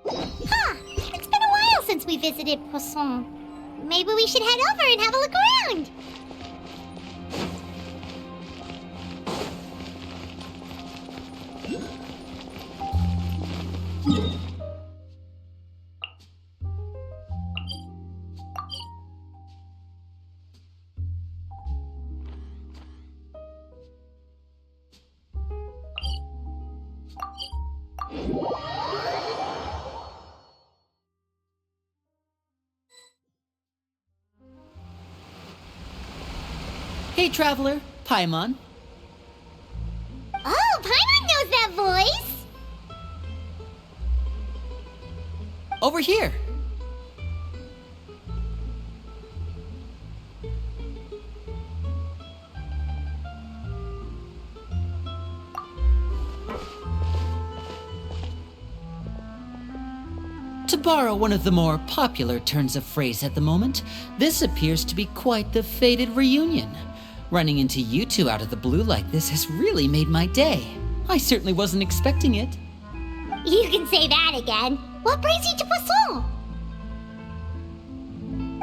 Huh! It's been a while since we visited Poisson. Maybe we should head over and have a look around. Hey, traveler, Paimon. Oh, Paimon knows that voice! Over here. To borrow one of the more popular turns of phrase at the moment, this appears to be quite the fated reunion. Running into you two out of the blue like this has really made my day. I certainly wasn't expecting it. You can say that again. What brings you to Poisson?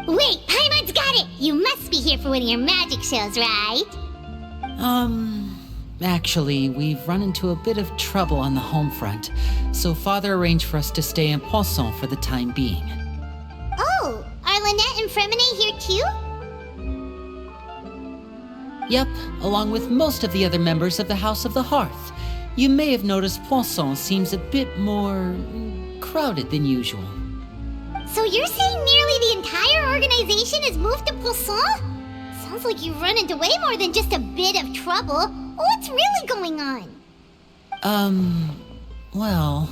Wait, Paimon's got it! You must be here for one of your magic shows, right? Actually, we've run into a bit of trouble on the home front, so Father arranged for us to stay in Poisson for the time being. Oh, are Lynette and Fremine here too? Yep, along with most of the other members of the House of the Hearth. You may have noticed Poisson seems a bit more crowded than usual. So you're saying nearly the entire organization has moved to Poisson? Sounds like you've run into way more than just a bit of trouble. What's really going on? Well...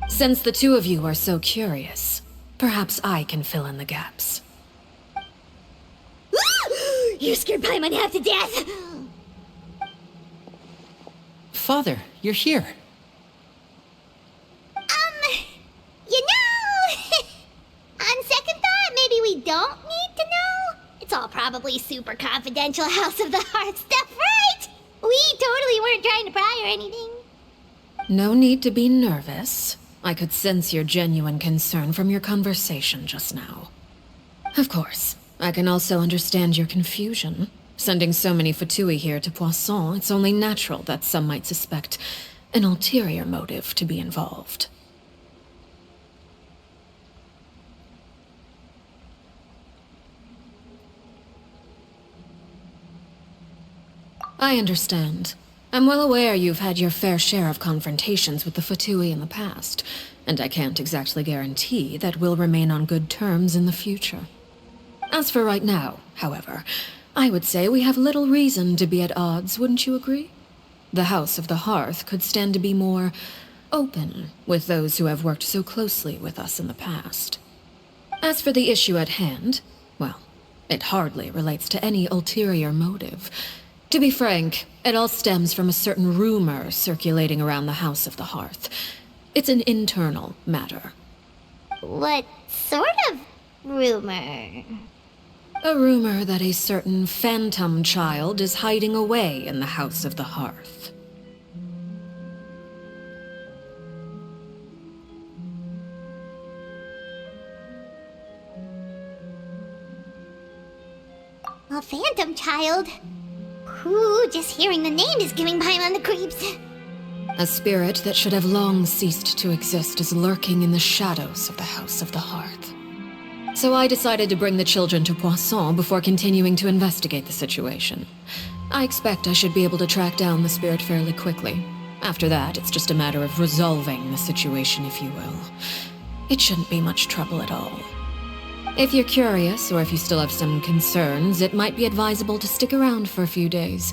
Since the two of you are so curious, perhaps I can fill in the gaps. You scared Paimon half to death! Father, you're here. You know... on second thought, maybe we don't need to know? It's all probably super confidential House of the Hearth stuff, right? We totally weren't trying to pry or anything. No need to be nervous. I could sense your genuine concern from your conversation just now. Of course, I can also understand your confusion. Sending so many Fatui here to Poisson, it's only natural that some might suspect an ulterior motive to be involved. I understand. I'm well aware you've had your fair share of confrontations with the Fatui in the past, and I can't exactly guarantee that we'll remain on good terms in the future. As for right now, however, I would say we have little reason to be at odds, wouldn't you agree? The House of the Hearth could stand to be more open with those who have worked so closely with us in the past. As for the issue at hand, well, it hardly relates to any ulterior motive. To be frank, it all stems from a certain rumor circulating around the House of the Hearth. It's an internal matter. What sort of rumor? A rumor that a certain phantom child is hiding away in the House of the Hearth. A phantom child? Ooh, just hearing the name is giving Paimon the creeps. A spirit that should have long ceased to exist is lurking in the shadows of the House of the Hearth. So I decided to bring the children to Poisson before continuing to investigate the situation. I expect I should be able to track down the spirit fairly quickly. After that, it's just a matter of resolving the situation, if you will. It shouldn't be much trouble at all. If you're curious, or if you still have some concerns, it might be advisable to stick around for a few days.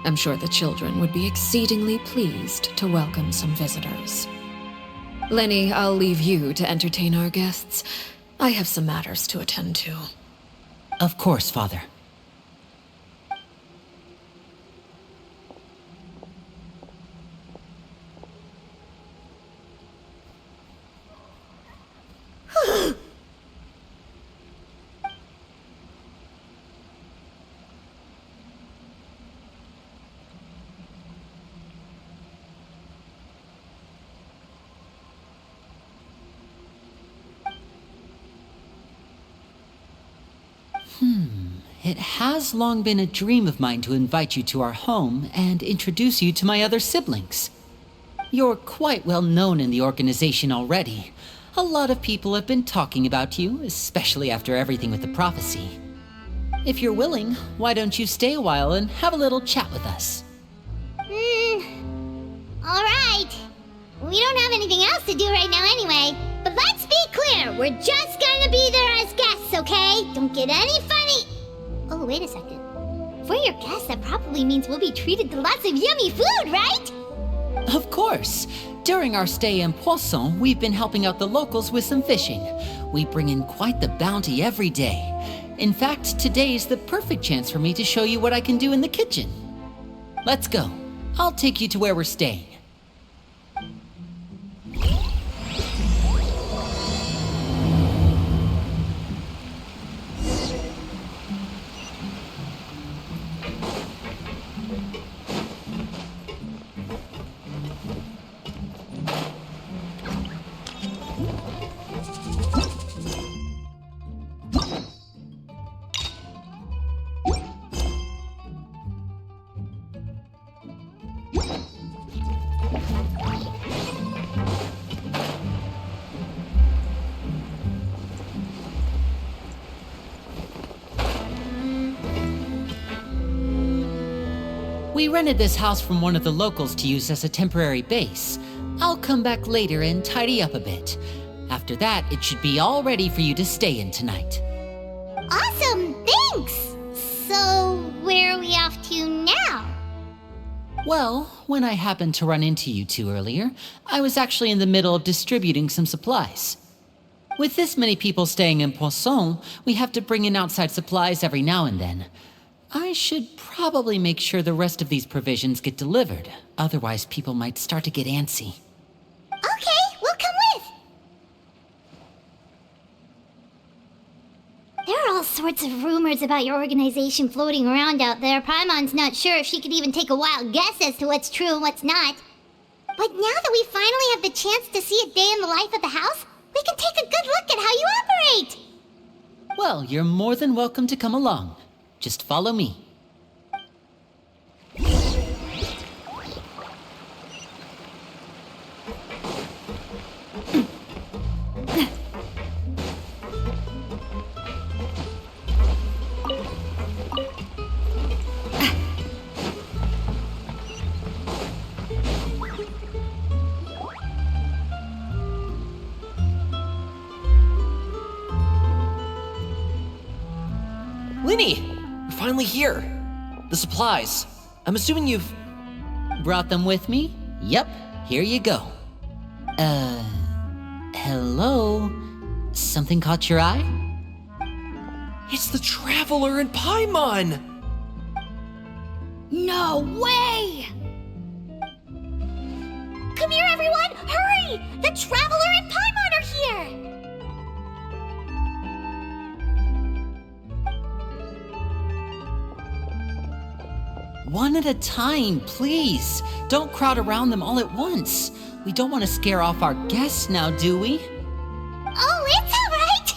I'm sure the children would be exceedingly pleased to welcome some visitors. Lenny, I'll leave you to entertain our guests. I have some matters to attend to. Of course, Father. it has long been a dream of mine to invite you to our home and introduce you to my other siblings. You're quite well known in the organization already. A lot of people have been talking about you, especially after everything with the prophecy. If you're willing, why don't you stay a while and have a little chat with us? Alright. We don't have anything else to do right now anyway. But let's be clear, we're just gonna be there as guests, okay? Don't get any funny. Oh, wait a second. For your guests, that probably means we'll be treated to lots of yummy food, right? Of course. During our stay in Poisson, we've been helping out the locals with some fishing. We bring in quite the bounty every day. In fact, today's the perfect chance for me to show you what I can do in the kitchen. Let's go. I'll take you to where we're staying. We rented this house from one of the locals to use as a temporary base. I'll come back later and tidy up a bit. After that, it should be all ready for you to stay in tonight. Awesome, thanks! So, where are we off to now? Well, when I happened to run into you two earlier, I was actually in the middle of distributing some supplies. With this many people staying in Poisson, we have to bring in outside supplies every now and then. I should probably make sure the rest of these provisions get delivered, otherwise people might start to get antsy. Okay, we'll come with! There are all sorts of rumors about your organization floating around out there. Paimon's not sure if she could even take a wild guess as to what's true and what's not. But now that we finally have the chance to see a day in the life of the house, we can take a good look at how you operate! Well, you're more than welcome to come along. Just follow me. Linny! You're finally here. The supplies. I'm assuming you've... Brought them with me? Yep, here you go. Hello? Something caught your eye? It's the Traveler and Paimon! No way! Come here, everyone! Hurry! The Traveler and Paimon are here! One at a time, please. Don't crowd around them all at once. We don't want to scare off our guests now, do we? Oh, it's all right!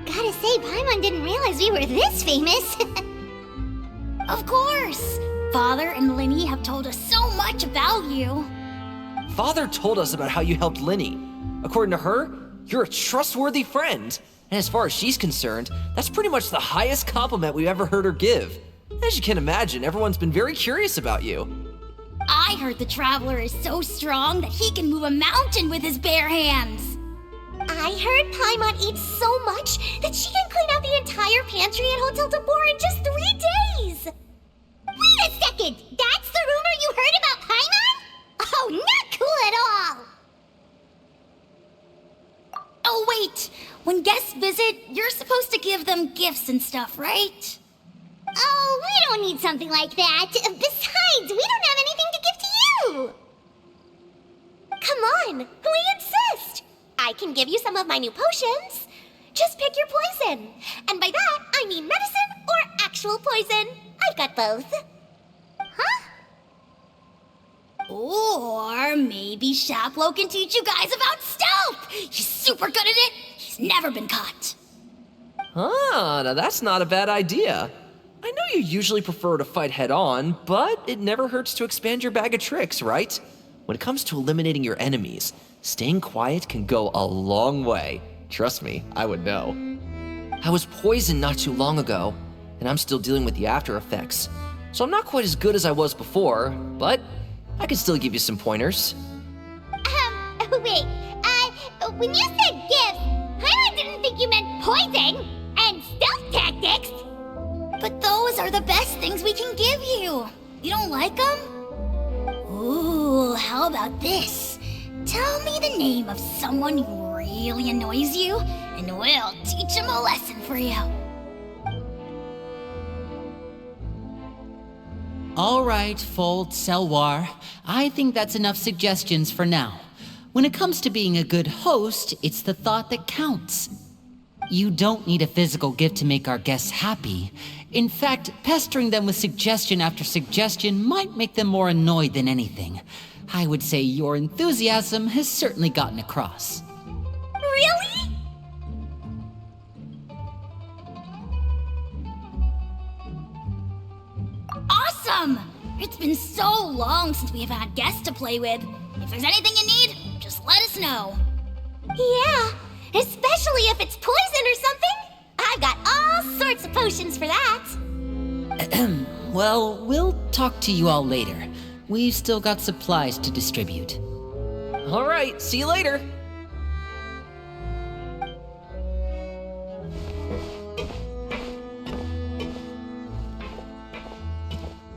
Gotta say, Paimon didn't realize we were this famous. Of course! Father and Linny have told us so much about you. Father told us about how you helped Linny. According to her, you're a trustworthy friend. And as far as she's concerned, that's pretty much the highest compliment we've ever heard her give. As you can imagine, everyone's been very curious about you. I heard the Traveler is so strong that he can move a mountain with his bare hands. I heard Paimon eats so much that she can clean out the entire pantry at Hotel Tabor in just 3 days. Wait a second! That's the rumor you heard about Paimon? Oh, not cool at all! Oh, wait! When guests visit, you're supposed to give them gifts and stuff, right? Oh, we don't need something like that. Besides, we don't have anything to give to you. Come on, we insist. I can give you some of my new potions. Just pick your poison. And by that, I mean medicine or actual poison. I've got both. Huh? Or maybe Shaplo can teach you guys about stealth. He's super good at it. He's never been caught. Ah, now that's not a bad idea. I know you usually prefer to fight head-on, but it never hurts to expand your bag of tricks, right? When it comes to eliminating your enemies, staying quiet can go a long way. Trust me, I would know. I was poisoned not too long ago, and I'm still dealing with the after effects. So I'm not quite as good as I was before, but I can still give you some pointers. Wait, when you said gifts, I didn't think you meant poison and stealth tactics. But those are the best things we can give you. You don't like them? Ooh, how about this? Tell me the name of someone who really annoys you, and we'll teach him a lesson for you. All right, Fold, Selwar. I think that's enough suggestions for now. When it comes to being a good host, it's the thought that counts. You don't need a physical gift to make our guests happy. In fact, pestering them with suggestion after suggestion might make them more annoyed than anything. I would say your enthusiasm has certainly gotten across. Really? Awesome! It's been so long since we have had guests to play with. If there's anything you need, just let us know. Yeah, especially if it's poison or something. I've got all sorts of potions for that. Well, we'll talk to you all later. We've still got supplies to distribute. All right, see you later.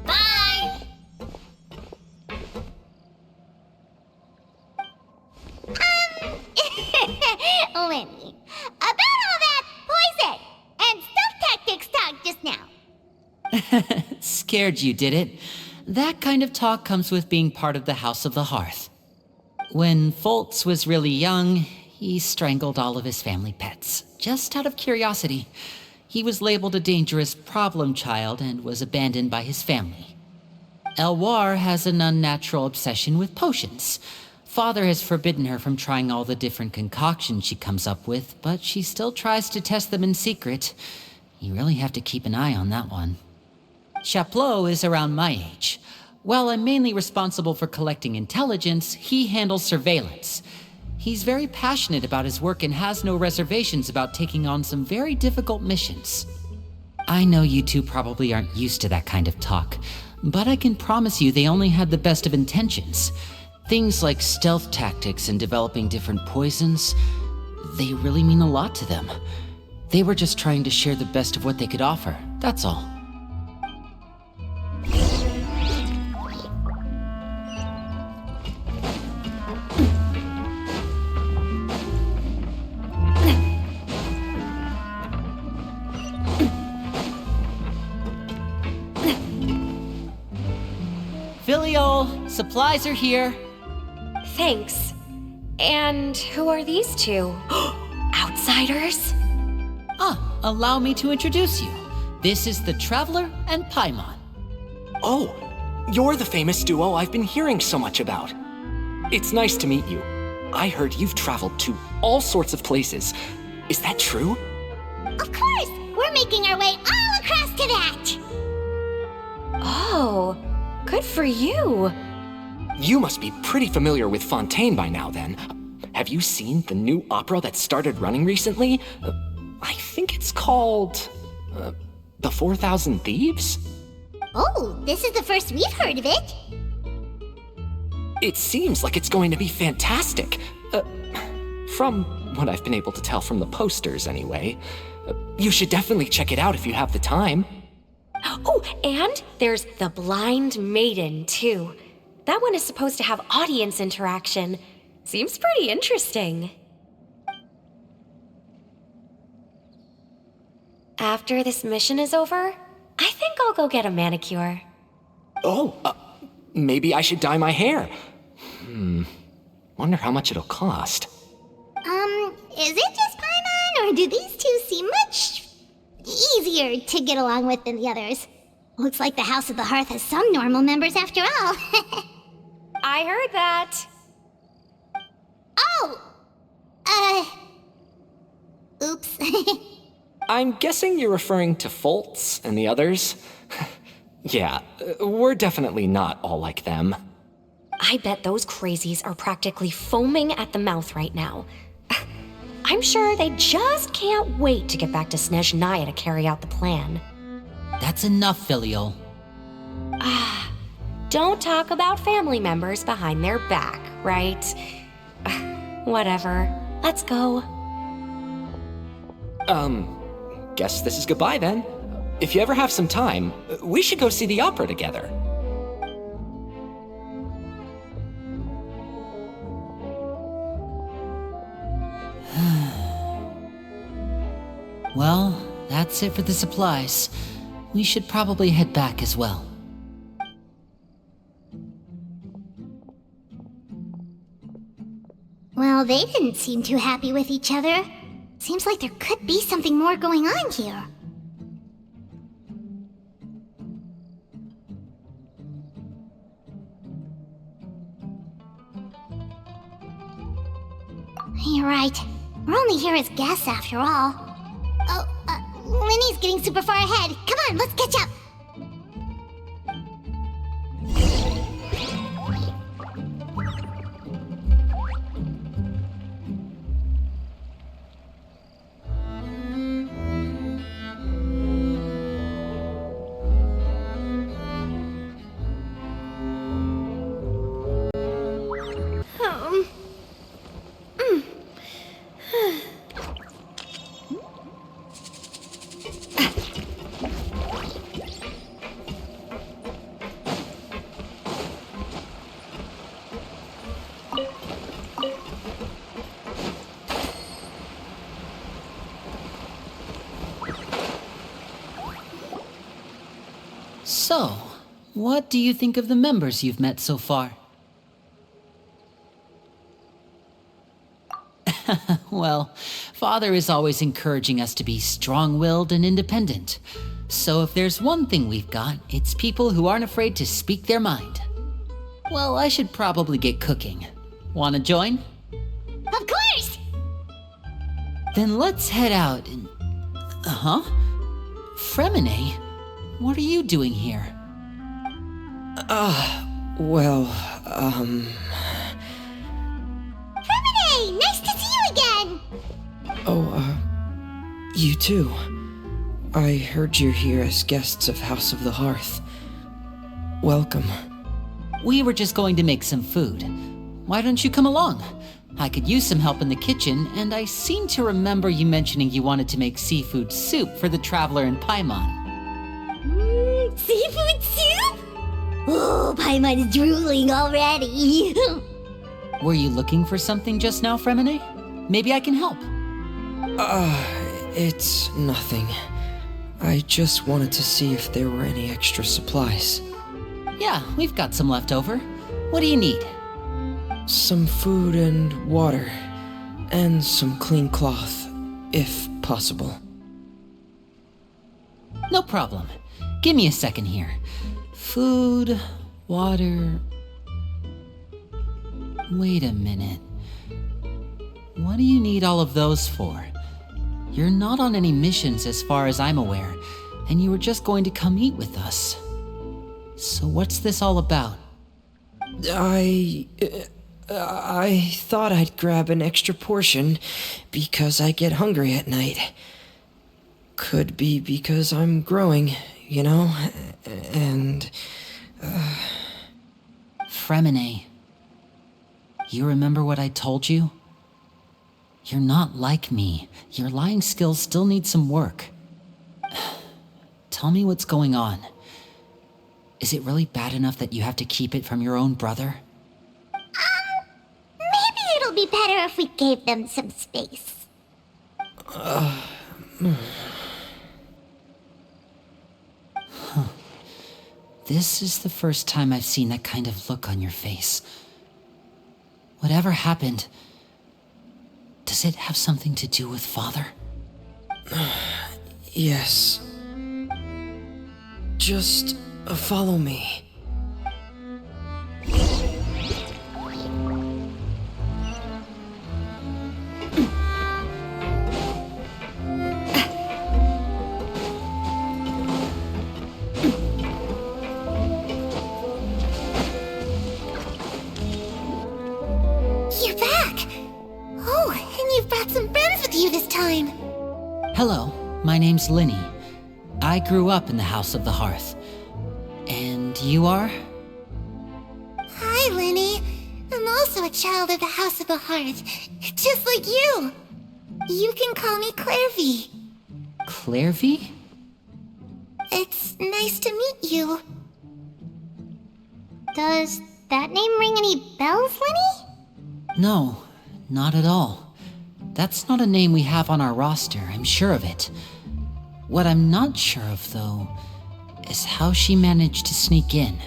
Bye! Lenny, about all that poison and stealth tactics talk just now. Scared you, did it? That kind of talk comes with being part of the House of the Hearth. When Foltz was really young, he strangled all of his family pets, just out of curiosity. He was labeled a dangerous problem child and was abandoned by his family. Elwar has an unnatural obsession with potions. Father has forbidden her from trying all the different concoctions she comes up with, but she still tries to test them in secret. You really have to keep an eye on that one. Chaplot is around my age. While I'm mainly responsible for collecting intelligence, he handles surveillance. He's very passionate about his work and has no reservations about taking on some very difficult missions. I know you two probably aren't used to that kind of talk, but I can promise you they only had the best of intentions. Things like stealth tactics and developing different poisons, they really mean a lot to them. They were just trying to share the best of what they could offer, that's all. Filial, supplies are here. Thanks. And who are these two? Outsiders? Allow me to introduce you. This is the Traveler and Paimon. Oh, you're the famous duo I've been hearing so much about. It's nice to meet you. I heard you've traveled to all sorts of places. Is that true? Of course! We're making our way all across to that! Oh, good for you. You must be pretty familiar with Fontaine by now, then. Have you seen the new opera that started running recently? I think it's called... The 4,000 Thieves? Oh, this is the first we've heard of it. It seems like it's going to be fantastic. From what I've been able to tell from the posters, anyway. You should definitely check it out if you have the time. Oh, and there's The Blind Maiden, too. That one is supposed to have audience interaction. Seems pretty interesting. After this mission is over, I think I'll go get a manicure. Oh, maybe I should dye my hair. Wonder how much it'll cost. Is it just Paimon, or do these two seem much easier to get along with than the others? Looks like the House of the Hearth has some normal members after all. I heard that. Oh! Oops. I'm guessing you're referring to Foltz and the others? Yeah, we're definitely not all like them. I bet those crazies are practically foaming at the mouth right now. I'm sure they just can't wait to get back to Snezhnaya to carry out the plan. That's enough, Filial. Don't talk about family members behind their back, right? Whatever. Let's go. Guess this is goodbye then. If you ever have some time, we should go see the opera together. Well, that's it for the supplies. We should probably head back as well. Well, they didn't seem too happy with each other. Seems like there could be something more going on here. You're right. We're only here as guests after all. Oh, Linny's getting super far ahead. Come on, let's catch up. So, what do you think of the members you've met so far? Well, Father is always encouraging us to be strong-willed and independent. So if there's one thing we've got, it's people who aren't afraid to speak their mind. Well, I should probably get cooking. Wanna join? Of course! Then let's head out and... Fremine? What are you doing here? Fremine! Nice to see you again! You too. I heard you're here as guests of House of the Hearth. Welcome. We were just going to make some food. Why don't you come along? I could use some help in the kitchen, and I seem to remember you mentioning you wanted to make seafood soup for the Traveler in Paimon. Seafood soup? Oh, Paimon is drooling already. Were you looking for something just now, Fremine? Maybe I can help. It's nothing. I just wanted to see if there were any extra supplies. Yeah, we've got some left over. What do you need? Some food and water. And some clean cloth, if possible. No problem. Give me a second here. Food, water... Wait a minute. What do you need all of those for? You're not on any missions as far as I'm aware, and you were just going to come eat with us. So what's this all about? I thought I'd grab an extra portion because I get hungry at night. Could be because I'm growing, you know, and... Fremine, you remember what I told you? You're not like me. Your lying skills still need some work. Tell me what's going on. Is it really bad enough that you have to keep it from your own brother? Maybe it'll be better if we gave them some space. This is the first time I've seen that kind of look on your face. Whatever happened, does it have something to do with Father? Yes. Just follow me. Hello, my name's Linny. I grew up in the House of the Hearth. And you are? Hi, Linny. I'm also a child of the House of the Hearth, just like you. You can call me Clairvy. Clairvy? It's nice to meet you. Does that name ring any bells, Linny? No, not at all. That's not a name we have on our roster, I'm sure of it. What I'm not sure of, though, is how she managed to sneak in.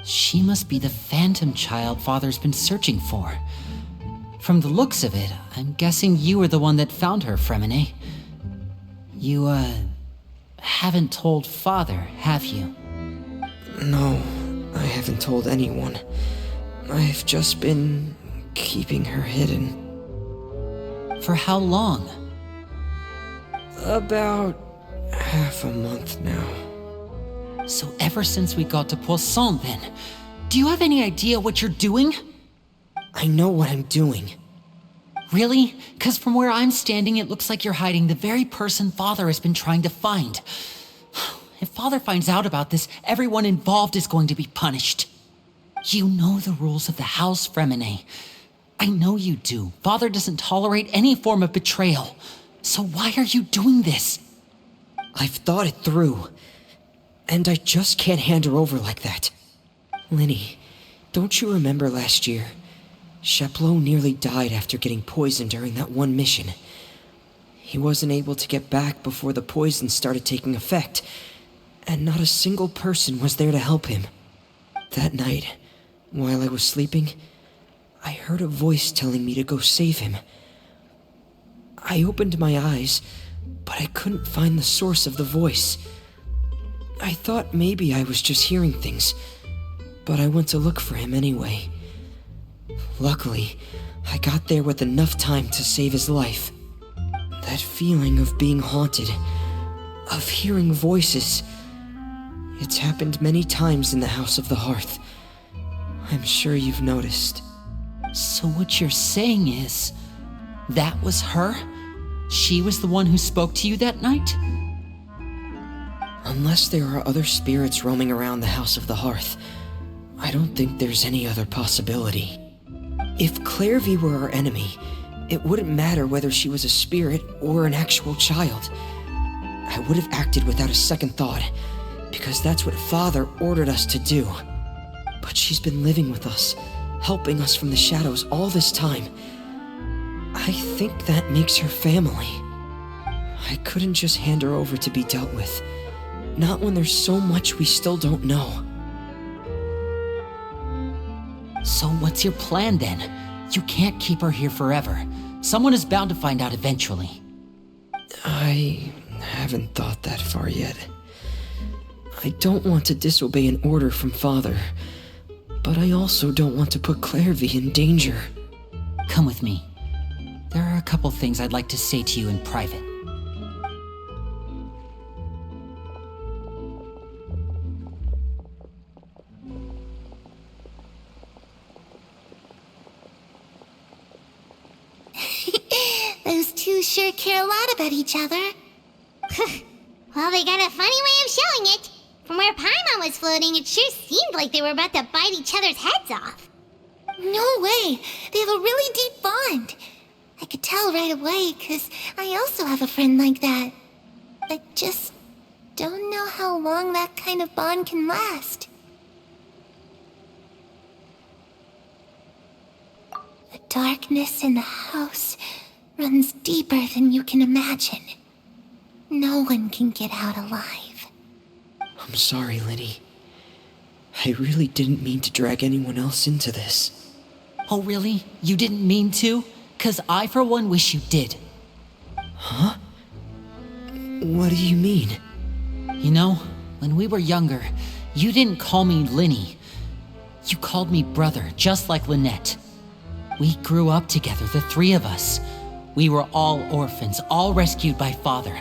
She must be the phantom child Father's been searching for. From the looks of it, I'm guessing you were the one that found her, Fremine. You, haven't told Father, have you? No, I haven't told anyone. I've just been keeping her hidden. For how long? About half a month now. So ever since we got to Poisson, then, do you have any idea what you're doing? I know what I'm doing. Really? 'Cause from where I'm standing, it looks like you're hiding the very person Father has been trying to find. If Father finds out about this, everyone involved is going to be punished. You know the rules of the house, Fremine. I know you do. Father doesn't tolerate any form of betrayal. So why are you doing this? I've thought it through. And I just can't hand her over like that. Linny, don't you remember last year? Chaplot nearly died after getting poisoned during that one mission. He wasn't able to get back before the poison started taking effect, and not a single person was there to help him. That night, while I was sleeping, I heard a voice telling me to go save him. I opened my eyes, but I couldn't find the source of the voice. I thought maybe I was just hearing things, but I went to look for him anyway. Luckily, I got there with enough time to save his life. That feeling of being haunted, of hearing voices, it's happened many times in the House of the Hearth. I'm sure you've noticed. So what you're saying is, that was her? She was the one who spoke to you that night? Unless there are other spirits roaming around the House of the Hearth, I don't think there's any other possibility. If Clairvy were our enemy, it wouldn't matter whether she was a spirit or an actual child. I would have acted without a second thought, because that's what Father ordered us to do. But she's been living with us, helping us from the shadows all this time. I think that makes her family. I couldn't just hand her over to be dealt with. Not when there's so much we still don't know. So what's your plan then? You can't keep her here forever. Someone is bound to find out eventually. I haven't thought that far yet. I don't want to disobey an order from Father, but I also don't want to put Clairvy in danger. Come with me. There are a couple things I'd like to say to you in private. Those two sure care a lot about each other. Well, they got a funny way of showing it. From where Paimon was floating, it sure seemed like they were about to bite each other's heads off. No way! They have a really deep bond. I could tell right away, 'cause I also have a friend like that. I just don't know how long that kind of bond can last. The darkness in the house runs deeper than you can imagine. No one can get out alive. I'm sorry, Linny. I really didn't mean to drag anyone else into this. Oh really? You didn't mean to? 'Cause I for one wish you did. Huh? What do you mean? You know, when we were younger, you didn't call me Linny. You called me brother, just like Lynette. We grew up together, the three of us. We were all orphans, all rescued by Father.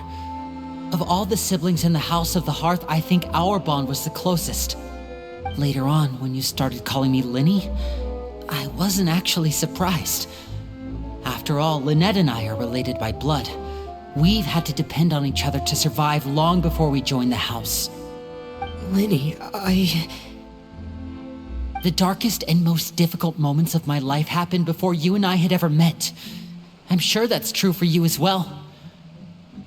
Of all the siblings in the House of the Hearth, I think our bond was the closest. Later on, when you started calling me Linny, I wasn't actually surprised. After all, Lynette and I are related by blood. We've had to depend on each other to survive long before we joined the house. Lenny, The darkest and most difficult moments of my life happened before you and I had ever met. I'm sure that's true for you as well.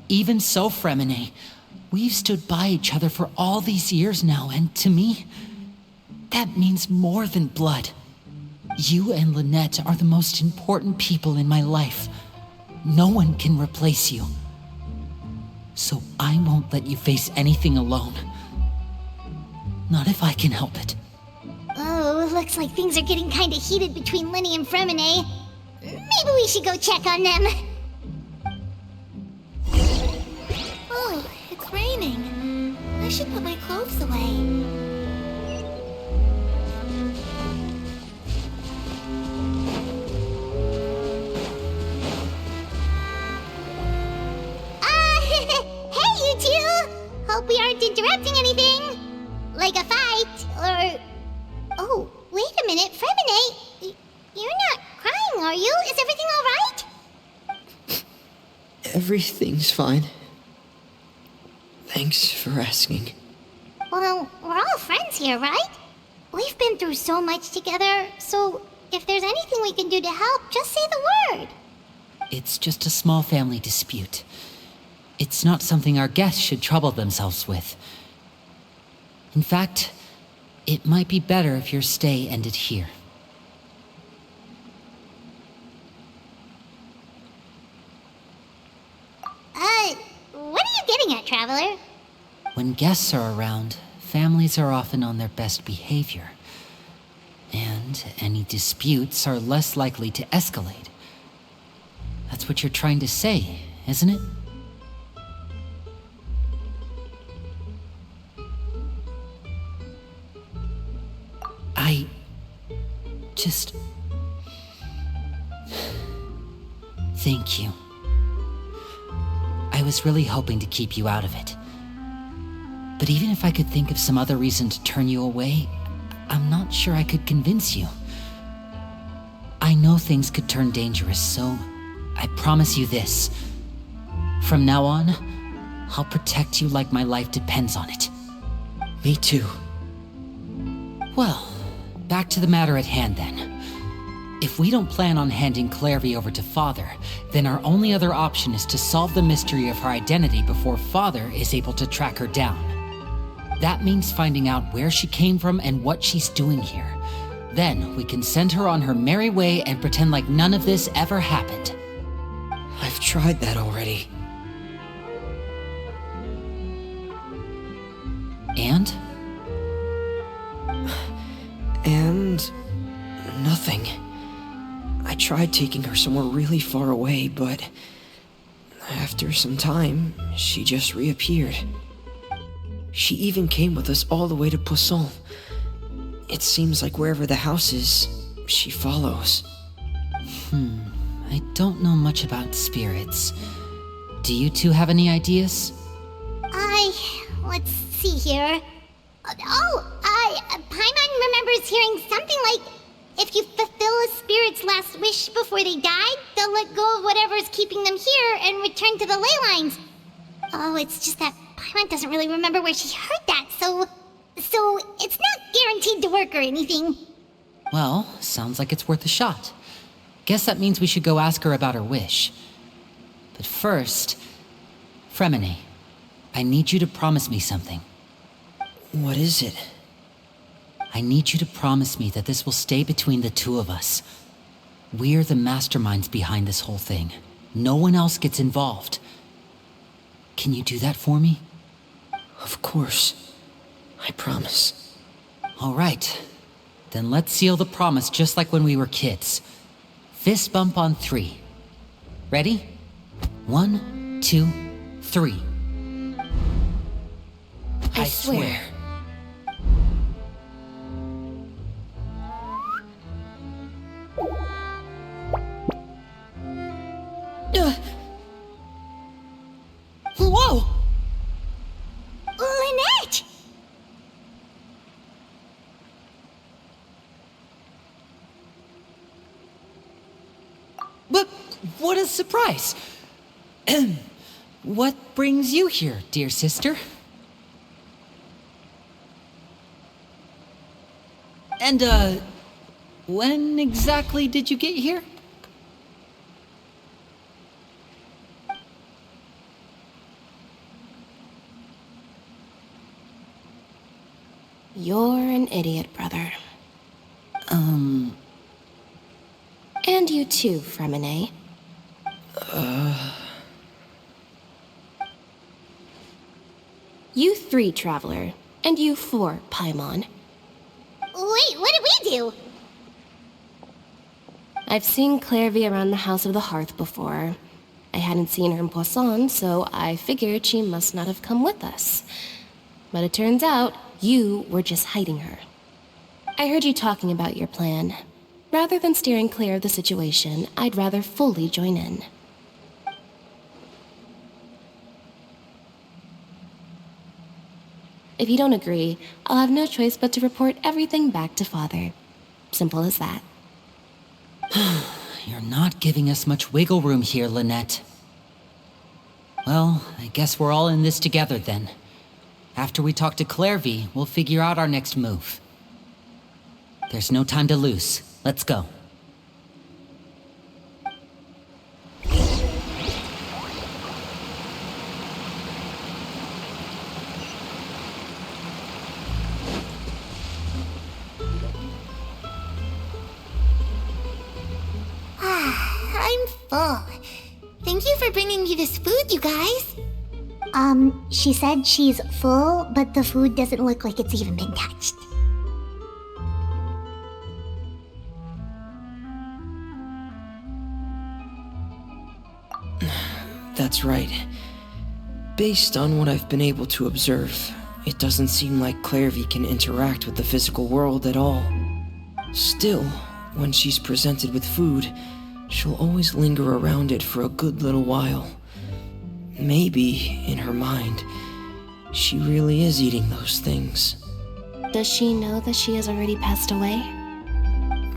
Even so, Fremine, we've stood by each other for all these years now, and to me, that means more than blood. You and Lynette are the most important people in my life. No one can replace you. So I won't let you face anything alone. Not if I can help it. Oh, looks like things are getting kinda heated between Lenny and Fremine. Maybe we should go check on them. Oh, it's raining. I should put my clothes away. Hey, you two! Hope we aren't interrupting anything. Like a fight, or... Oh, wait a minute, Fremine. You're not crying, are you? Is everything alright? everything's fine. Thanks for asking. Well, we're all friends here, right? We've been through so much together, so if there's anything we can do to help, just say the word. It's just a small family dispute. It's not something our guests should trouble themselves with. In fact, it might be better if your stay ended here. What are you getting at, Traveler? When guests are around, families are often on their best behavior. And any disputes are less likely to escalate. That's what you're trying to say, isn't it? I just... Thank you. I was really hoping to keep you out of it. But even if I could think of some other reason to turn you away, I'm not sure I could convince you. I know things could turn dangerous, so I promise you this. From now on, I'll protect you like my life depends on it. Me too. Well, back to the matter at hand then. If we don't plan on handing Clairvy over to Father, then our only other option is to solve the mystery of her identity before Father is able to track her down. That means finding out where she came from and what she's doing here. Then we can send her on her merry way and pretend like none of this ever happened. I've tried that already. And? And... nothing. I tried taking her somewhere really far away, but... after some time, she just reappeared. She even came with us all the way to Poisson. It seems like wherever the house is, she follows. I don't know much about spirits. Do you two have any ideas? Let's see here. Paimon remembers hearing something like, if you fulfill a spirit's last wish before they die, they'll let go of whatever's keeping them here and return to the ley lines. Oh, it's just that Paimon doesn't really remember where she heard that, so it's not guaranteed to work or anything. Well, sounds like it's worth a shot. Guess that means we should go ask her about her wish. But first, Fremine, I need you to promise me something. What is it? I need you to promise me that this will stay between the two of us. We're the masterminds behind this whole thing. No one else gets involved. Can you do that for me? Of course. I promise. All right. Then let's seal the promise just like when we were kids. Fist bump on 3. Ready? 1, 2, 3. I swear. Whoa! Lynette! But what a surprise! What brings you here, dear sister? And, when exactly did you get here? You're an idiot, brother. And you too, Fremine. You 3, Traveler. And you 4, Paimon. Wait, what did we do? I've seen Clairvy around the House of the Hearth before. I hadn't seen her in Poisson, so I figured she must not have come with us. But it turns out, you were just hiding her. I heard you talking about your plan. Rather than steering clear of the situation, I'd rather fully join in. If you don't agree, I'll have no choice but to report everything back to Father. Simple as that. You're not giving us much wiggle room here, Lynette. Well, I guess we're all in this together then. After we talk to Clairvy, we'll figure out our next move. There's no time to lose. Let's go. I'm full. Thank you for bringing me this food, you guys. She said she's full, but the food doesn't look like it's even been touched. That's right. Based on what I've been able to observe, it doesn't seem like Clairvy can interact with the physical world at all. Still, when she's presented with food, she'll always linger around it for a good little while. Maybe, in her mind, she really is eating those things. Does she know that she has already passed away?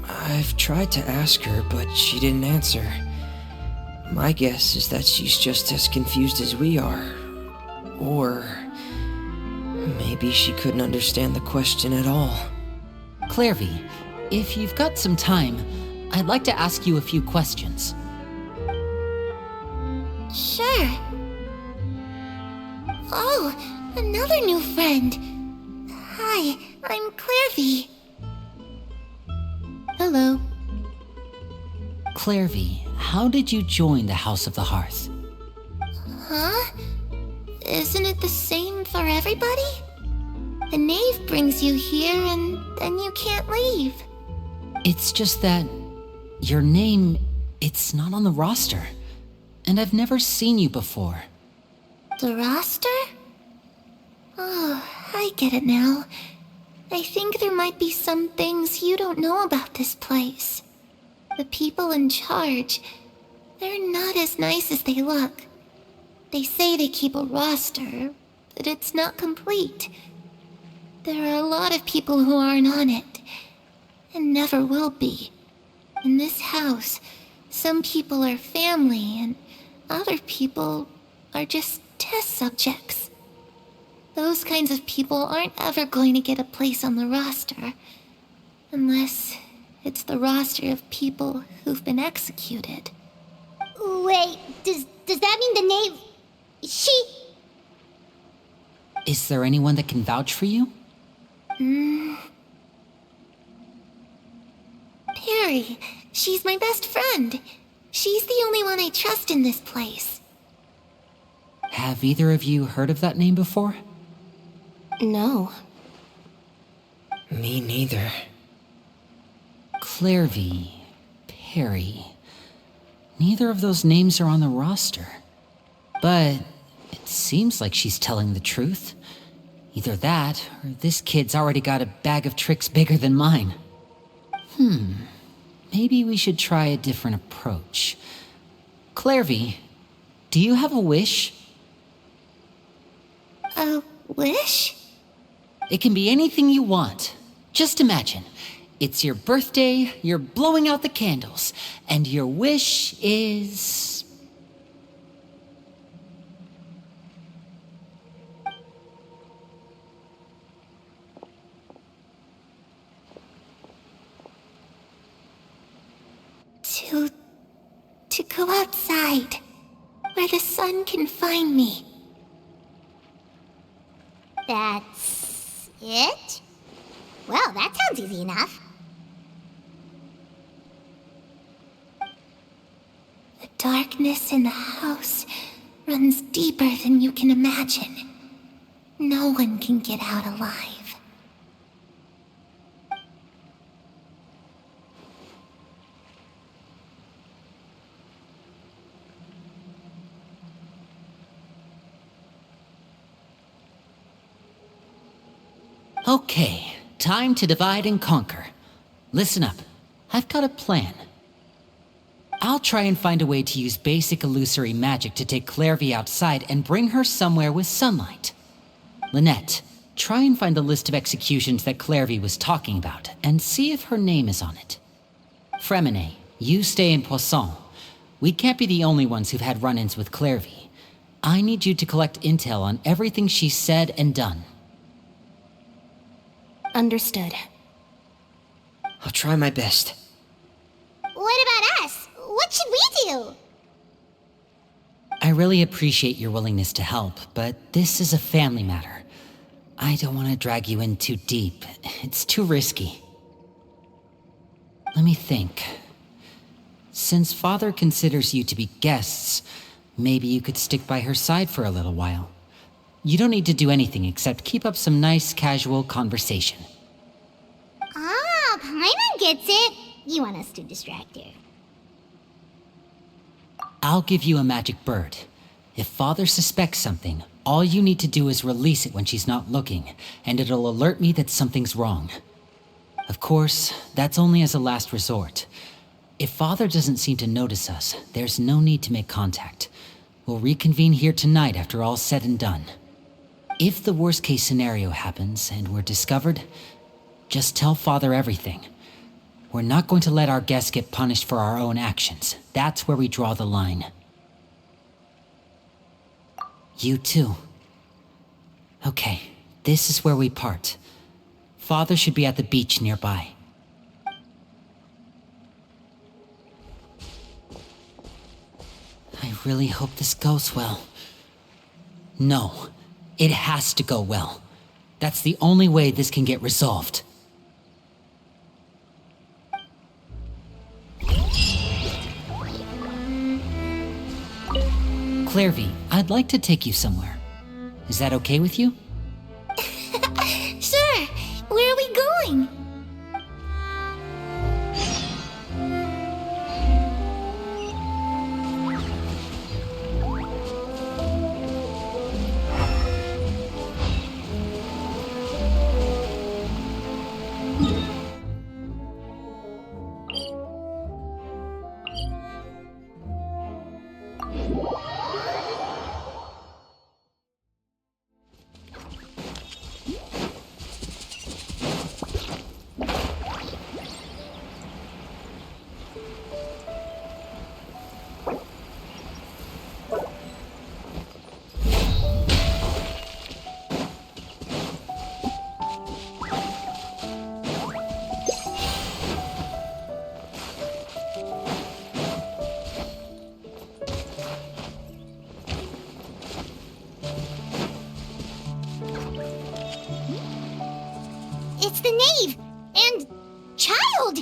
I've tried to ask her, but she didn't answer. My guess is that she's just as confused as we are. Or maybe she couldn't understand the question at all. Clairvy, if you've got some time, I'd like to ask you a few questions. Sure. Oh, another new friend. Hi, I'm Clairvy. Hello. Clairvy, how did you join the House of the Hearth? Huh? Isn't it the same for everybody? A knave brings you here and then you can't leave. It's just that your name, it's not on the roster. And I've never seen you before. The roster? Oh, I get it now. I think there might be some things you don't know about this place. The people in charge, they're not as nice as they look. They say they keep a roster, but it's not complete. There are a lot of people who aren't on it, and never will be. In this house, some people are family, and other people are just test subjects. Those kinds of people aren't ever going to get a place on the roster, unless it's the roster of people who've been executed. Wait, does that mean the knave... She... Is there anyone that can vouch for you? Perry, she's my best friend. She's the only one I trust in this place. Have either of you heard of that name before? No. Me neither. Clairvy, Perry. Neither of those names are on the roster. But it seems like she's telling the truth. Either that, or this kid's already got a bag of tricks bigger than mine. Maybe we should try a different approach. Clairvy, do you have a wish? A wish? It can be anything you want. Just imagine. It's your birthday, you're blowing out the candles, and your wish is... Go outside, where the sun can find me. That's it? Well, that sounds easy enough. The darkness in the house runs deeper than you can imagine. No one can get out alive. Okay, time to divide and conquer. Listen up, I've got a plan. I'll try and find a way to use basic illusory magic to take Clairvy outside and bring her somewhere with sunlight. Lynette, try and find the list of executions that Clairvy was talking about, and see if her name is on it. Fremine, you stay in Poisson. We can't be the only ones who've had run-ins with Clairvy. I need you to collect intel on everything she's said and done. Understood. I'll try my best. What about us? What should we do? I really appreciate your willingness to help, but this is a family matter. I don't want to drag you in too deep. It's too risky. Let me think. Since Father considers you to be guests, maybe you could stick by her side for a little while. You don't need to do anything except keep up some nice, casual conversation. Ah, Paimon gets it. You want us to distract her. I'll give you a magic bird. If Father suspects something, all you need to do is release it when she's not looking, and it'll alert me that something's wrong. Of course, that's only as a last resort. If Father doesn't seem to notice us, there's no need to make contact. We'll reconvene here tonight after all's said and done. If the worst-case scenario happens and we're discovered, just tell Father everything. We're not going to let our guests get punished for our own actions. That's where we draw the line. You too. Okay, this is where we part. Father should be at the beach nearby. I really hope this goes well. No, it has to go well. That's the only way this can get resolved. Clairvy, I'd like to take you somewhere. Is that okay with you? Sure. Where are we going? It's the knave! And... child!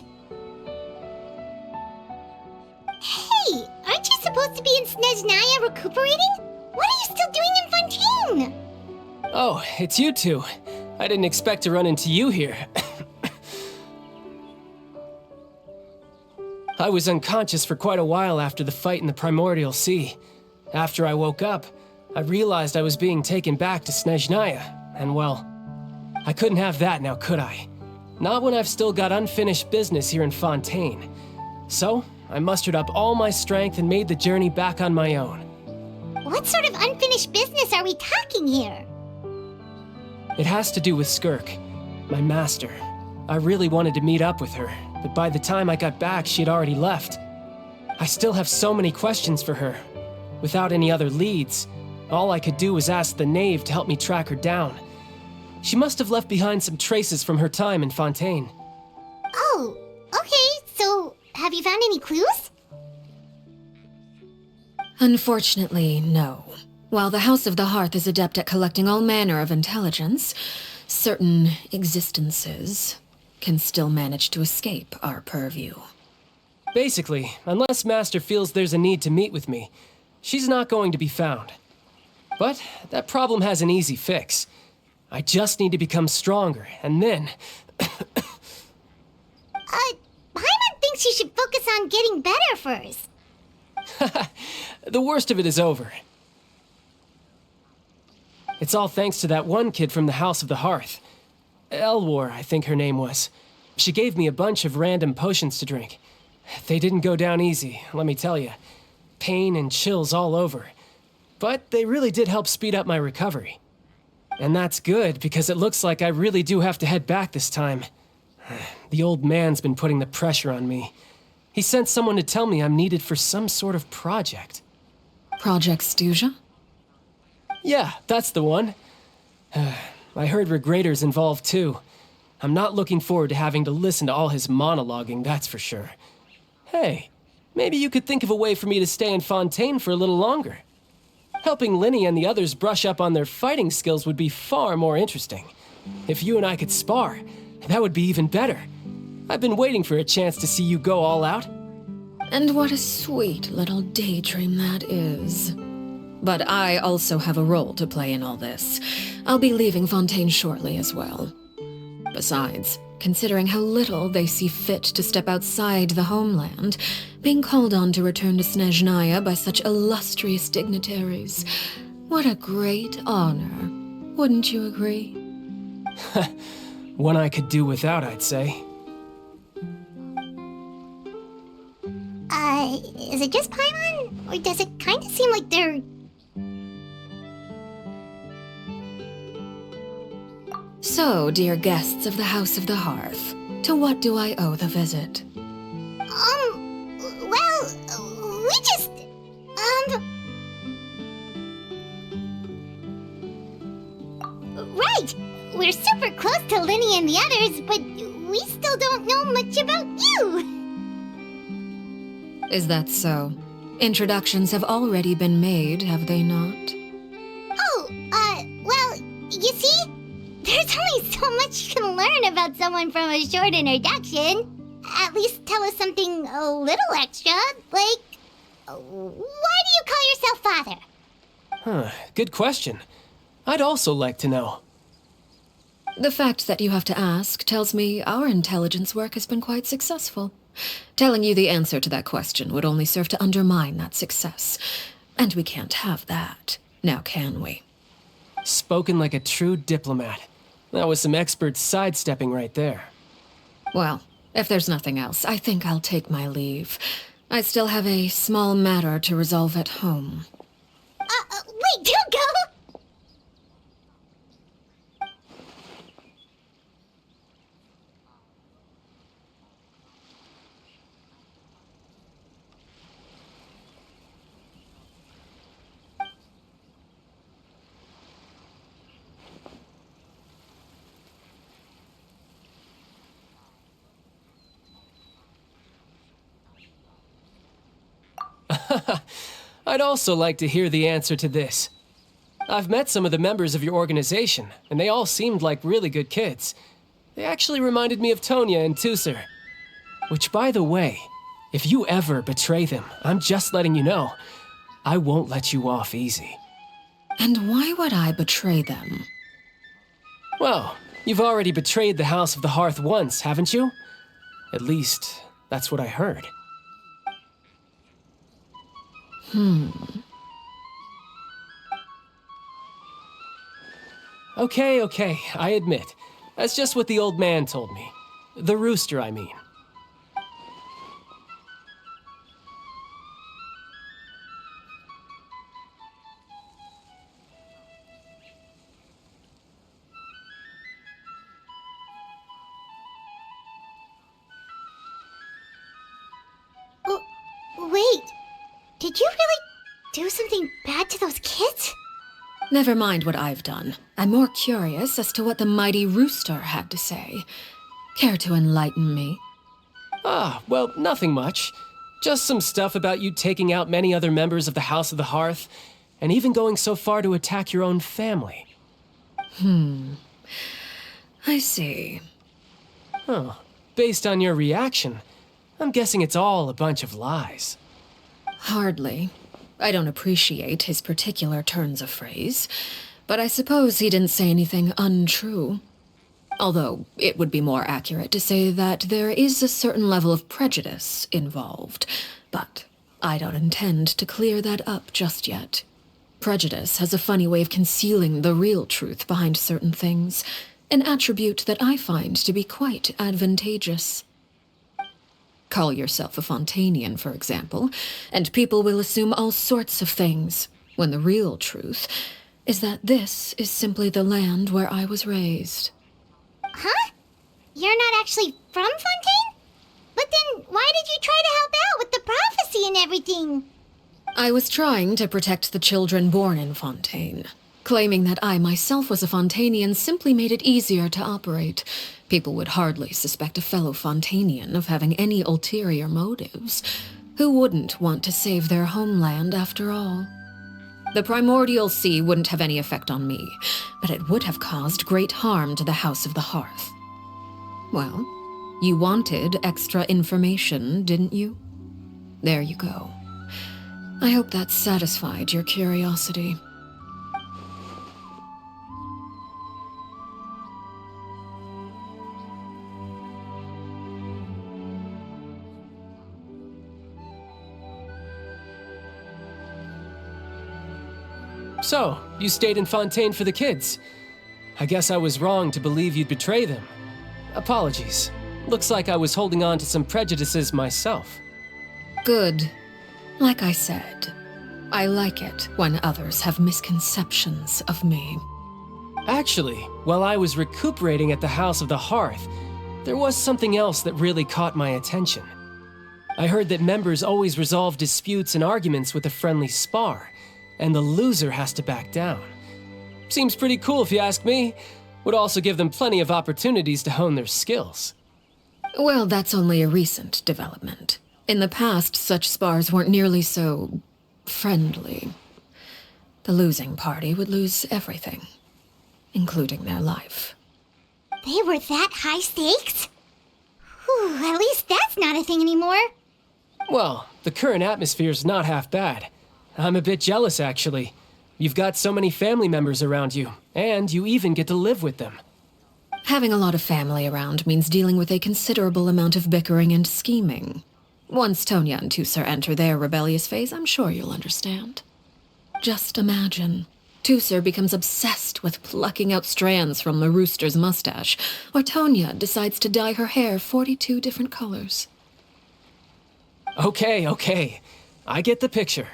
Hey, aren't you supposed to be in Snezhnaya recuperating? What are you still doing in Fontaine? Oh, it's you two. I didn't expect to run into you here. I was unconscious for quite a while after the fight in the Primordial Sea. After I woke up, I realized I was being taken back to Snezhnaya, and well, I couldn't have that now, could I? Not when I've still got unfinished business here in Fontaine. So, I mustered up all my strength and made the journey back on my own. What sort of unfinished business are we talking here? It has to do with Skirk, my master. I really wanted to meet up with her, but by the time I got back, she had already left. I still have so many questions for her. Without any other leads, all I could do was ask the knave to help me track her down. She must have left behind some traces from her time in Fontaine. Oh, okay, so have you found any clues? Unfortunately, no. While the House of the Hearth is adept at collecting all manner of intelligence, certain existences can still manage to escape our purview. Basically, unless Master feels there's a need to meet with me, she's not going to be found. But that problem has an easy fix. I just need to become stronger, and then... Paimon thinks you should focus on getting better first. The worst of it is over. It's all thanks to that one kid from the House of the Hearth. Elwar, I think her name was. She gave me a bunch of random potions to drink. They didn't go down easy, let me tell you. Pain and chills all over. But they really did help speed up my recovery. And that's good, because it looks like I really do have to head back this time. The old man's been putting the pressure on me. He sent someone to tell me I'm needed for some sort of project. Project Stuja? Yeah, that's the one. I heard Regrader's involved too. I'm not looking forward to having to listen to all his monologuing, that's for sure. Hey, maybe you could think of a way for me to stay in Fontaine for a little longer. Helping Linny and the others brush up on their fighting skills would be far more interesting. If you and I could spar, that would be even better. I've been waiting for a chance to see you go all out. And what a sweet little daydream that is. But I also have a role to play in all this. I'll be leaving Fontaine shortly as well. Besides, considering how little they see fit to step outside the homeland, being called on to return to Snezhnaya by such illustrious dignitaries, what a great honor. Wouldn't you agree? One I could do without, I'd say. Is it just Paimon? Or does it kind of seem like they're... So, dear guests of the House of the Hearth, to what do I owe the visit? Well, we just... Right! We're super close to Linny and the others, but we still don't know much about you! Is that so? Introductions have already been made, have they not? Oh, well, you see? There's only so much you can learn about someone from a short introduction. At least tell us something a little extra, like... Why do you call yourself father? Good question. I'd also like to know. The fact that you have to ask tells me our intelligence work has been quite successful. Telling you the answer to that question would only serve to undermine that success. And we can't have that, now can we? Spoken like a true diplomat. That was some expert sidestepping right there. Well, if there's nothing else, I think I'll take my leave. I still have a small matter to resolve at home. Wait, don't go! I'd also like to hear the answer to this. I've met some of the members of your organization, and they all seemed like really good kids. They actually reminded me of Tonya and Tusser. Which, by the way, if you ever betray them, I'm just letting you know, I won't let you off easy. And why would I betray them? Well, you've already betrayed the House of the Hearth once, haven't you? At least, that's what I heard. Okay, I admit. That's just what the old man told me. The rooster, I mean. Wait, did you really do something bad to those kids? Never mind what I've done. I'm more curious as to what the mighty rooster had to say. Care to enlighten me? Well, nothing much. Just some stuff about you taking out many other members of the House of the Hearth, and even going so far to attack your own family. I see. Oh, based on your reaction, I'm guessing it's all a bunch of lies. Hardly. I don't appreciate his particular turns of phrase, but I suppose he didn't say anything untrue. Although, it would be more accurate to say that there is a certain level of prejudice involved, but I don't intend to clear that up just yet. Prejudice has a funny way of concealing the real truth behind certain things, an attribute that I find to be quite advantageous. Call yourself a Fontainian, for example, and people will assume all sorts of things, when the real truth is that this is simply the land where I was raised. Huh? You're not actually from Fontaine? But then why did you try to help out with the prophecy and everything? I was trying to protect the children born in Fontaine. Claiming that I myself was a Fontainian simply made it easier to operate. People would hardly suspect a fellow Fontainian of having any ulterior motives. Who wouldn't want to save their homeland after all? The primordial sea wouldn't have any effect on me, but it would have caused great harm to the House of the Hearth. Well, you wanted extra information, didn't you? There you go. I hope that satisfied your curiosity. So, you stayed in Fontaine for the kids. I guess I was wrong to believe you'd betray them. Apologies. Looks like I was holding on to some prejudices myself. Good. Like I said, I like it when others have misconceptions of me. Actually, while I was recuperating at the House of the Hearth, there was something else that really caught my attention. I heard that members always resolve disputes and arguments with a friendly spar, and the loser has to back down. Seems pretty cool if you ask me. Would also give them plenty of opportunities to hone their skills. Well, that's only a recent development. In the past, such spars weren't nearly so friendly. The losing party would lose everything, including their life. They were that high stakes? Whew, at least that's not a thing anymore. Well, the current atmosphere's not half bad. I'm a bit jealous, actually. You've got so many family members around you, and you even get to live with them. Having a lot of family around means dealing with a considerable amount of bickering and scheming. Once Tonya and Tusser enter their rebellious phase, I'm sure you'll understand. Just imagine. Tusser becomes obsessed with plucking out strands from the rooster's mustache, or Tonya decides to dye her hair 42 different colors. Okay. I get the picture.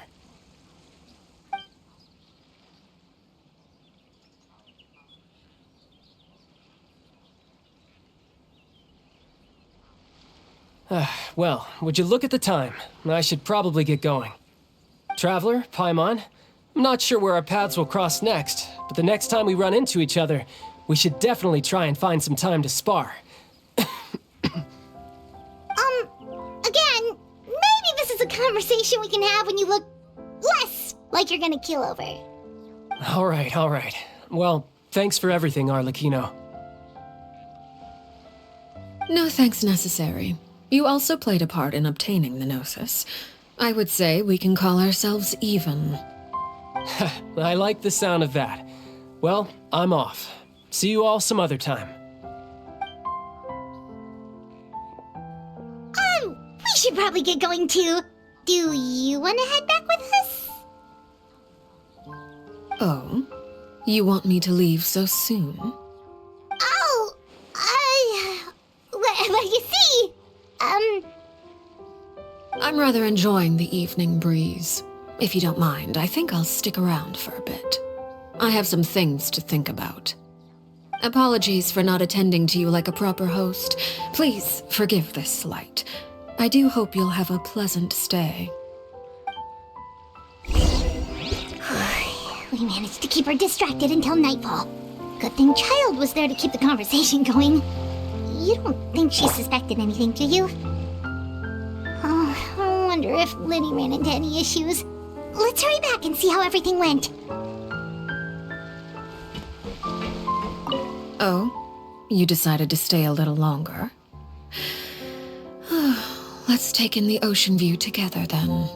Well, would you look at the time? I should probably get going. Traveler, Paimon, I'm not sure where our paths will cross next, but the next time we run into each other, we should definitely try and find some time to spar. Again, maybe this is a conversation we can have when you look less like you're gonna kill over. All right. Well, thanks for everything, Arlecchino. No thanks necessary. You also played a part in obtaining the Gnosis. I would say we can call ourselves even. I like the sound of that. Well, I'm off. See you all some other time. We should probably get going too. Do you want to head back with us? Oh? You want me to leave so soon? Oh, well, you see, I'm rather enjoying the evening breeze. If you don't mind, I think I'll stick around for a bit. I have some things to think about. Apologies for not attending to you like a proper host. Please forgive this slight. I do hope you'll have a pleasant stay. We managed to keep her distracted until nightfall. Good thing Child was there to keep the conversation going. You don't think she suspected anything, do you? Oh, I wonder if Linny ran into any issues. Let's hurry back and see how everything went. Oh? You decided to stay a little longer? Let's take in the ocean view together, then.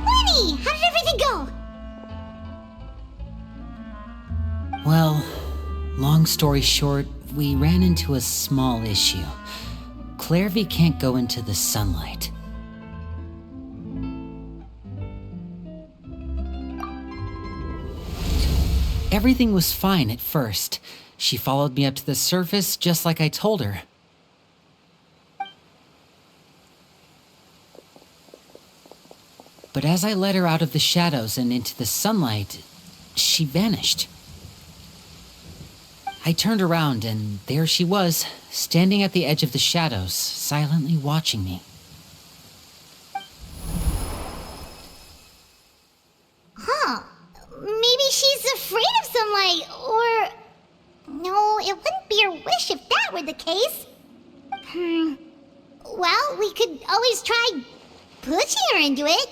Linny, how did everything go? Well, long story short, we ran into a small issue. Clairvy can't go into the sunlight. Everything was fine at first. She followed me up to the surface just like I told her. But as I led her out of the shadows and into the sunlight, she vanished. I turned around and there she was, standing at the edge of the shadows, silently watching me. Huh. Maybe she's afraid of sunlight, or... No, it wouldn't be her wish if that were the case. Well, we could always try pushing her into it.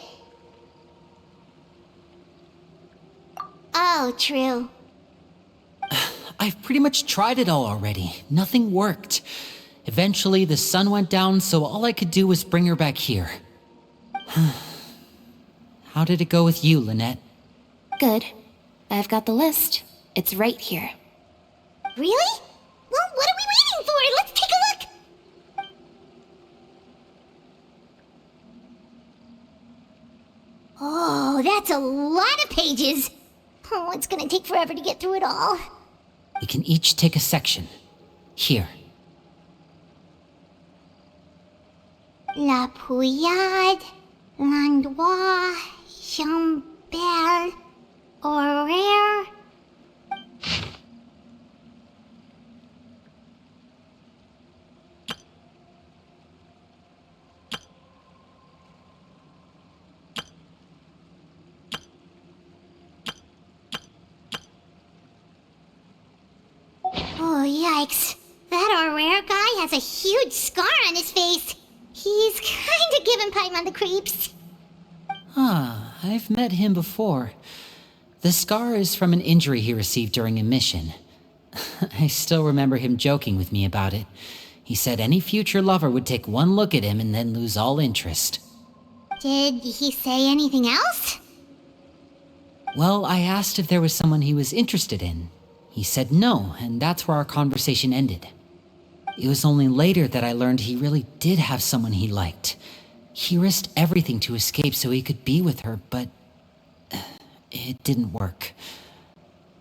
Oh, true. I've pretty much tried it all already. Nothing worked. Eventually, the sun went down, so all I could do was bring her back here. How did it go with you, Lynette? Good. I've got the list. It's right here. Really? Well, what are we waiting for? Let's take a look! Oh, that's a lot of pages. Oh, it's gonna take forever to get through it all. We can each take a section. Here. La Pouillade, l'endroit, Chambel, horaire. Oh, yikes. That Aurore guy has a huge scar on his face. He's kinda giving Paimon the creeps. I've met him before. The scar is from an injury he received during a mission. I still remember him joking with me about it. He said any future lover would take one look at him and then lose all interest. Did he say anything else? Well, I asked if there was someone he was interested in. He said no, and that's where our conversation ended. It was only later that I learned he really did have someone he liked. He risked everything to escape so he could be with her, but it didn't work.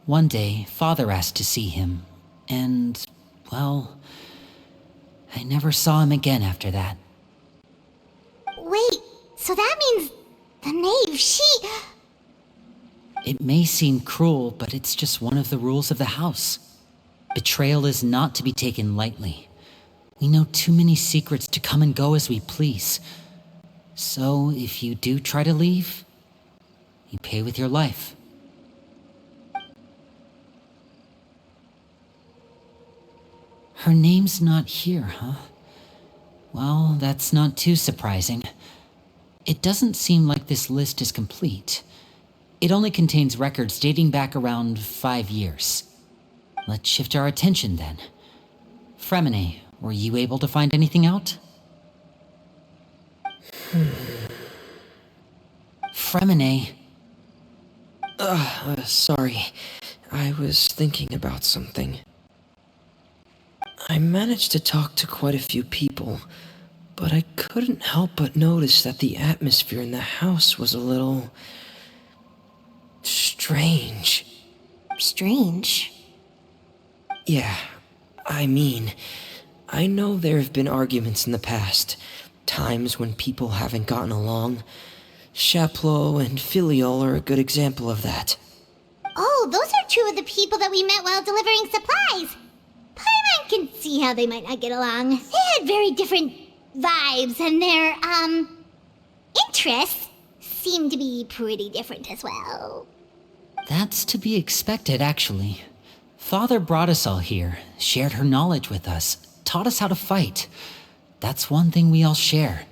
One day, Father asked to see him, and, well, I never saw him again after that. Wait, so that means the knave, she... It may seem cruel, but it's just one of the rules of the house. Betrayal is not to be taken lightly. We know too many secrets to come and go as we please. So, if you do try to leave, you pay with your life. Her name's not here, huh? Well, that's not too surprising. It doesn't seem like this list is complete. It only contains records dating back around 5 years. Let's shift our attention then. Fremine, were you able to find anything out? Fremine. Sorry. I was thinking about something. I managed to talk to quite a few people, but I couldn't help but notice that the atmosphere in the house was a little... strange. Strange. Yeah, I mean, I know there have been arguments in the past, times when people haven't gotten along. Chapleau and Filiol are a good example of that. Oh, those are two of the people that we met while delivering supplies. Paimon can see how they might not get along. They had very different vibes, and their, interests seem to be pretty different as well. That's to be expected, actually. Father brought us all here, shared her knowledge with us, taught us how to fight. That's one thing we all share.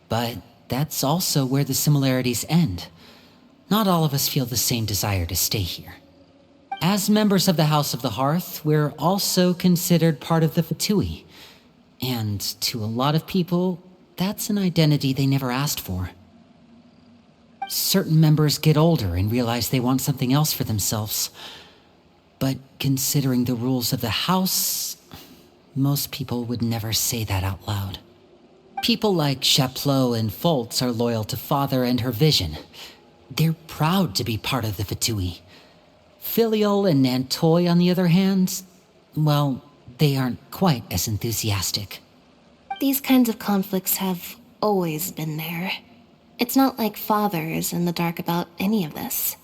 But that's also where the similarities end. Not all of us feel the same desire to stay here. As members of the House of the Hearth, we're also considered part of the Fatui. And to a lot of people, that's an identity they never asked for. Certain members get older and realize they want something else for themselves. But considering the rules of the house, most people would never say that out loud. People like Chapleau and Foltz are loyal to Father and her vision. They're proud to be part of the Fatui. Filiol and Nantoy, on the other hand, well, they aren't quite as enthusiastic. These kinds of conflicts have always been there. It's not like Father is in the dark about any of this.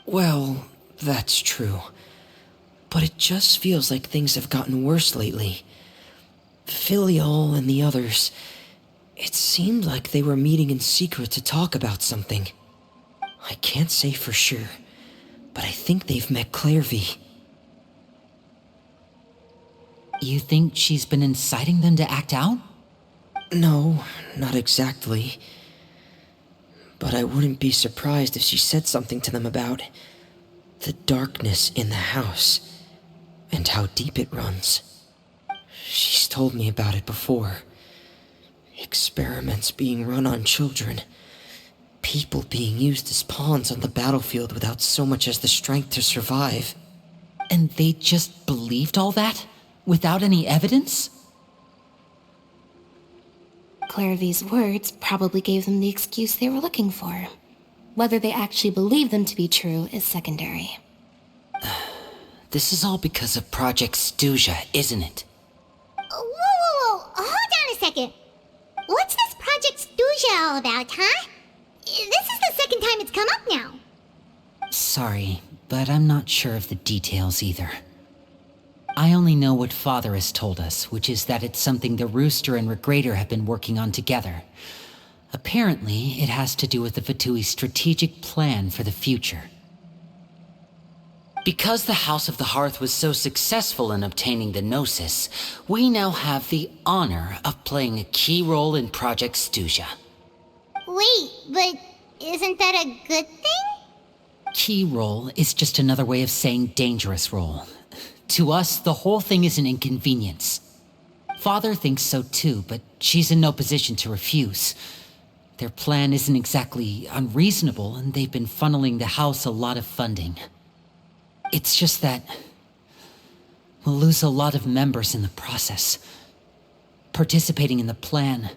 Well, that's true. But it just feels like things have gotten worse lately. Filiol and the others, it seemed like they were meeting in secret to talk about something. I can't say for sure, but I think they've met Clairvy. You think she's been inciting them to act out? No, not exactly. But I wouldn't be surprised if she said something to them about the darkness in the house and how deep it runs. She's told me about it before. Experiments being run on children. People being used as pawns on the battlefield without so much as the strength to survive. And they just believed all that? Without any evidence? Clairvy's words probably gave them the excuse they were looking for. Whether they actually believe them to be true is secondary. This is all because of Project Stuja, isn't it? Whoa. Hold on a second. What's this Project Stuja all about, huh? This is the second time it's come up now. Sorry, but I'm not sure of the details either. I only know what Father has told us, which is that it's something the Rooster and Regrator have been working on together. Apparently, it has to do with the Fatui's strategic plan for the future. Because the House of the Hearth was so successful in obtaining the Gnosis, we now have the honor of playing a key role in Project Stuja. Wait, but isn't that a good thing? Key role is just another way of saying dangerous role. To us, the whole thing is an inconvenience. Father thinks so too, but she's in no position to refuse. Their plan isn't exactly unreasonable, and they've been funneling the house a lot of funding. It's just that we'll lose a lot of members in the process. Participating in the plan,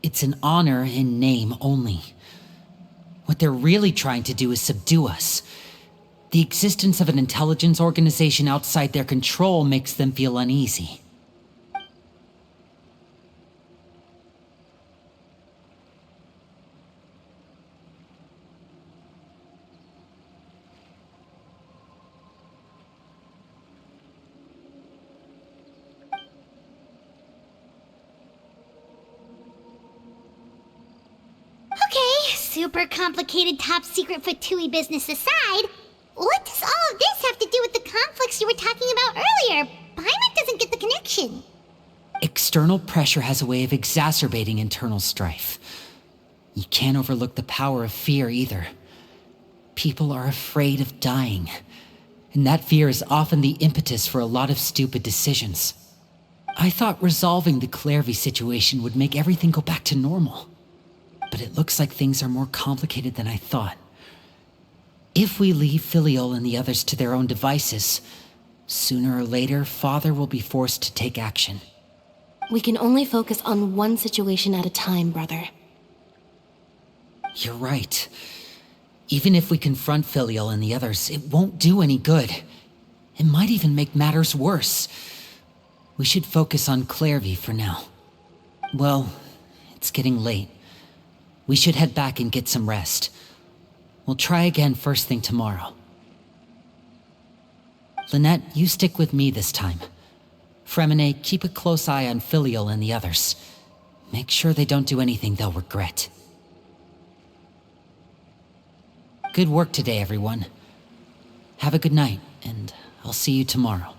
it's an honor in name only. What they're really trying to do is subdue us. The existence of an intelligence organization outside their control makes them feel uneasy. Okay, super complicated top secret Fatui business aside, what does all of this have to do with the conflicts you were talking about earlier? Paimon doesn't get the connection. External pressure has a way of exacerbating internal strife. You can't overlook the power of fear either. People are afraid of dying, and that fear is often the impetus for a lot of stupid decisions. I thought resolving the Clairvy situation would make everything go back to normal. But it looks like things are more complicated than I thought. If we leave Filiol and the others to their own devices, Sooner or later, Father will be forced to take action. We can only focus on one situation at a time, brother. You're right. Even if we confront Filial and the others, it won't do any good. It might even make matters worse. We should focus on Clairvy for now. Well, it's getting late. We should head back and get some rest. We'll try again first thing tomorrow. Lynette, you stick with me this time. Fremine, keep a close eye on Filial and the others. Make sure they don't do anything they'll regret. Good work today, everyone. Have a good night, and I'll see you tomorrow.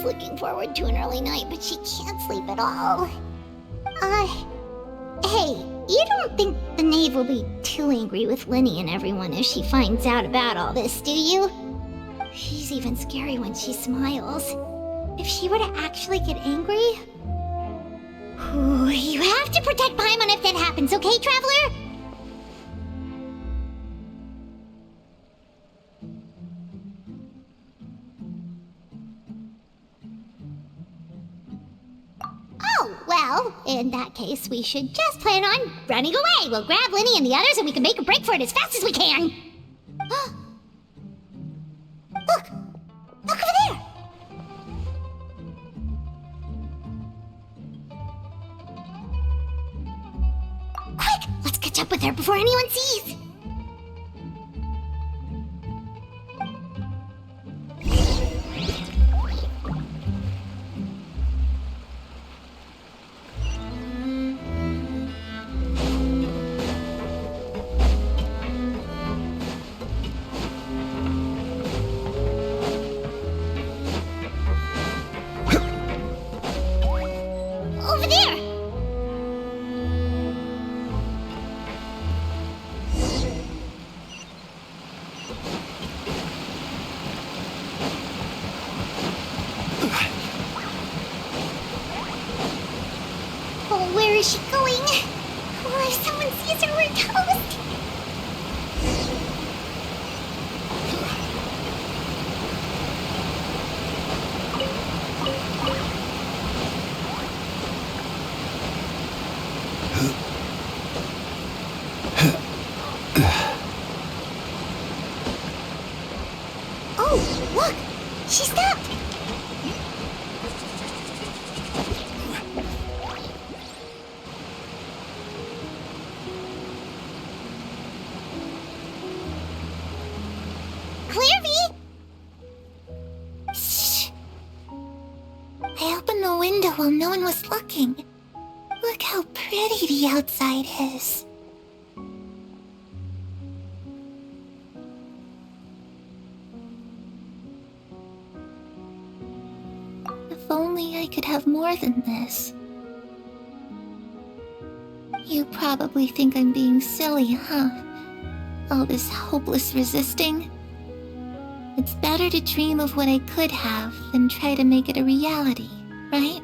Looking forward to an early night, but she can't sleep at all. Hey, you don't think the knave will be too angry with Linny and everyone if she finds out about all this, do you? She's even scary when she smiles. If she were to actually get angry... Ooh, you have to protect Paimon if that happens, okay, Traveler? Well, in that case, we should just plan on running away. We'll grab Linny and the others and we can make a break for it as fast as we can. Look! Look over there! Quick! Let's catch up with her before anyone sees! Where is she going? Oh, if someone sees her, we're toast! Oh, look! She stopped! While no one was looking. Look how pretty the outside is. If only I could have more than this. You probably think I'm being silly, huh? All this hopeless resisting. It's better to dream of what I could have than try to make it a reality, right?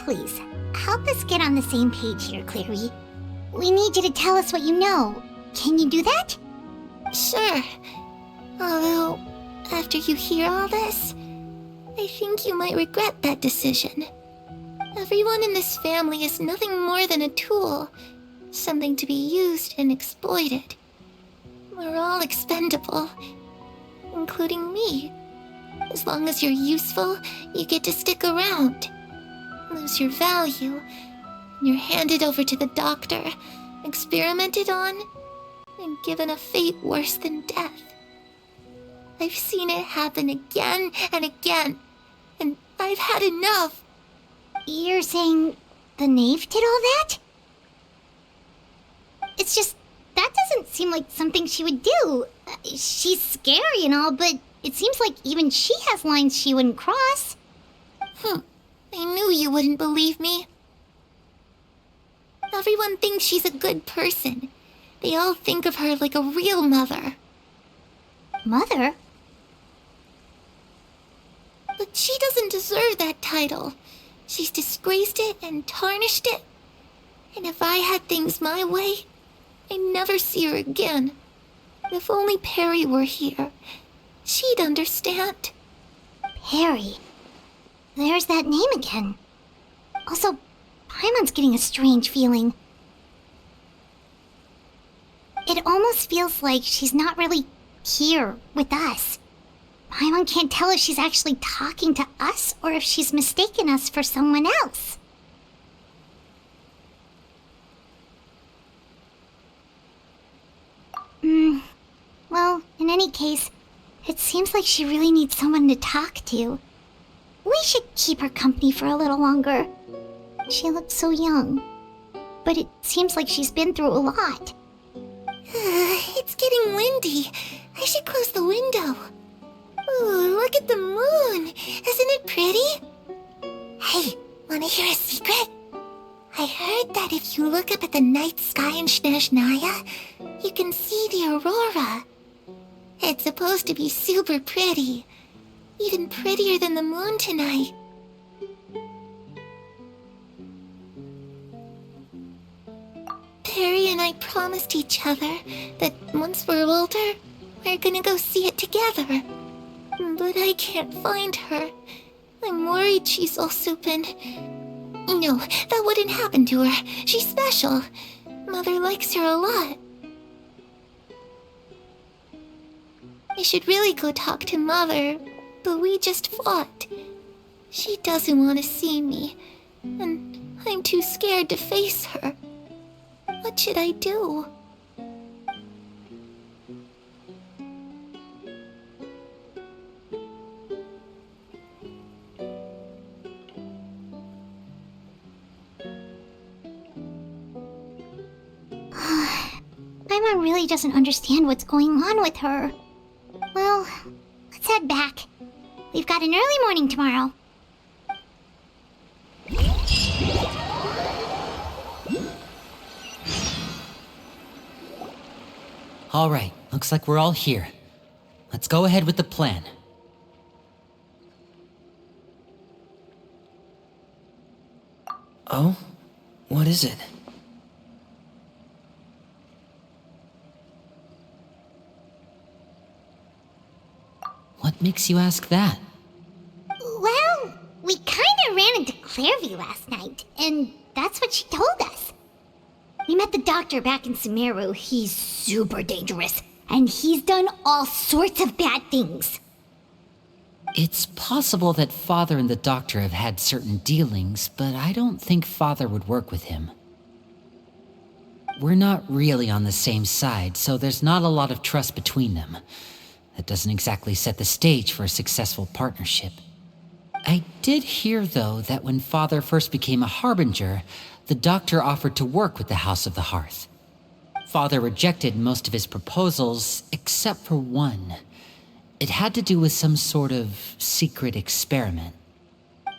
Please, help us get on the same page here, Clary. We need you to tell us what you know. Can you do that? Sure. Although, after you hear all this, I think you might regret that decision. Everyone in this family is nothing more than a tool. Something to be used and exploited. We're all expendable. Including me. As long as you're useful, you get to stick around. Lose your value, and you're handed over to the doctor, experimented on, and given a fate worse than death. I've seen it happen again and again, and I've had enough. You're saying the knave did all that? It's just, that doesn't seem like something she would do. She's scary and all, but it seems like even she has lines she wouldn't cross. I knew you wouldn't believe me. Everyone thinks she's a good person. They all think of her like a real mother. Mother? But she doesn't deserve that title. She's disgraced it and tarnished it. And if I had things my way, I'd never see her again. If only Perry were here, she'd understand. Perry? There's that name again. Also, Paimon's getting a strange feeling. It almost feels like she's not really here with us. Paimon can't tell if she's actually talking to us or if she's mistaken us for someone else. Well, in any case, it seems like she really needs someone to talk to. We should keep her company for a little longer. She looks so young. But it seems like she's been through a lot. It's getting windy. I should close the window. Ooh, look at the moon. Isn't it pretty? Hey, wanna hear a secret? I heard that if you look up at the night sky in Snezhnaya, you can see the aurora. It's supposed to be super pretty. Even prettier than the moon tonight. Perry and I promised each other that once we're older, we're gonna go see it together. But I can't find her. I'm worried she's also been... No, that wouldn't happen to her. She's special. Mother likes her a lot. I should really go talk to Mother, but we just fought. She doesn't want to see me, and I'm too scared to face her. What should I do? Paimon really doesn't understand what's going on with her. Well, let's head back. We've got an early morning tomorrow. All right, looks like we're all here. Let's go ahead with the plan. Oh? What is it? What makes you ask that? Well, we kinda ran into Clairview last night, and that's what she told us. We met the doctor back in Sumeru. He's super dangerous, and he's done all sorts of bad things. It's possible that Father and the Doctor have had certain dealings, but I don't think Father would work with him. We're not really on the same side, so there's not a lot of trust between them. That doesn't exactly set the stage for a successful partnership. I did hear, though, that when Father first became a Harbinger, the Doctor offered to work with the House of the Hearth. Father rejected most of his proposals, except for one. It had to do with some sort of secret experiment.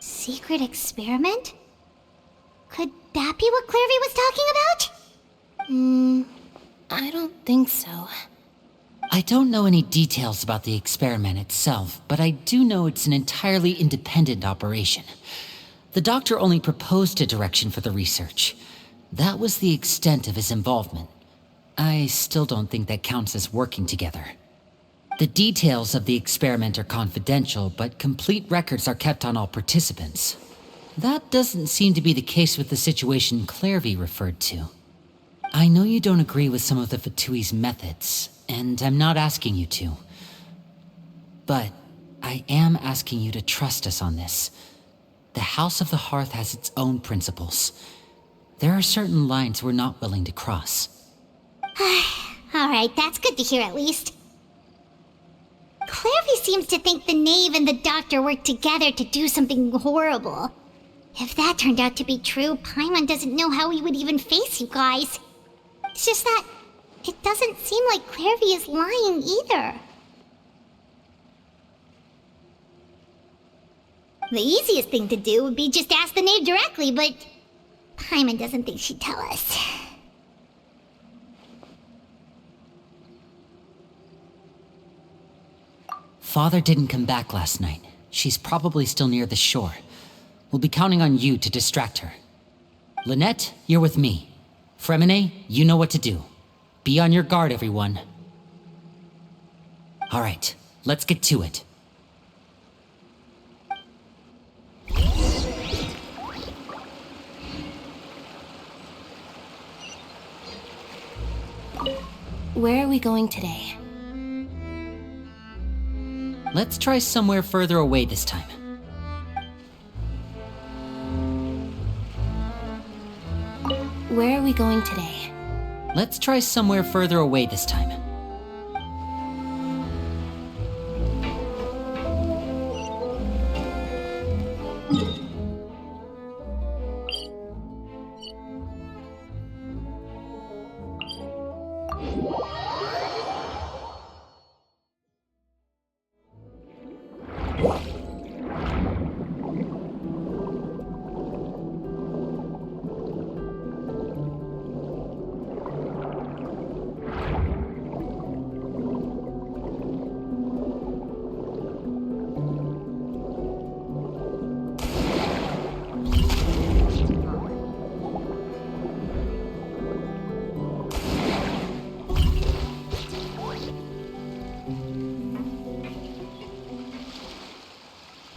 Secret experiment? Could that be what Clairview was talking about? I don't think so. I don't know any details about the experiment itself, but I do know it's an entirely independent operation. The Doctor only proposed a direction for the research. That was the extent of his involvement. I still don't think that counts as working together. The details of the experiment are confidential, but complete records are kept on all participants. That doesn't seem to be the case with the situation Clairview referred to. I know you don't agree with some of the Fatui's methods, and I'm not asking you to. But I am asking you to trust us on this. The House of the Hearth has its own principles. There are certain lines we're not willing to cross. Alright, that's good to hear at least. Clairview seems to think the Knave and the Doctor worked together to do something horrible. If that turned out to be true, Paimon doesn't know how he would even face you guys. It's just that it doesn't seem like Clairview is lying either. The easiest thing to do would be just ask the Knave directly, but Paimon doesn't think she'd tell us. Father didn't come back last night. She's probably still near the shore. We'll be counting on you to distract her. Lynette, you're with me. Fremine, you know what to do. Be on your guard, everyone. All right, let's get to it. Where are we going today? Let's try somewhere further away this time. Where are we going today? Let's try somewhere further away this time.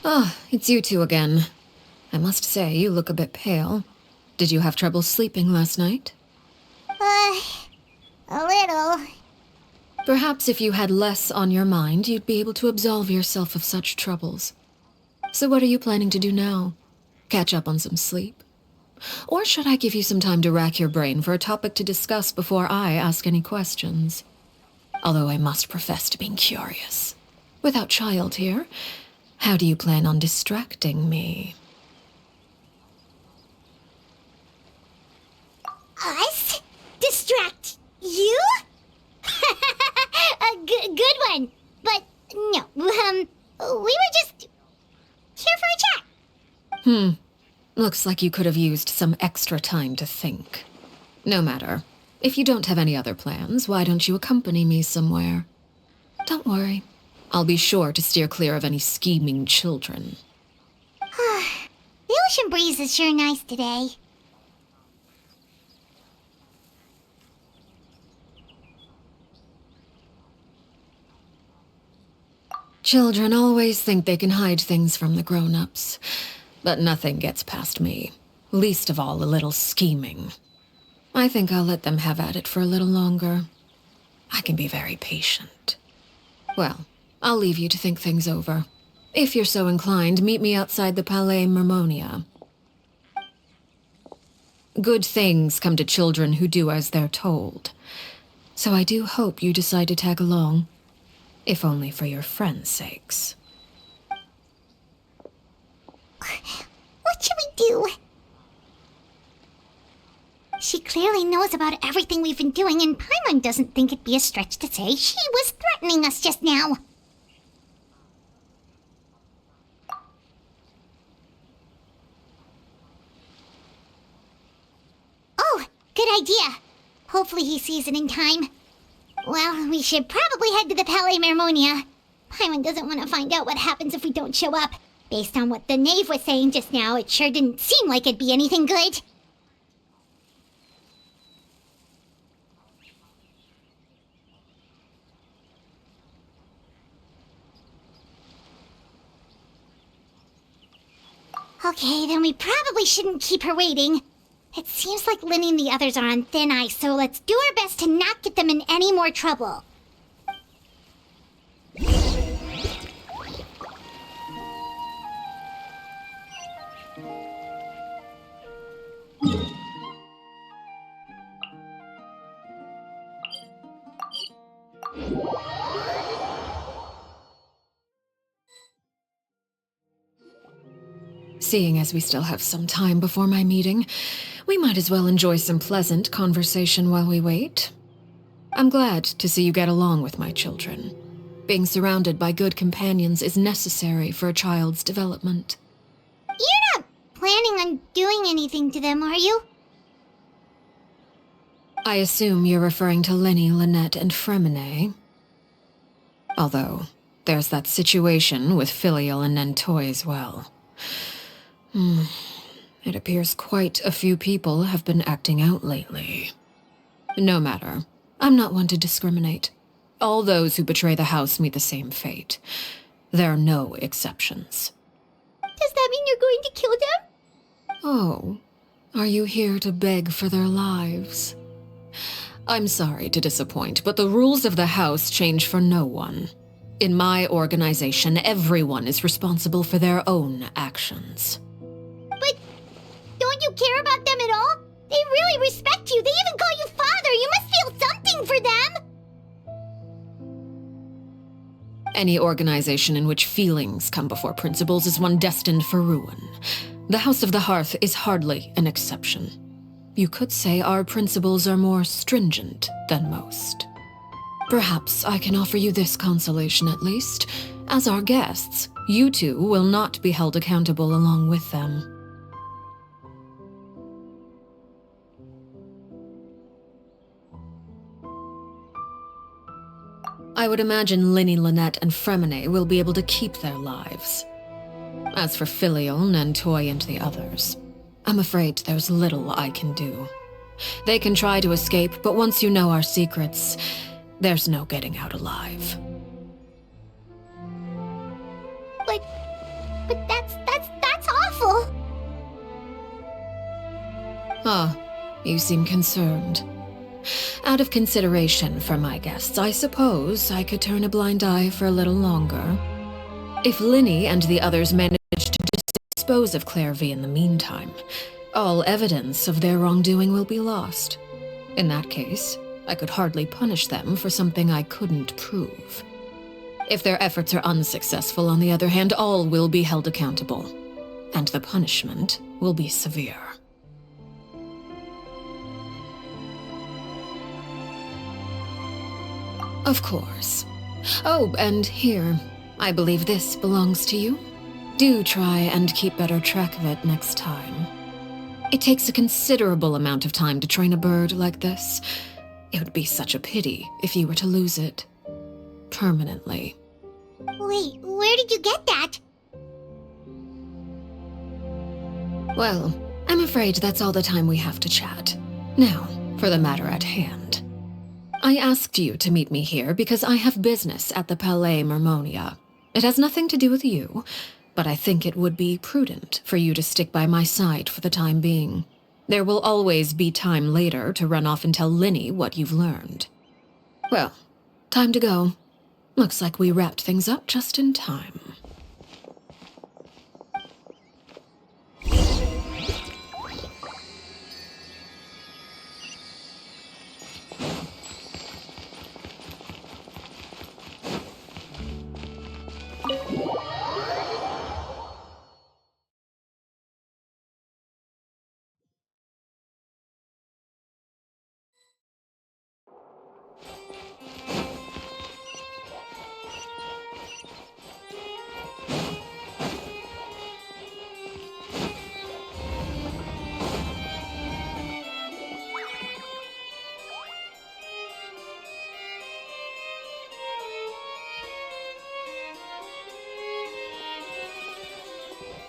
Ah, it's you two again. I must say, you look a bit pale. Did you have trouble sleeping last night? A little. Perhaps if you had less on your mind, you'd be able to absolve yourself of such troubles. So what are you planning to do now? Catch up on some sleep? Or should I give you some time to rack your brain for a topic to discuss before I ask any questions? Although I must profess to being curious. Without child here, how do you plan on distracting me? Us? Distract you? A good one. But no, we were just here for a chat. Looks like you could have used some extra time to think. No matter. If you don't have any other plans, why don't you accompany me somewhere? Don't worry. I'll be sure to steer clear of any scheming children. The ocean breeze is sure nice today. Children always think they can hide things from the grown-ups, but nothing gets past me, least of all a little scheming. I think I'll let them have at it for a little longer. I can be very patient. Well, I'll leave you to think things over. If you're so inclined, meet me outside the Palais Mermonia. Good things come to children who do as they're told. So I do hope you decide to tag along. If only for your friends' sakes. What should we do? She clearly knows about everything we've been doing, and Paimon doesn't think it'd be a stretch to say she was threatening us just now. Oh, good idea. Hopefully he sees it in time. Well, we should probably head to the Palais Mermonia. Paimon doesn't want to find out what happens if we don't show up. Based on what the knave was saying just now, it sure didn't seem like it'd be anything good. Okay, then we probably shouldn't keep her waiting. It seems like Lynn and the others are on thin ice, so let's do our best to not get them in any more trouble. Seeing as we still have some time before my meeting, we might as well enjoy some pleasant conversation while we wait. I'm glad to see you get along with my children. Being surrounded by good companions is necessary for a child's development. You're not planning on aren't doing anything to them, are you? I assume you're referring to Lenny, Lynette, and Fremine. Although, there's that situation with Filial and Nentoy as well. It appears quite a few people have been acting out lately. No matter. I'm not one to discriminate. All those who betray the house meet the same fate. There are no exceptions. Does that mean you're going to kill them? Oh, are you here to beg for their lives? I'm sorry to disappoint, but the rules of the house change for no one. In my organization, everyone is responsible for their own actions. But don't you care about them at all? They really respect you. They even call you father. You must feel something for them. Any organization in which feelings come before principles is one destined for ruin. The House of the Hearth is hardly an exception. You could say our principles are more stringent than most. Perhaps I can offer you this consolation at least. As our guests, you two will not be held accountable along with them. I would imagine Linny, Lynette, and Fremine will be able to keep their lives. As for Filial, Nentoy, and the others, I'm afraid there's little I can do. They can try to escape, but once you know our secrets, there's no getting out alive. But that's awful. Ah, you seem concerned. Out of consideration for my guests, I suppose I could turn a blind eye for a little longer. If Linny and the others manage to dispose of Claire V in the meantime, all evidence of their wrongdoing will be lost. In that case, I could hardly punish them for something I couldn't prove. If their efforts are unsuccessful, on the other hand, all will be held accountable, and the punishment will be severe. Of course. Oh, and here, I believe this belongs to you. Do try and keep better track of it next time. It takes a considerable amount of time to train a bird like this. It would be such a pity if you were to lose it. Permanently. Wait, where did you get that? Well, I'm afraid that's all the time we have to chat. Now, for the matter at hand. I asked you to meet me here because I have business at the Palais Mermonia. It has nothing to do with you, but I think it would be prudent for you to stick by my side for the time being. There will always be time later to run off and tell Linny what you've learned. Well, time to go. Looks like we wrapped things up just in time.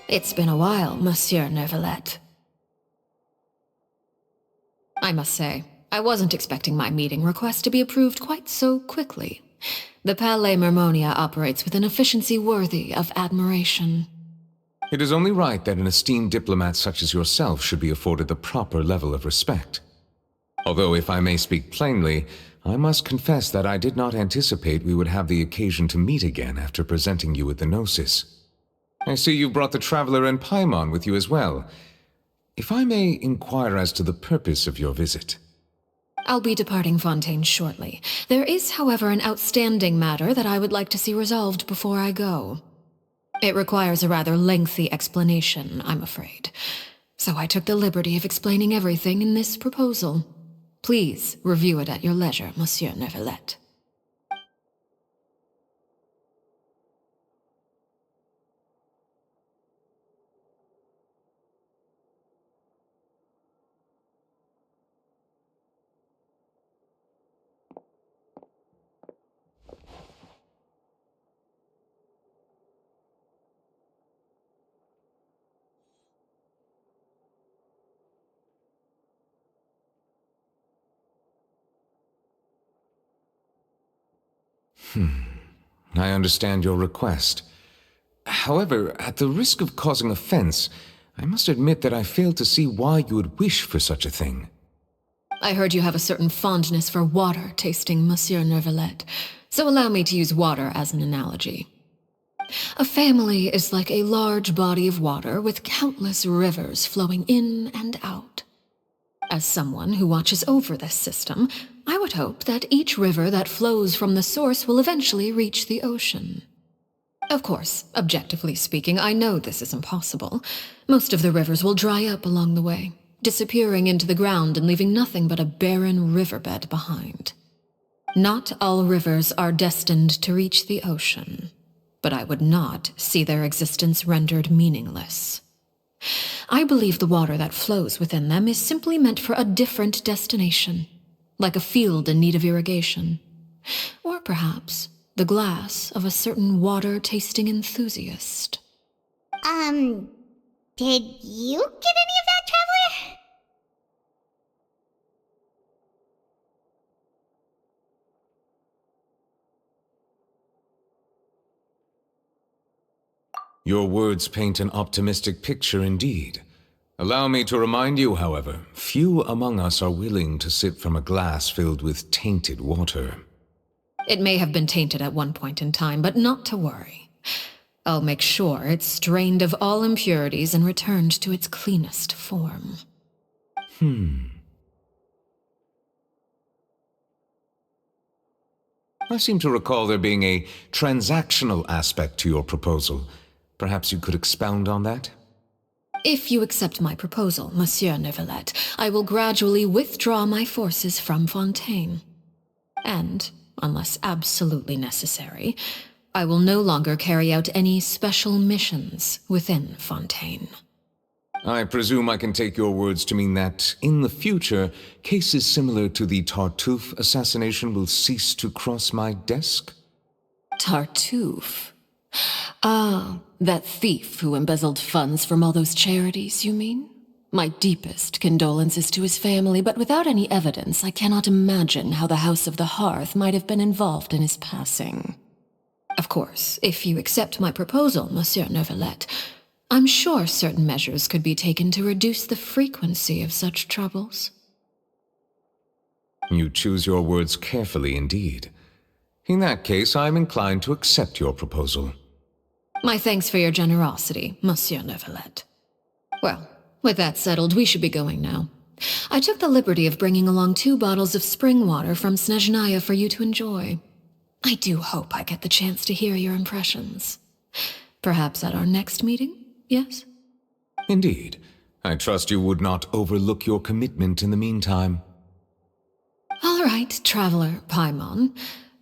It's been a while, Monsieur Neuvillette. I must say, I wasn't expecting my meeting request to be approved quite so quickly. The Palais Mermonia operates with an efficiency worthy of admiration. It is only right that an esteemed diplomat such as yourself should be afforded the proper level of respect. Although, if I may speak plainly, I must confess that I did not anticipate we would have the occasion to meet again after presenting you with the Gnosis. I see you brought the Traveler and Paimon with you as well. If I may inquire as to the purpose of your visit. I'll be departing Fontaine shortly. There is, however, an outstanding matter that I would like to see resolved before I go. It requires a rather lengthy explanation, I'm afraid. So I took the liberty of explaining everything in this proposal. Please review it at your leisure, Monsieur Neuvillette. I understand your request. However, at the risk of causing offense, I must admit that I fail to see why you would wish for such a thing. I heard you have a certain fondness for water tasting, Monsieur Neuvillette, so allow me to use water as an analogy. A family is like a large body of water with countless rivers flowing in and out. As someone who watches over this system, I would hope that each river that flows from the source will eventually reach the ocean. Of course, objectively speaking, I know this is impossible. Most of the rivers will dry up along the way, disappearing into the ground and leaving nothing but a barren riverbed behind. Not all rivers are destined to reach the ocean, but I would not see their existence rendered meaningless. I believe the water that flows within them is simply meant for a different destination, like a field in need of irrigation. Or perhaps the glass of a certain water-tasting enthusiast. Did you get any of that, Traveler? Your words paint an optimistic picture indeed. Allow me to remind you, however, few among us are willing to sip from a glass filled with tainted water. It may have been tainted at one point in time, but not to worry. I'll make sure it's strained of all impurities and returned to its cleanest form. I seem to recall there being a transactional aspect to your proposal. Perhaps you could expound on that? If you accept my proposal, Monsieur Neuvillette, I will gradually withdraw my forces from Fontaine. And, unless absolutely necessary, I will no longer carry out any special missions within Fontaine. I presume I can take your words to mean that, in the future, cases similar to the Tartuffe assassination will cease to cross my desk? Tartuffe? Ah, that thief who embezzled funds from all those charities, you mean? My deepest condolences to his family, but without any evidence, I cannot imagine how the House of the Hearth might have been involved in his passing. Of course, if you accept my proposal, Monsieur Neuvillette, I'm sure certain measures could be taken to reduce the frequency of such troubles. You choose your words carefully indeed. In that case, I am inclined to accept your proposal. My thanks for your generosity, Monsieur Neuvillette. Well, with that settled, we should be going now. I took the liberty of bringing along 2 bottles of spring water from Snezhnaya for you to enjoy. I do hope I get the chance to hear your impressions. Perhaps at our next meeting, yes? Indeed. I trust you would not overlook your commitment in the meantime. All right, Traveler Paimon.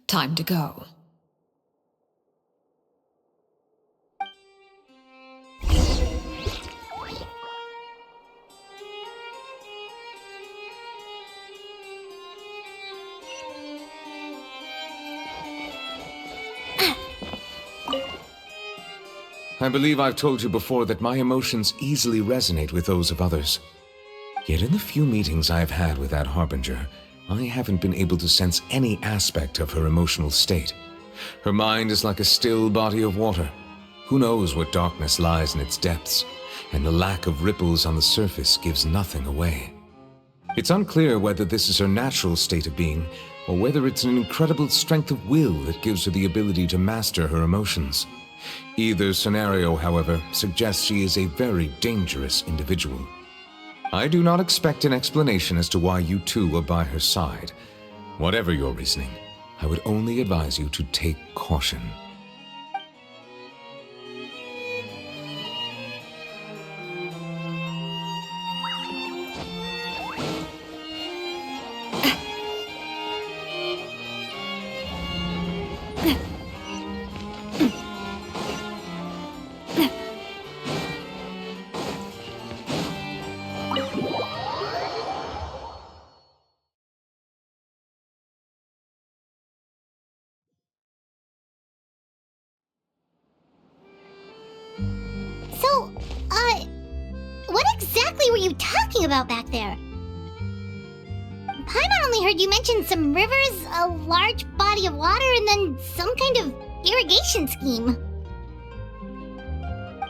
Time to go. I believe I've told you before that my emotions easily resonate with those of others. Yet in the few meetings I've had with that Harbinger, I haven't been able to sense any aspect of her emotional state. Her mind is like a still body of water. Who knows what darkness lies in its depths, and the lack of ripples on the surface gives nothing away. It's unclear whether this is her natural state of being, or whether it's an incredible strength of will that gives her the ability to master her emotions. Either scenario, however, suggests she is a very dangerous individual. I do not expect an explanation as to why you two are by her side. Whatever your reasoning, I would only advise you to take caution. So, what exactly were you talking about back there? Paimon only heard you mention some rivers, a large body of water, and then some kind of irrigation scheme.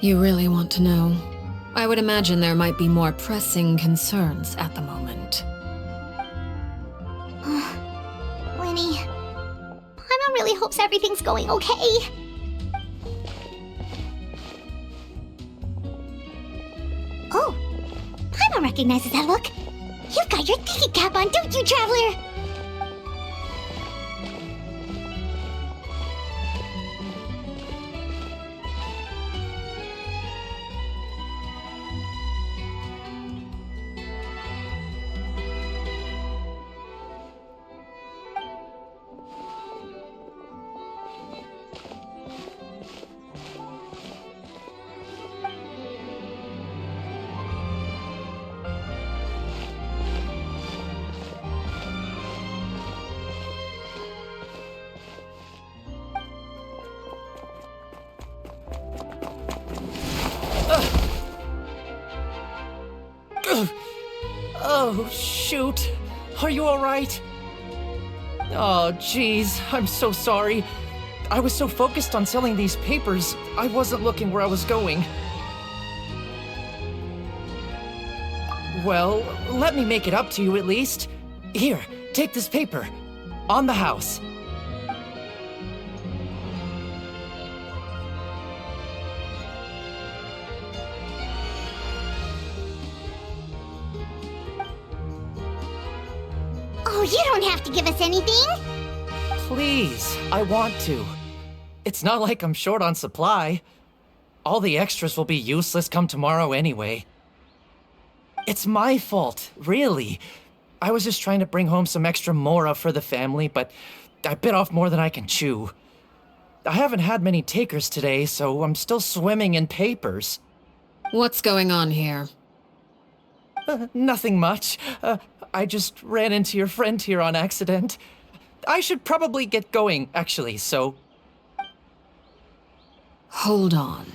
You really want to know? I would imagine there might be more pressing concerns at the moment. Lenny, Paimon really hopes everything's going okay. Oh, Paimon recognizes that look. You've got your tiki cap on, don't you, Traveler? Oh, shoot. Are you alright? Oh, jeez. I'm so sorry. I was so focused on selling these papers, I wasn't looking where I was going. Well, let me make it up to you at least. Here, take this paper. On the house. Oh, you don't have to give us anything. Please, I want to. It's not like I'm short on supply. All the extras will be useless come tomorrow anyway. It's my fault, really. I was just trying to bring home some extra mora for the family, but I bit off more than I can chew. I haven't had many takers today, so I'm still swimming in papers. What's going on here? Nothing much. I just ran into your friend here on accident. I should probably get going, actually, so... Hold on.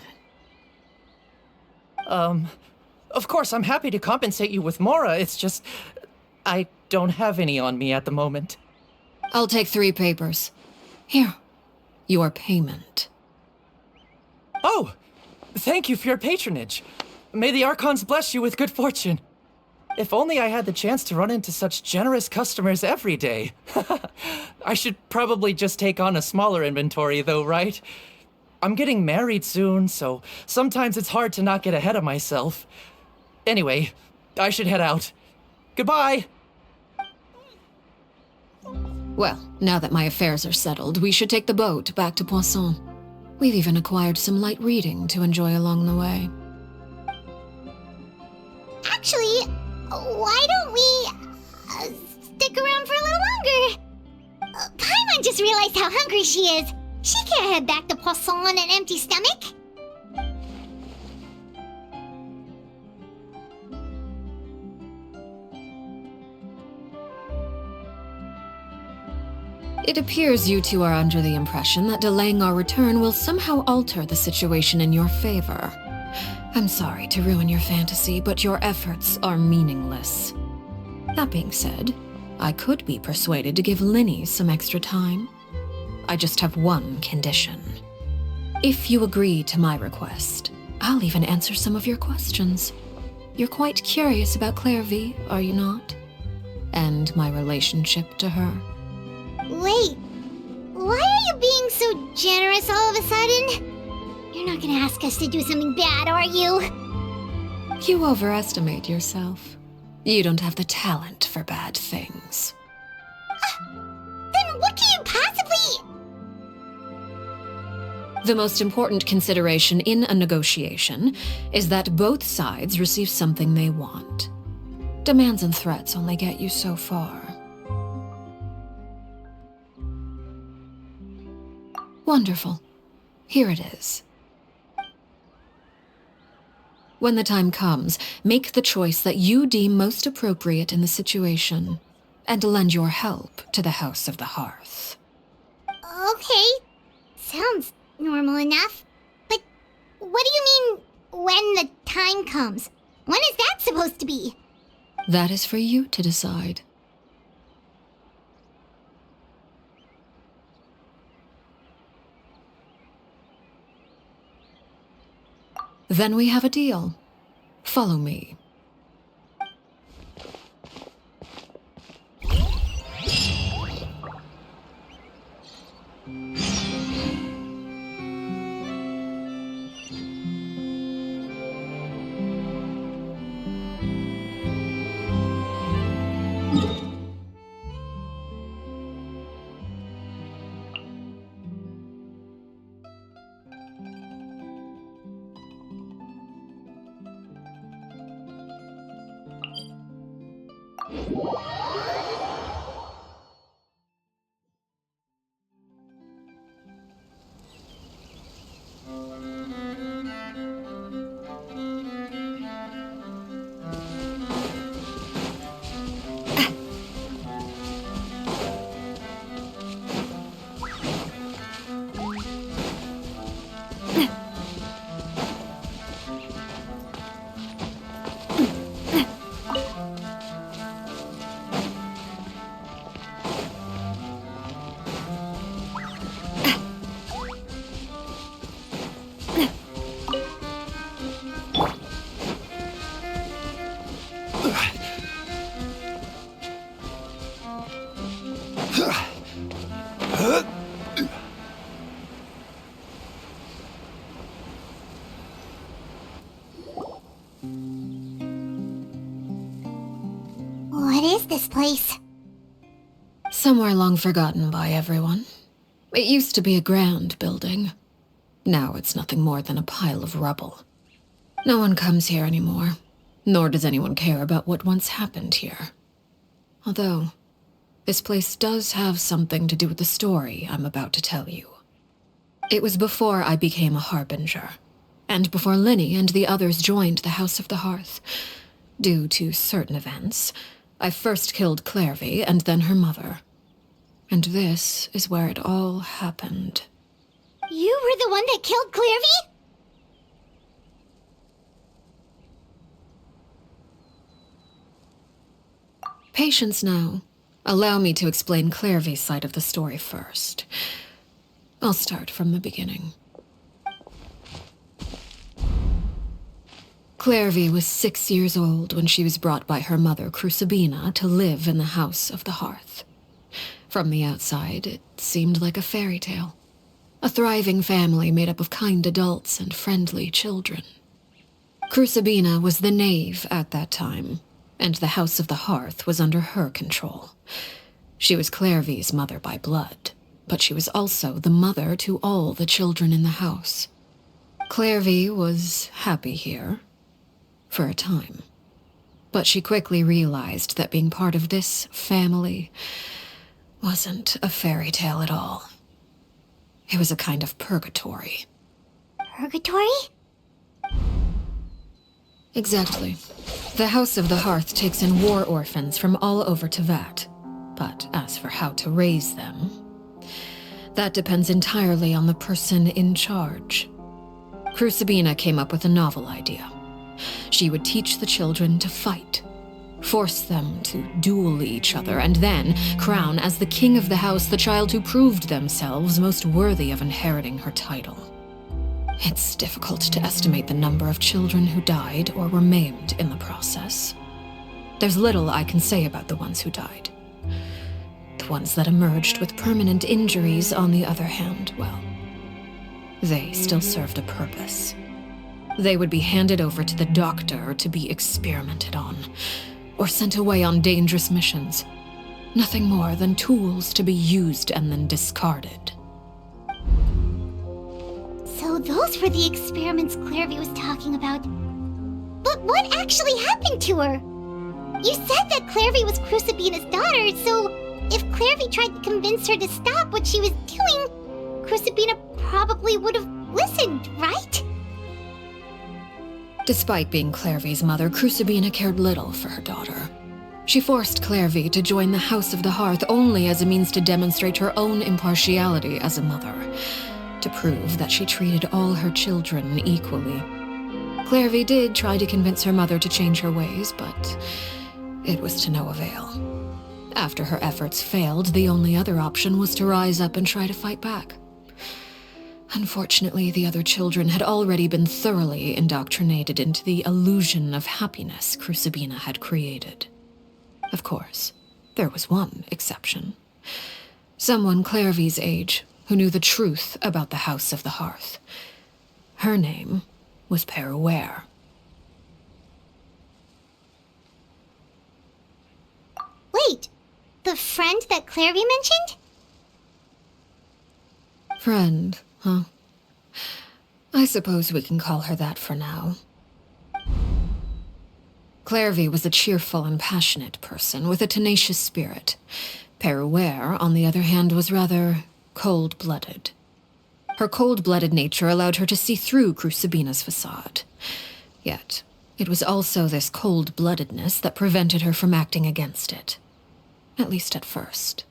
Of course, I'm happy to compensate you with mora, it's just... I don't have any on me at the moment. I'll take 3 papers. Here. Your payment. Oh! Thank you for your patronage. May the Archons bless you with good fortune. If only I had the chance to run into such generous customers every day. I should probably just take on a smaller inventory though, right? I'm getting married soon, so sometimes it's hard to not get ahead of myself. Anyway, I should head out. Goodbye! Well, now that my affairs are settled, we should take the boat back to Poisson. We've even acquired some light reading to enjoy along the way. Actually, why don't we stick around for a little longer? Paimon just realized how hungry she is. She can't head back to Poisson on an empty stomach. It appears you two are under the impression that delaying our return will somehow alter the situation in your favor. I'm sorry to ruin your fantasy, but your efforts are meaningless. That being said, I could be persuaded to give Linny some extra time. I just have one condition. If you agree to my request, I'll even answer some of your questions. You're quite curious about Claire V, are you not? And my relationship to her. Wait, why are you being so generous all of a sudden? You're not gonna ask us to do something bad, are you? You overestimate yourself. You don't have the talent for bad things. Then what can you possibly... The most important consideration in a negotiation is that both sides receive something they want. Demands and threats only get you so far. Wonderful. Here it is. When the time comes, make the choice that you deem most appropriate in the situation, and lend your help to the House of the Hearth. Okay, sounds normal enough. But what do you mean, when the time comes? When is that supposed to be? That is for you to decide. Then we have a deal. Follow me. What is this place? Somewhere long forgotten by everyone. It used to be a grand building. Now it's nothing more than a pile of rubble. No one comes here anymore, nor does anyone care about what once happened here. Although, this place does have something to do with the story I'm about to tell you. It was before I became a harbinger, and before Linny and the others joined the House of the Hearth. Due to certain events, I first killed Clairvy and then her mother. And this is where it all happened. You were the one that killed Clairvy? Patience now. Allow me to explain Clairvy's side of the story first. I'll start from the beginning. Clairvy was 6 years old when she was brought by her mother, Crucibina, to live in the House of the Hearth. From the outside, it seemed like a fairy tale. A thriving family made up of kind adults and friendly children. Crucibina was the knave at that time, and the House of the Hearth was under her control. She was Clairvy's mother by blood, but she was also the mother to all the children in the house. Clairvy was happy here, for a time. But she quickly realized that being part of this family wasn't a fairy tale at all. It was a kind of purgatory. Purgatory? Exactly. The House of the Hearth takes in war orphans from all over Tevat. But as for how to raise them, that depends entirely on the person in charge. Crucibina came up with a novel idea. She would teach the children to fight, force them to duel each other, and then crown as the king of the house the child who proved themselves most worthy of inheriting her title. It's difficult to estimate the number of children who died or were maimed in the process. There's little I can say about the ones who died. The ones that emerged with permanent injuries, on the other hand, well, they still served a purpose. They would be handed over to the doctor to be experimented on, or sent away on dangerous missions. Nothing more than tools to be used and then discarded. So those were the experiments Clairvy was talking about. But what actually happened to her? You said that Clairvy was Crucibina's daughter, so if Clairvy tried to convince her to stop what she was doing, Crucibina probably would have listened, right? Despite being Clairvy's mother, Crucibina cared little for her daughter. She forced Clairvy to join the House of the Hearth only as a means to demonstrate her own impartiality as a mother, to prove that she treated all her children equally. Clairvy did try to convince her mother to change her ways, but it was to no avail. After her efforts failed, the only other option was to rise up and try to fight back. Unfortunately, the other children had already been thoroughly indoctrinated into the illusion of happiness Crucibina had created. Of course, there was one exception. Someone Clairvy's age who knew the truth about the House of the Hearth. Her name was Peruere. Wait, the friend that Clairvy mentioned? Friend, huh? I suppose we can call her that for now. Clairvy was a cheerful and passionate person with a tenacious spirit. Peruere, on the other hand, was rather cold-blooded. Her cold-blooded nature allowed her to see through Crucibina's facade. Yet, it was also this cold-bloodedness that prevented her from acting against it. At least at first.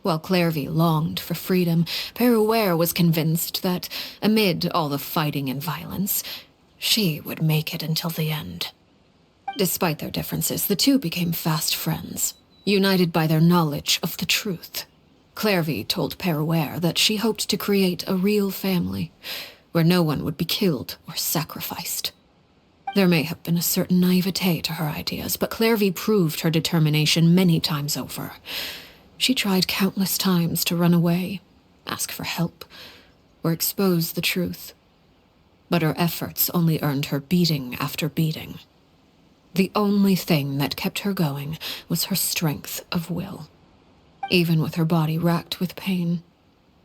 While Clairvy longed for freedom, Peruere was convinced that, amid all the fighting and violence, she would make it until the end. Despite their differences, the two became fast friends, united by their knowledge of the truth. Clairvy told Peruere that she hoped to create a real family, where no one would be killed or sacrificed. There may have been a certain naivete to her ideas, but Clairvy proved her determination many times over. She tried countless times to run away, ask for help, or expose the truth. But her efforts only earned her beating after beating. The only thing that kept her going was her strength of will. Even with her body racked with pain,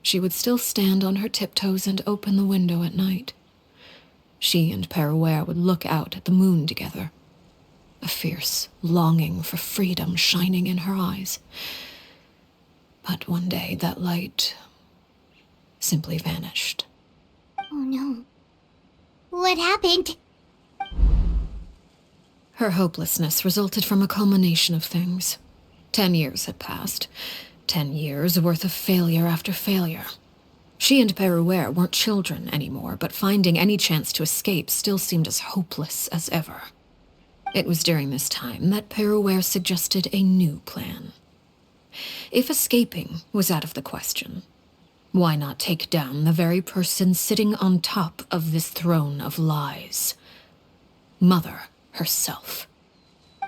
she would still stand on her tiptoes and open the window at night. She and Peruere would look out at the moon together, a fierce longing for freedom shining in her eyes. But one day that light simply vanished. Oh no. What happened? Her hopelessness resulted from a culmination of things. 10 years had passed. 10 years worth of failure after failure. She and Peruere weren't children anymore, but finding any chance to escape still seemed as hopeless as ever. It was during this time that Peruere suggested a new plan. If escaping was out of the question, why not take down the very person sitting on top of this throne of lies? Mother herself.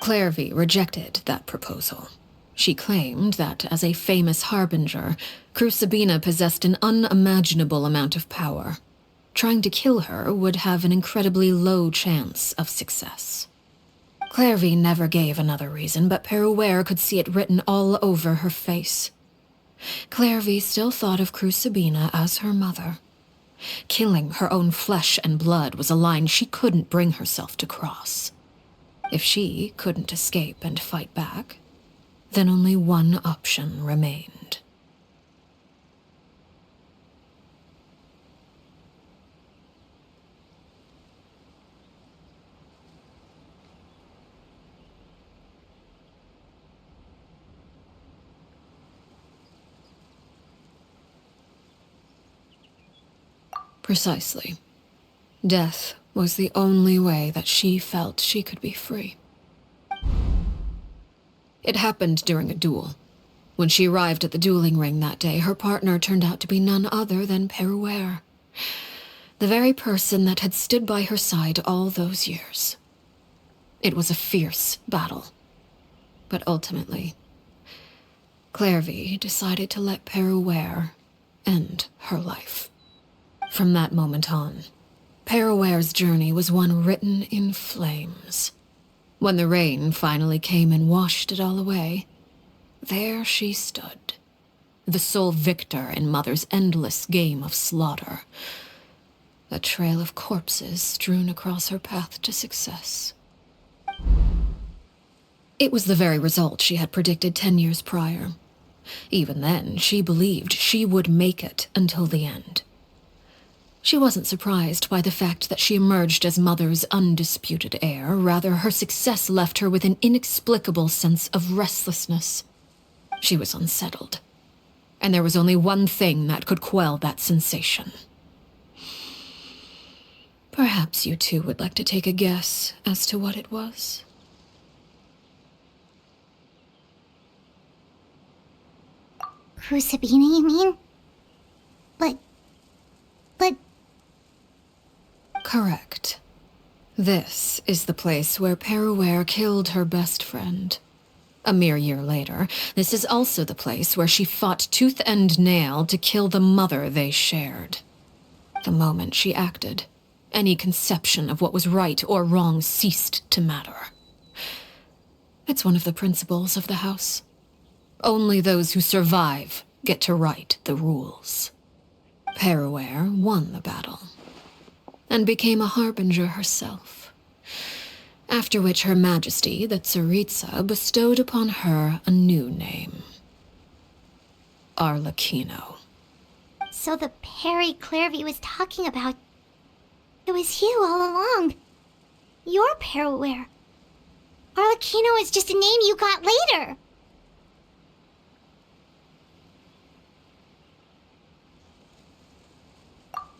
Clairvy rejected that proposal. She claimed that, as a famous harbinger, Crucibina possessed an unimaginable amount of power. Trying to kill her would have an incredibly low chance of success. Clairvy never gave another reason, but Peruere could see it written all over her face. Clairvy still thought of Crucibina as her mother. Killing her own flesh and blood was a line she couldn't bring herself to cross. If she couldn't escape and fight back, then only one option remained. Precisely. Death was the only way that she felt she could be free. It happened during a duel. When she arrived at the dueling ring that day, her partner turned out to be none other than Peruere, the very person that had stood by her side all those years. It was a fierce battle. But ultimately, Clairvy decided to let Peruere end her life. From that moment on, Peruere's journey was one written in flames. When the rain finally came and washed it all away, there she stood, the sole victor in Mother's endless game of slaughter, a trail of corpses strewn across her path to success. It was the very result she had predicted 10 years prior. Even then, she believed she would make it until the end. She wasn't surprised by the fact that she emerged as Mother's undisputed heir. Rather, her success left her with an inexplicable sense of restlessness. She was unsettled, and there was only one thing that could quell that sensation. Perhaps you two would like to take a guess as to what it was? Crucibina, you mean? But Correct. This is the place where Peruware killed her best friend. A mere year later, this is also the place where she fought tooth and nail to kill the mother they shared. The moment she acted, any conception of what was right or wrong ceased to matter. It's one of the principles of the house. Only those who survive get to write the rules. Peruware won the battle, and became a harbinger herself. After which Her Majesty, the Tsaritsa, bestowed upon her a new name. Arlecchino. So the Perry Clairvy was talking about... It was you all along. You're Peruware. Arlecchino is just a name you got later.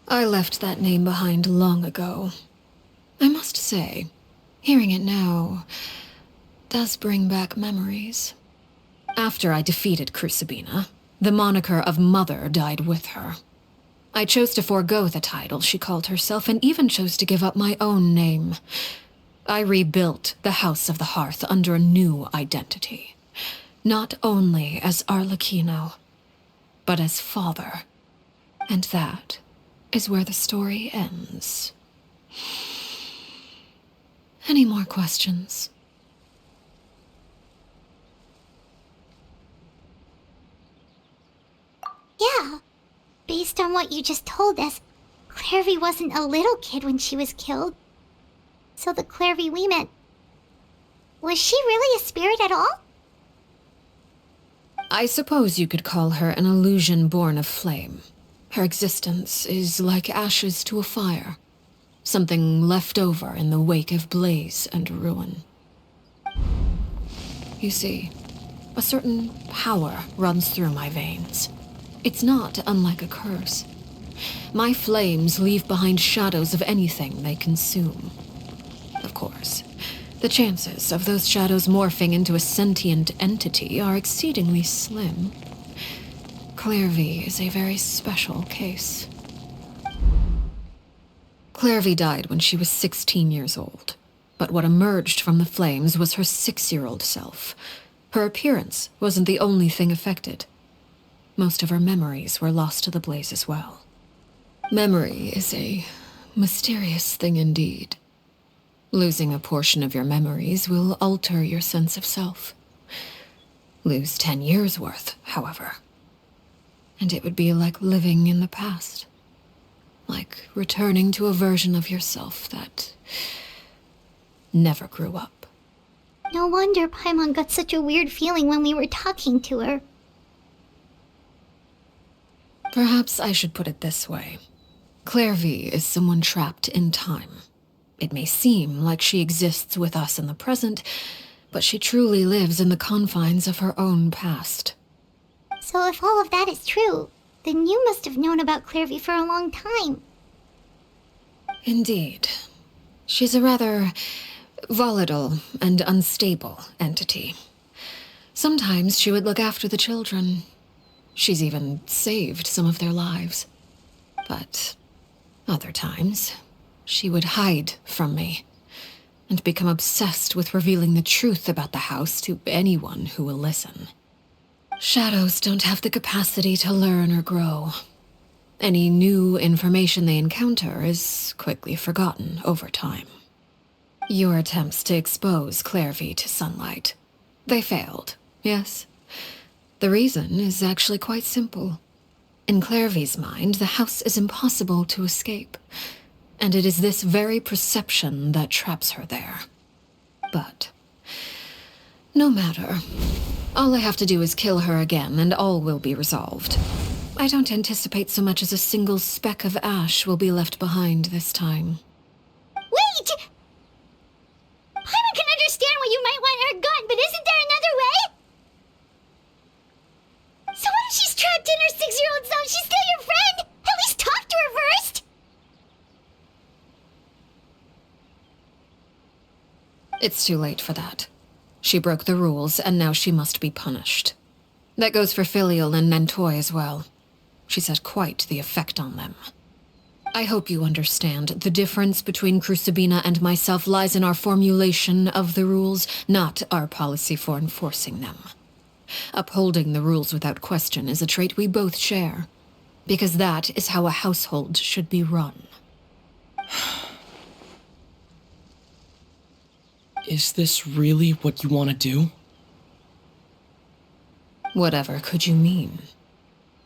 I left that name behind long ago. I must say, hearing it now does bring back memories. After I defeated Crucibina, the moniker of Mother died with her. I chose to forego the title she called herself, and even chose to give up my own name. I rebuilt the House of the Hearth under a new identity. Not only as Arlecchino, but as father. And that is where the story ends. Any more questions? Yeah. Based on what you just told us, Clairvy wasn't a little kid when she was killed. So the Clairvy we met... Was she really a spirit at all? I suppose you could call her an illusion born of flame. Her existence is like ashes to a fire. Something left over in the wake of blaze and ruin. You see, a certain power runs through my veins. It's not unlike a curse. My flames leave behind shadows of anything they consume. Of course, the chances of those shadows morphing into a sentient entity are exceedingly slim. Clairvy is a very special case. Clairvy died when she was 16 years old, but what emerged from the flames was her 6-year-old self. Her appearance wasn't the only thing affected. Most of her memories were lost to the blaze as well. Memory is a mysterious thing indeed. Losing a portion of your memories will alter your sense of self. Lose 10 years' worth, however, and it would be like living in the past. Like returning to a version of yourself that never grew up. No wonder Paimon got such a weird feeling when we were talking to her. Perhaps I should put it this way. Clairvy is someone trapped in time. It may seem like she exists with us in the present, but she truly lives in the confines of her own past. So if all of that is true, then you must have known about Clairvy for a long time. Indeed. She's a rather volatile and unstable entity. Sometimes she would look after the children. She's even saved some of their lives. But other times, she would hide from me and become obsessed with revealing the truth about the house to anyone who will listen. Shadows don't have the capacity to learn or grow. Any new information they encounter is quickly forgotten over time. Your attempts to expose Clairvy to sunlight, they failed, yes? The reason is actually quite simple. In Clairvy's mind, the house is impossible to escape, and it is this very perception that traps her there. But no matter. All I have to do is kill her again, and all will be resolved. I don't anticipate so much as a single speck of ash will be left behind this time. Wait! Paimon can understand why you might want her gone, but isn't there another way? So what if she's trapped in her 6-year-old self? She's still your friend! At least talk to her first! It's too late for that. She broke the rules, and now she must be punished. That goes for Filial and Mentoy as well. She's had quite the effect on them. I hope you understand. The difference between Crucibina and myself lies in our formulation of the rules, not our policy for enforcing them. Upholding the rules without question is a trait we both share, because that is how a household should be run. Is this really what you want to do? Whatever could you mean?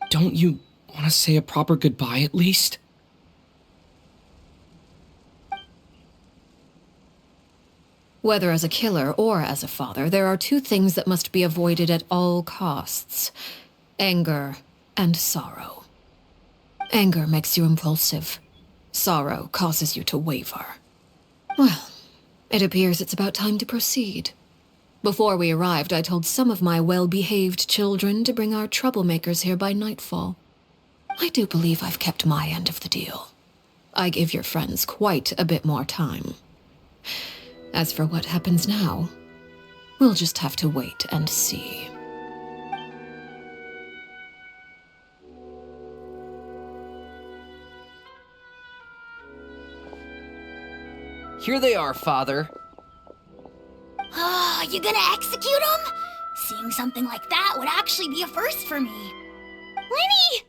Don't you want to say a proper goodbye at least? Whether as a killer or as a father, there are two things that must be avoided at all costs: anger and sorrow. Anger makes you impulsive. Sorrow causes you to waver. Well, it appears it's about time to proceed. Before we arrived, I told some of my well-behaved children to bring our troublemakers here by nightfall. I do believe I've kept my end of the deal. I give your friends quite a bit more time. As for what happens now, we'll just have to wait and see. Here they are, Father. Ah, you gonna execute him? Seeing something like that would actually be a first for me. Lenny!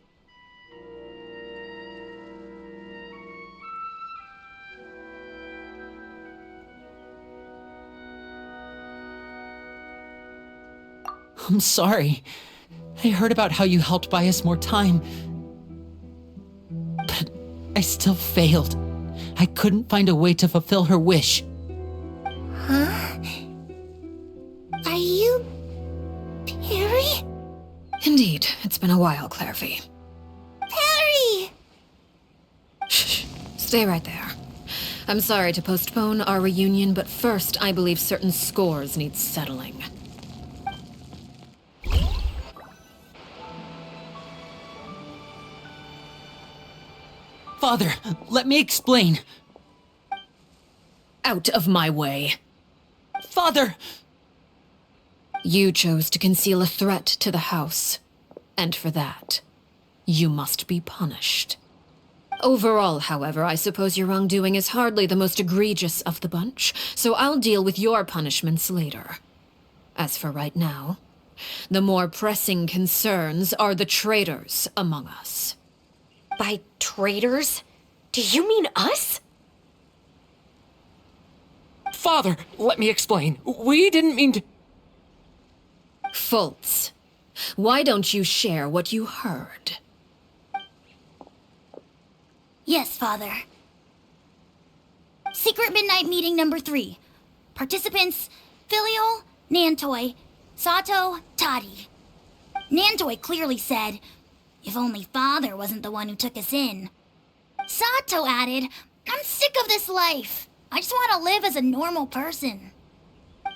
I'm sorry. I heard about how you helped buy us more time. But I still failed. I couldn't find a way to fulfill her wish. Huh? Are you... Perry? Indeed, it's been a while, Clairvy. Perry! Shh, stay right there. I'm sorry to postpone our reunion, but first I believe certain scores need settling. Father, let me explain. Out of my way. Father! You chose to conceal a threat to the house, and for that, you must be punished. Overall, however, I suppose your wrongdoing is hardly the most egregious of the bunch, so I'll deal with your punishments later. As for right now, the more pressing concerns are the traitors among us. By traitors? Do you mean us? Father, let me explain. We didn't mean to... Fultz, why don't you share what you heard? Yes, Father. Secret Midnight Meeting number 3. Participants: Filial, Nantoi, Sato, Toddy. Nantoi clearly said, "If only Father wasn't the one who took us in." Sato added, "I'm sick of this life. I just want to live as a normal person."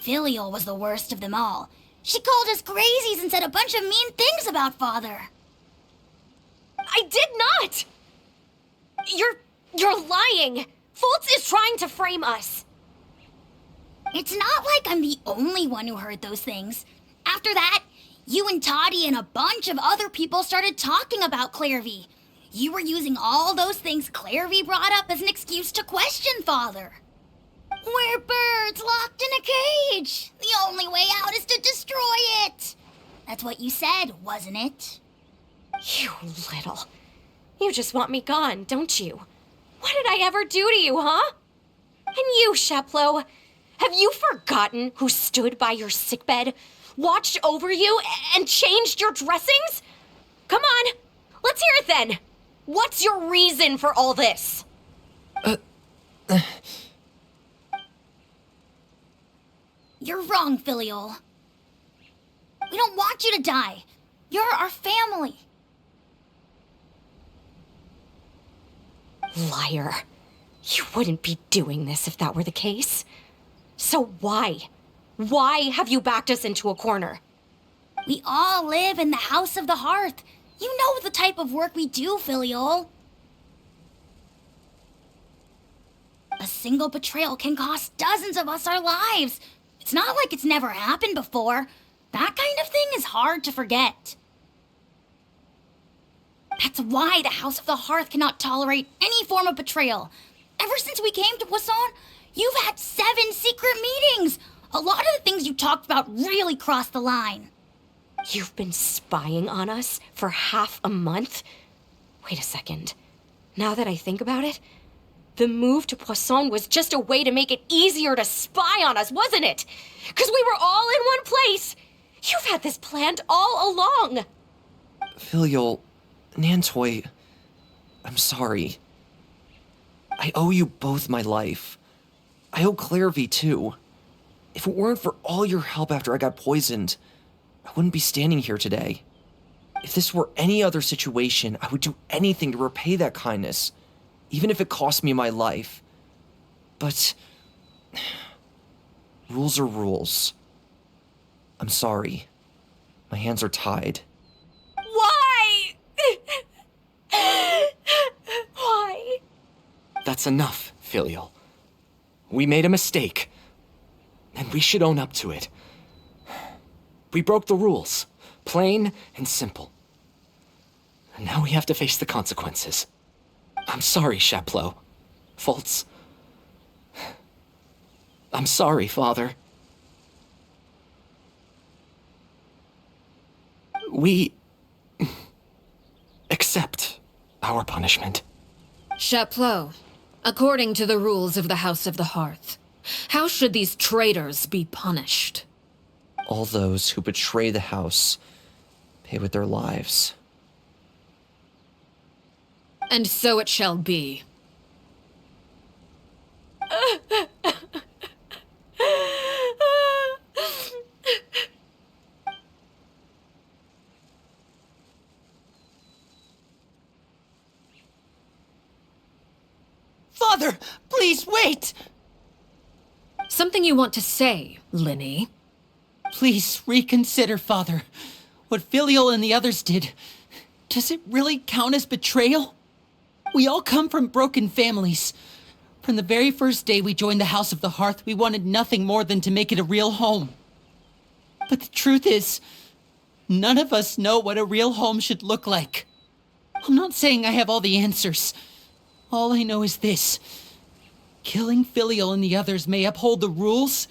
Filial was the worst of them all. She called us crazies and said a bunch of mean things about Father. I did not! You're lying! Fultz is trying to frame us. It's not like I'm the only one who heard those things. After that, you and Toddy and a bunch of other people started talking about Clairvy. You were using all those things Clairvy brought up as an excuse to question Father. We're birds locked in a cage. The only way out is to destroy it. That's what you said, wasn't it? You little... You just want me gone, don't you? What did I ever do to you, huh? And you, Sheplo, have you forgotten who stood by your sickbed, watched over you, and changed your dressings? Come on, let's hear it then. What's your reason for all this? You're wrong, Filial. We don't want you to die. You're our family. Liar. You wouldn't be doing this if that were the case. So why? Why have you backed us into a corner? We all live in the House of the Hearth. You know the type of work we do, Filial. A single betrayal can cost dozens of us our lives. It's not like it's never happened before. That kind of thing is hard to forget. That's why the House of the Hearth cannot tolerate any form of betrayal. Ever since we came to Poisson, you've had 7 secret meetings. A lot of the things you talked about really crossed the line. You've been spying on us for half a month? Wait a second. Now that I think about it, the move to Poisson was just a way to make it easier to spy on us, wasn't it? Because we were all in one place. You've had this planned all along. Filial, Nantoy, I'm sorry. I owe you both my life. I owe Clairvy too. If it weren't for all your help after I got poisoned, I wouldn't be standing here today. If this were any other situation, I would do anything to repay that kindness, even if it cost me my life. But rules are rules. I'm sorry. My hands are tied. Why? Why? That's enough, Filial. We made a mistake, and we should own up to it. We broke the rules, plain and simple. And now we have to face the consequences. I'm sorry, Chapleau. Faults. I'm sorry, Father. We accept our punishment. Chapleau, according to the rules of the House of the Hearth, how should these traitors be punished? All those who betray the house pay with their lives. And so it shall be. Father, please wait! Something you want to say, Linny? Please reconsider, Father. What Filial and the others did, does it really count as betrayal? We all come from broken families. From the very first day we joined the House of the Hearth, we wanted nothing more than to make it a real home. But the truth is, none of us know what a real home should look like. I'm not saying I have all the answers. All I know is this. Killing Filial and the others may uphold the rules,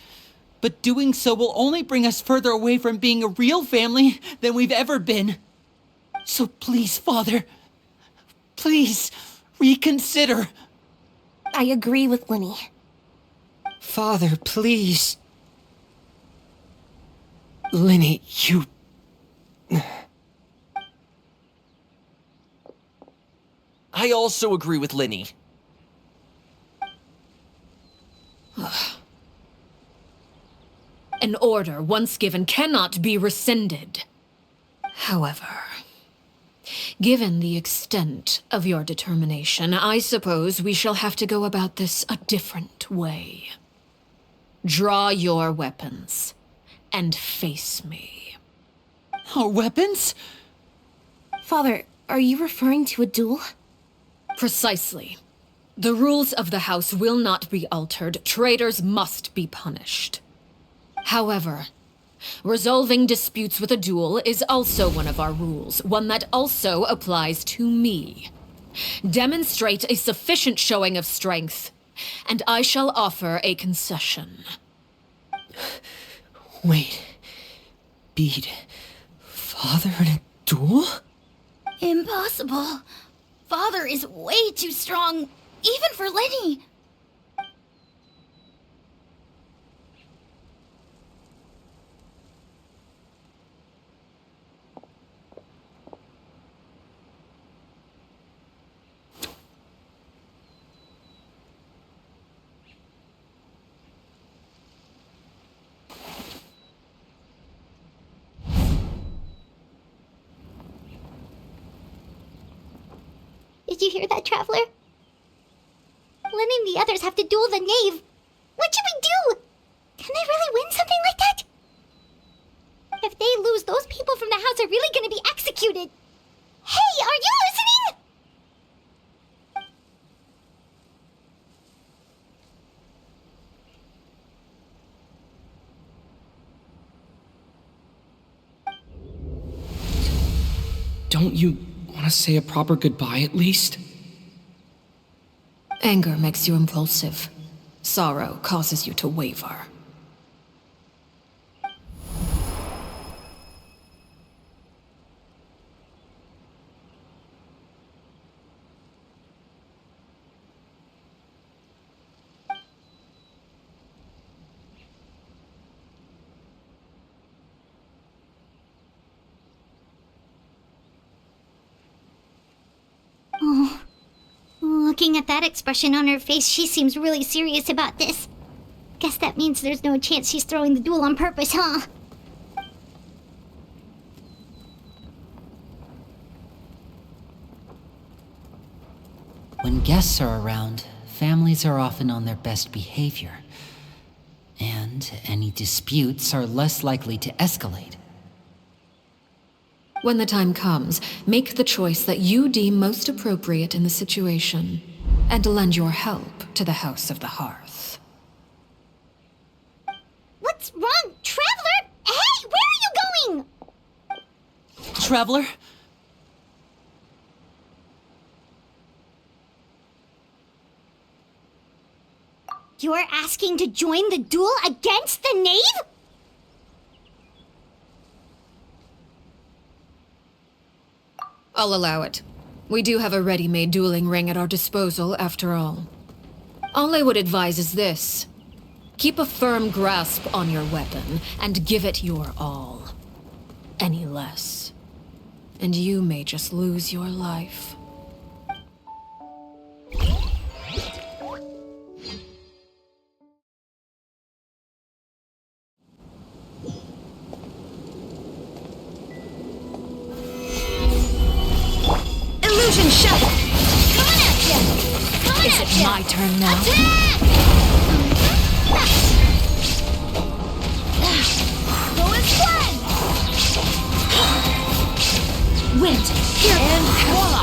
but doing so will only bring us further away from being a real family than we've ever been. So please, Father, please reconsider. I agree with Linny. Father, please. Linny, you... I also agree with Linny. An order once given cannot be rescinded. However, given the extent of your determination, I suppose we shall have to go about this a different way. Draw your weapons and face me. Our weapons? Father, are you referring to a duel? Precisely. The rules of the house will not be altered. Traitors must be punished. However, resolving disputes with a duel is also one of our rules, one that also applies to me. Demonstrate a sufficient showing of strength, and I shall offer a concession. Wait. Beat Father in a duel? Impossible. Father is way too strong, even for Lenny. Did you hear that, Traveler? Lenny and the others have to duel the knave. What should we do? Can they really win something like that? If they lose, those people from the house are really gonna be executed. Hey, are you listening? Don't you want to say a proper goodbye at least? Anger makes you impulsive. Sorrow causes you to waver. Oh. Looking at that expression on her face, she seems really serious about this. Guess that means there's no chance she's throwing the duel on purpose, huh? When guests are around, families are often on their best behavior. And any disputes are less likely to escalate. When the time comes, make the choice that you deem most appropriate in the situation, and lend your help to the House of the Hearth. What's wrong, Traveler? Hey, where are you going? Traveler? You're asking to join the duel against the knave? I'll allow it. We do have a ready-made dueling ring at our disposal, after all. All I would advise is this. Keep a firm grasp on your weapon, and give it your all. Any less, and you may just lose your life. Illusion shot! Coming at ya! Coming Is at it ya! my turn now? Attack! Go and fly! Wind, here, and voila!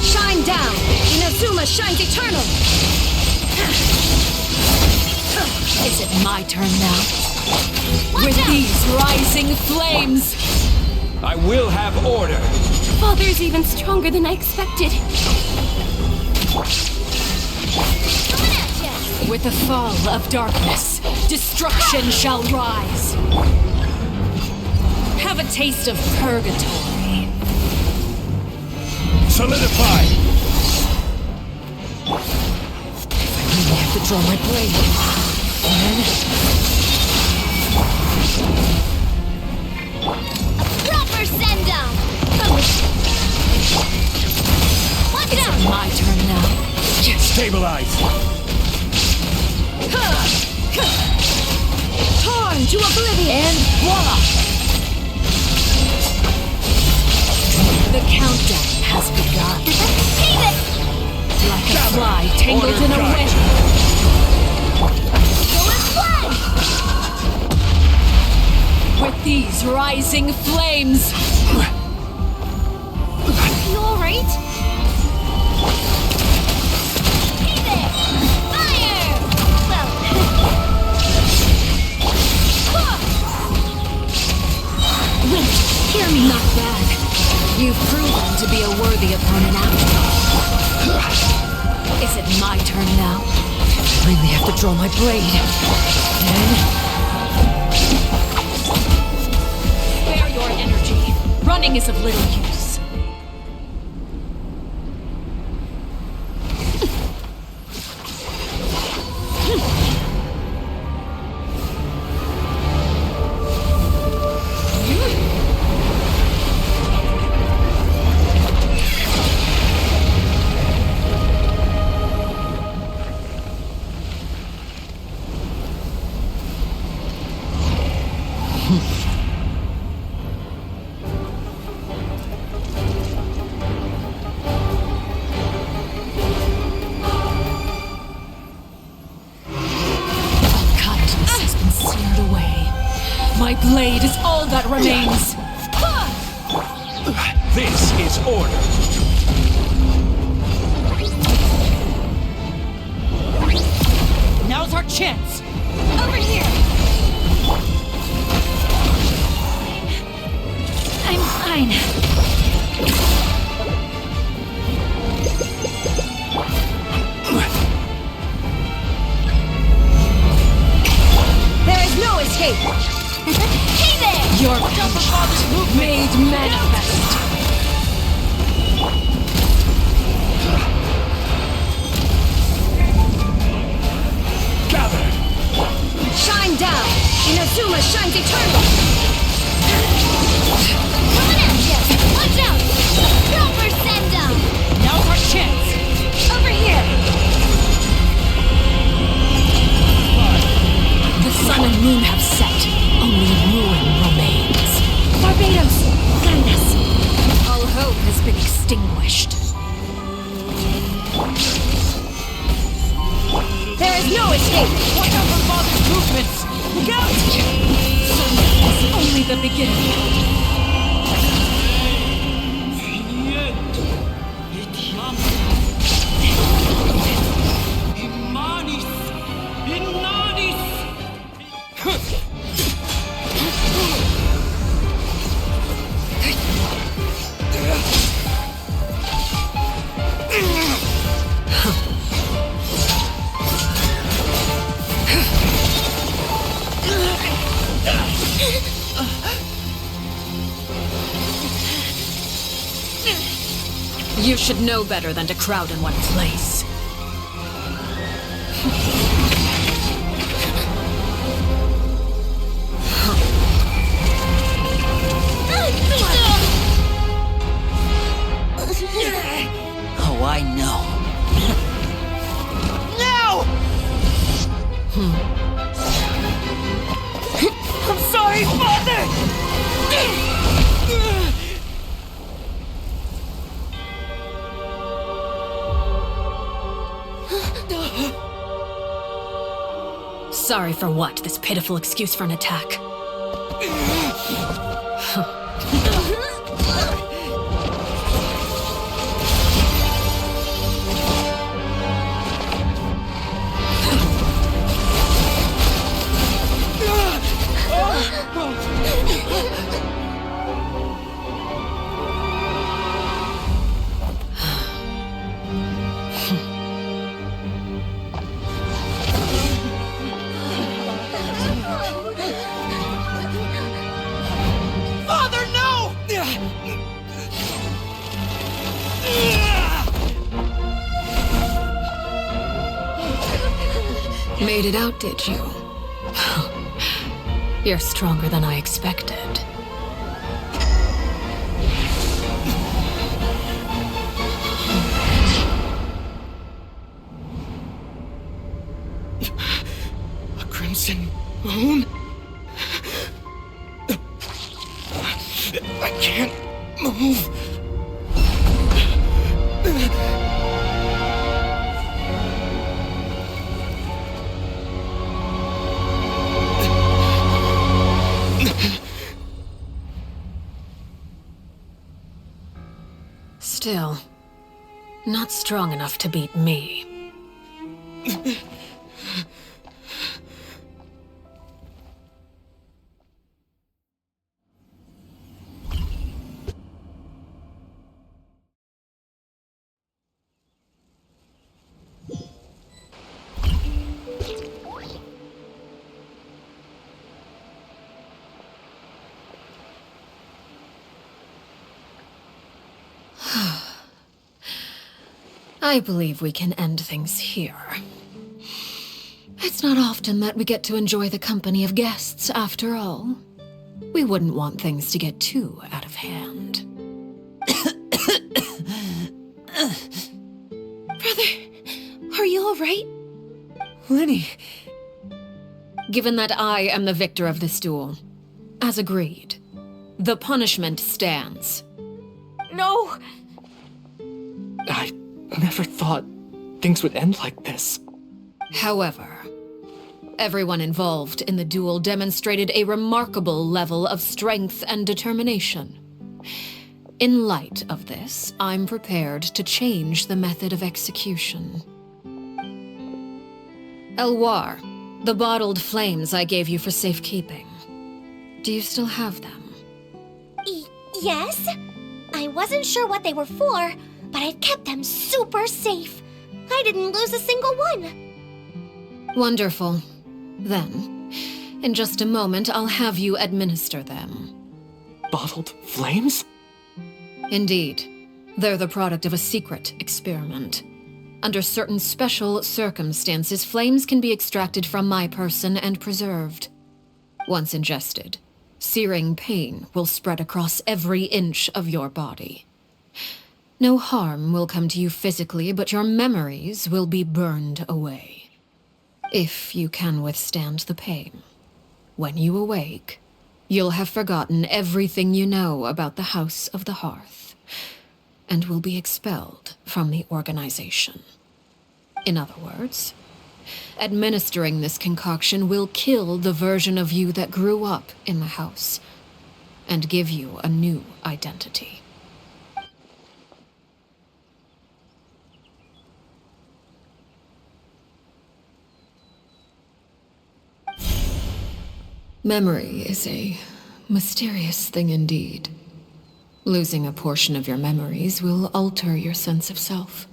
Shine down! Inazuma shines eternal! Is it my turn now? Watch With out! these rising flames! I will have order. Father's even stronger than I expected. Coming at ya! With the fall of darkness, destruction shall rise. Have a taste of purgatory. Solidify. I really have to draw my blade. Proper send down! Watch Is out! it my turn now? Stabilize. Torn to oblivion! And voila! The countdown has begun. Keep it! Like a fly tangled in a web. Go and fly! With these rising flames. You alright? Hey there! Fire! Well... Wait, hear me. Not bad. You've proven to be a worthy opponent after all. Is it my turn now? I really have to draw my blade. Spare your energy. Running is of little use. My blade is all that remains. This is order. Now's our chance! Over here! Fine. There is no escape! Hey there! Your punch made manifest! Gather! Shine down! Inazuma shines eternal! Coming at ya! Watch out! Proper send-up! Now's our chance! Over here! The sun and moon have set. Only ruin remains. Barbados! Lend us! All hope has been extinguished. There is no escape! Watch out for Father's movements! Look out! This is only the beginning. You should know better than to crowd in one place. Oh, I know. No! I'm sorry, Father! Sorry for what? This pitiful excuse for an attack? Father, no! Made it out, did you? You're stronger than I expected. A crimson moon? I can't move. Still, not strong enough to beat me. I believe we can end things here. It's not often that we get to enjoy the company of guests, after all. We wouldn't want things to get too out of hand. Brother, are you all right? Lenny. Given that I am the victor of this duel, as agreed, the punishment stands. No! I never thought things would end like this. However, everyone involved in the duel demonstrated a remarkable level of strength and determination. In light of this, I'm prepared to change the method of execution. Elwar, the bottled flames I gave you for safekeeping. Do you still have them? Yes. I wasn't sure what they were for, but I've kept them super safe. I didn't lose a single one. Wonderful. Then, in just a moment, I'll have you administer them. Bottled flames? Indeed. They're the product of a secret experiment. Under certain special circumstances, flames can be extracted from my person and preserved. Once ingested, searing pain will spread across every inch of your body. No harm will come to you physically, but your memories will be burned away. If you can withstand the pain. When you awake, you'll have forgotten everything you know about the House of the Hearth, and will be expelled from the organization. In other words, administering this concoction will kill the version of you that grew up in the house, and give you a new identity. Memory is a mysterious thing indeed. Losing a portion of your memories will alter your sense of self.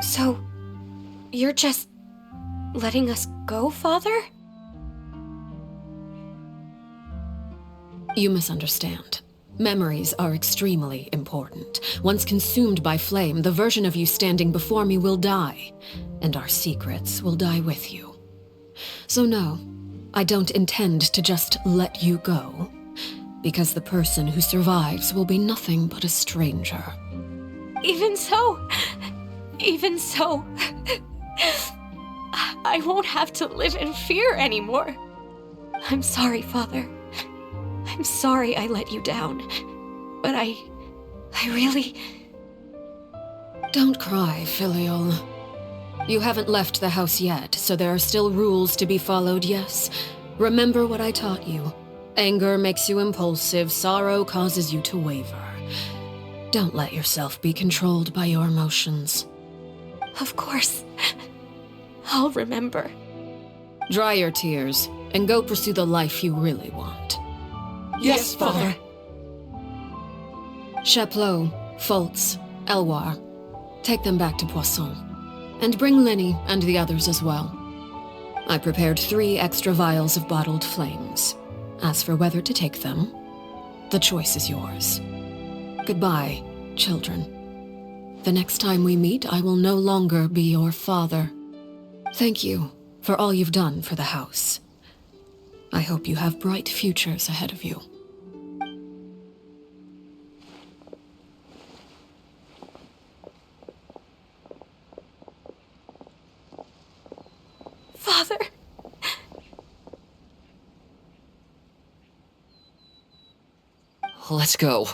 So, you're just letting us go, Father? You misunderstand. Memories are extremely important. Once consumed by flame, the version of you standing before me will die, and our secrets will die with you. So no, I don't intend to just let you go, because the person who survives will be nothing but a stranger. Even so, I won't have to live in fear anymore. I'm sorry, Father. I'm sorry I let you down. But I really... Don't cry, Filial. You haven't left the house yet, so there are still rules to be followed, yes? Remember what I taught you. Anger makes you impulsive, sorrow causes you to waver. Don't let yourself be controlled by your emotions. Of course. I'll remember. Dry your tears, and go pursue the life you really want. Yes, Father. Chaplot, Foltz, Elwar, take them back to Poisson. And bring Linny and the others as well. I prepared 3 extra vials of bottled flames. As for whether to take them, the choice is yours. Goodbye, children. The next time we meet, I will no longer be your father. Thank you for all you've done for the house. I hope you have bright futures ahead of you. Father. Let's go.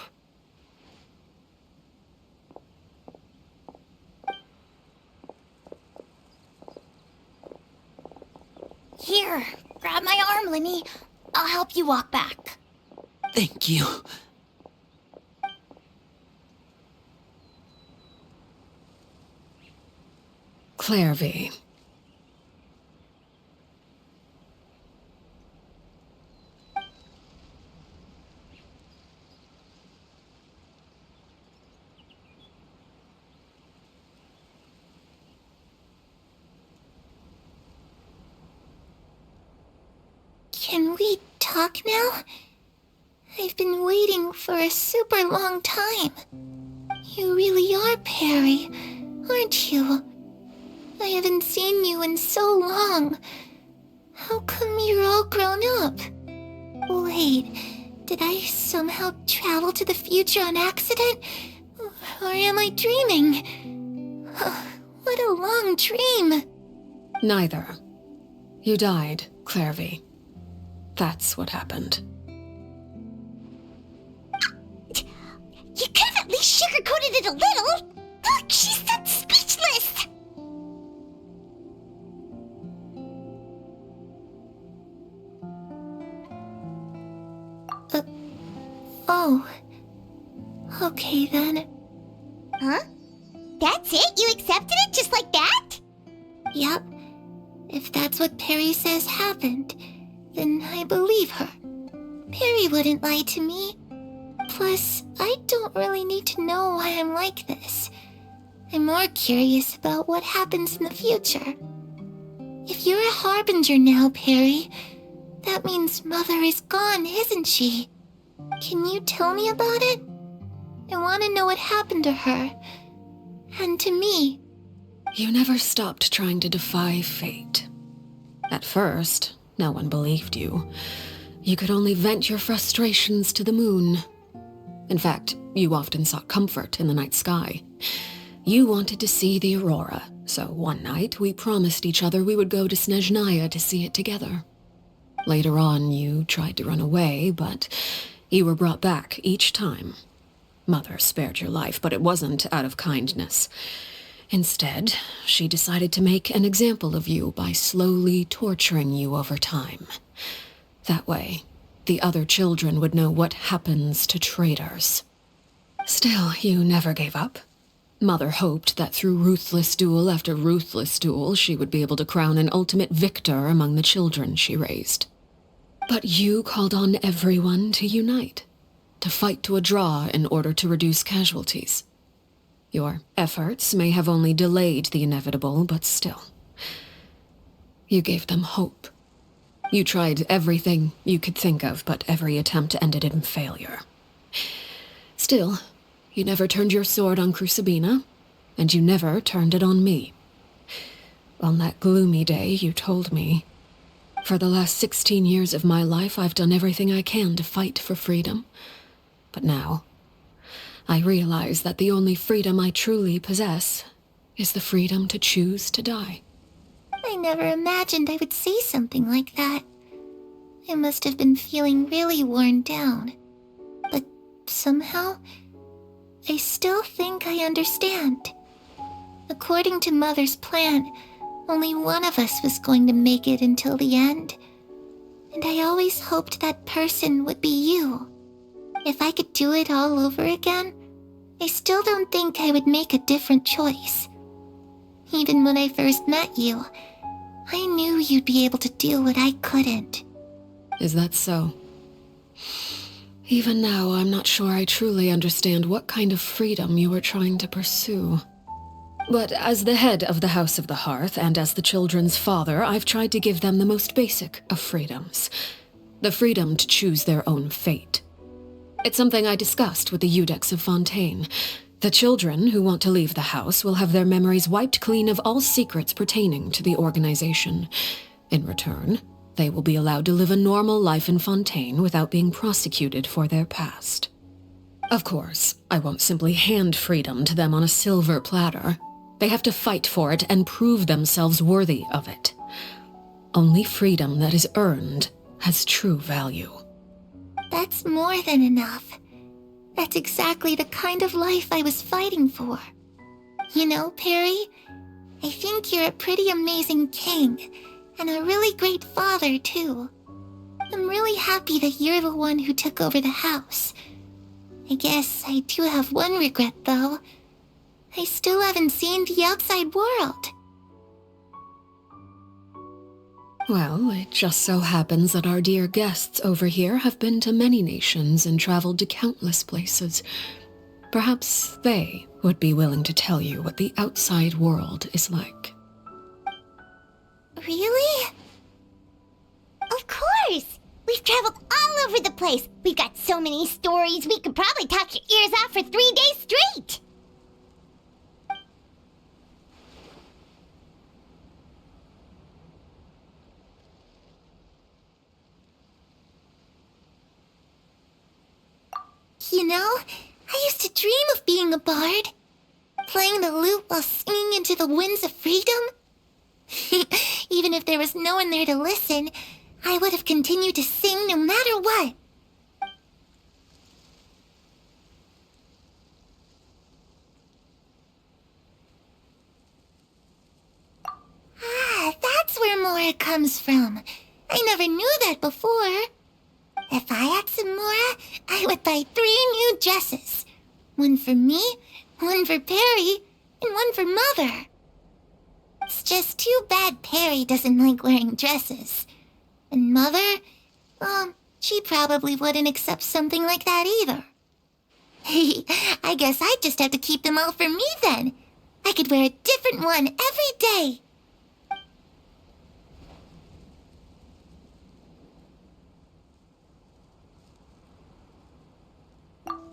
Here, grab my arm, Linny. I'll help you walk back. Thank you. Clairvy. Can we talk now? I've been waiting for a super long time. You really are Perry, aren't you? I haven't seen you in so long. How come you're all grown up? Wait, did I somehow travel to the future on accident? Or am I dreaming? What a long dream. Neither. You died, Clairvy. That's what happened. You could have at least sugarcoated it a little. Look, she's that speechless. Huh? That's it? You accepted it just like that? Yep. If that's what Perry says happened, then I believe her. Perry wouldn't lie to me. Plus, I don't really need to know why I'm like this. I'm more curious about what happens in the future. If you're a harbinger now, Perry, that means Mother is gone, isn't she? Can you tell me about it? I want to know what happened to her. And to me. You never stopped trying to defy fate. At first, no one believed you. You could only vent your frustrations to the moon. In fact, you often sought comfort in the night sky. You wanted to see the aurora, so one night we promised each other we would go to Snezhnaya to see it together. Later on, you tried to run away, but you were brought back each time. Mother spared your life, but it wasn't out of kindness. Instead, she decided to make an example of you by slowly torturing you over time. That way, the other children would know what happens to traitors. Still, you never gave up. Mother hoped that through ruthless duel after ruthless duel, she would be able to crown an ultimate victor among the children she raised. But you called on everyone to unite, to fight to a draw in order to reduce casualties. Your efforts may have only delayed the inevitable, but still. You gave them hope. You tried everything you could think of, but every attempt ended in failure. Still, you never turned your sword on Crucibina, and you never turned it on me. On that gloomy day, you told me, "For the last 16 years of my life, I've done everything I can to fight for freedom. But now, I realize that the only freedom I truly possess is the freedom to choose to die." I never imagined I would say something like that. I must have been feeling really worn down. But somehow, I still think I understand. According to Mother's plan, only one of us was going to make it until the end. And I always hoped that person would be you. If I could do it all over again, I still don't think I would make a different choice. Even when I first met you, I knew you'd be able to do what I couldn't. Is that so? Even now, I'm not sure I truly understand what kind of freedom you were trying to pursue. But as the head of the House of the Hearth, and as the children's father, I've tried to give them the most basic of freedoms. The freedom to choose their own fate. It's something I discussed with the Iudex of Fontaine. The children who want to leave the house will have their memories wiped clean of all secrets pertaining to the organization. In return, they will be allowed to live a normal life in Fontaine without being prosecuted for their past. Of course, I won't simply hand freedom to them on a silver platter. They have to fight for it and prove themselves worthy of it. Only freedom that is earned has true value. That's more than enough. That's exactly the kind of life I was fighting for. You know, Perry, I think you're a pretty amazing king, and a really great father, too. I'm really happy that you're the one who took over the house. I guess I do have one regret, though. I still haven't seen the outside world. Well, it just so happens that our dear guests over here have been to many nations and traveled to countless places. Perhaps they would be willing to tell you what the outside world is like. Really? Of course! We've traveled all over the place. We've got so many stories, we could probably talk your ears out for 3 days straight. You know, I used to dream of being a bard. Playing the lute while singing into the winds of freedom. Even if there was no one there to listen, I would have continued to sing no matter what. Ah, that's where Mora comes from. I never knew that before. If I had some Mora, I would buy 3 new dresses. One for me, One for Perry, and one for Mother. It's just too bad Perry doesn't like wearing dresses. And Mother, she probably wouldn't accept something like that either. I guess I'd just have to keep them all for me then. I could wear a different one every day.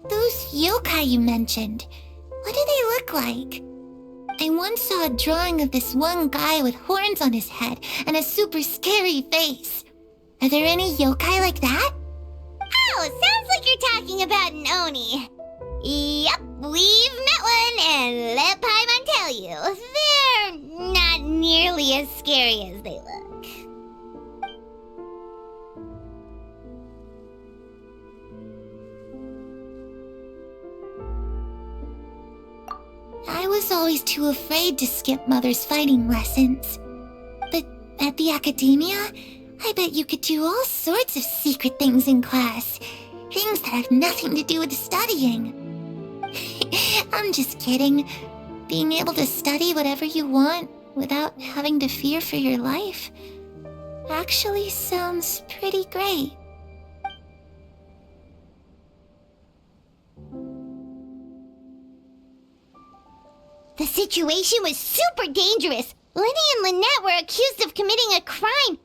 Those yokai you mentioned, what do they look like? I once saw a drawing of this one guy with horns on his head and a super scary face. Are there any yokai like that? Oh, sounds like you're talking about an Oni. Yep, we've met one, and let Paimon tell you, they're not nearly as scary as they look. I was always too afraid to skip Mother's fighting lessons. But at the academia, I bet you could do all sorts of secret things in class. Things that have nothing to do with studying. I'm just kidding. Being able to study whatever you want without having to fear for your life actually sounds pretty great. The situation was super dangerous. Lenny and Lynette were accused of committing a crime, and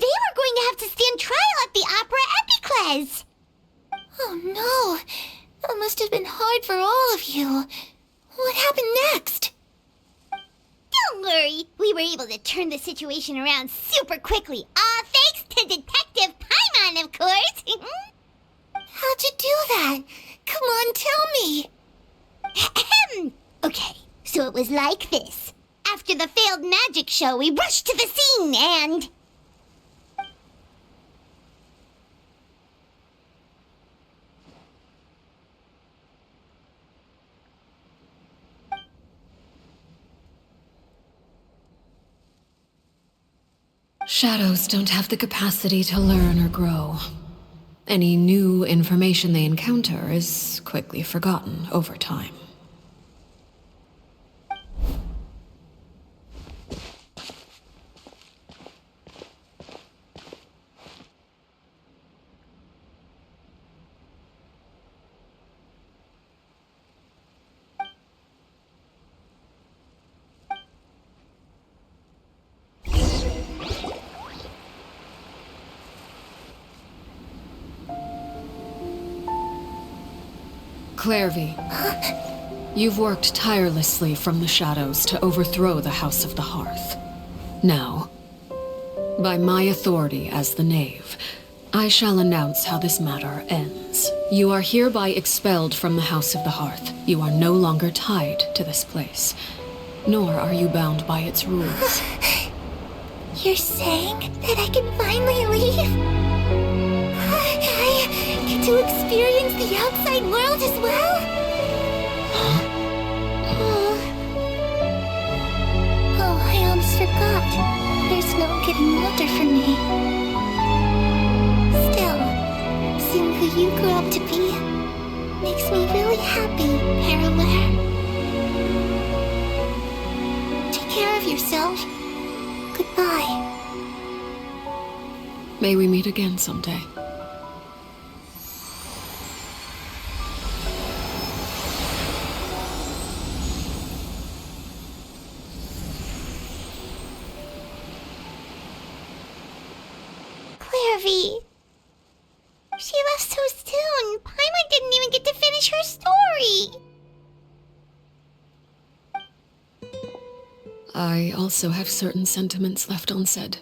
they were going to have to stand trial at the Opera Epicles. Oh no, that must have been hard for all of you. What happened next? Don't worry, we were able to turn the situation around super quickly. All thanks to Detective Paimon, of course. How'd you do that? Come on, tell me. Okay, so it was like this. After the failed magic show, we rushed to the scene and... Shadows don't have the capacity to learn or grow. Any new information they encounter is quickly forgotten over time. Clairvy, you've worked tirelessly from the shadows to overthrow the House of the Hearth. Now, by my authority as the Knave, I shall announce how this matter ends. You are hereby expelled from the House of the Hearth. You are no longer tied to this place, nor are you bound by its rules. You're saying that I can finally leave? I get to experience the outside world as well? Oh, I almost forgot. There's no getting older for me. Still, seeing who you grew up to be makes me really happy, Parallel. Take care of yourself. Goodbye. May we meet again someday. Clairvy. She left so soon. Paimon didn't even get to finish her story. I also have certain sentiments left unsaid.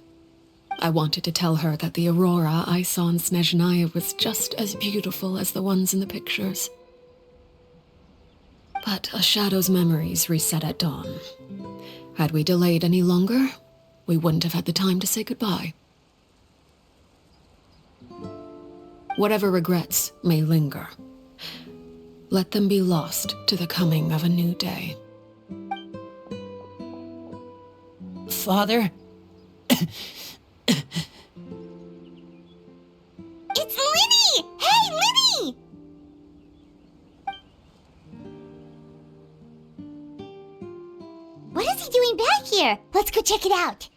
I wanted to tell her that the aurora I saw in Snezhnaya was just as beautiful as the ones in the pictures. But a shadow's memories reset at dawn. Had we delayed any longer, we wouldn't have had the time to say goodbye. Whatever regrets may linger, let them be lost to the coming of a new day. Father? It's Linny! Hey, Linny! What is he doing back here? Let's go check it out.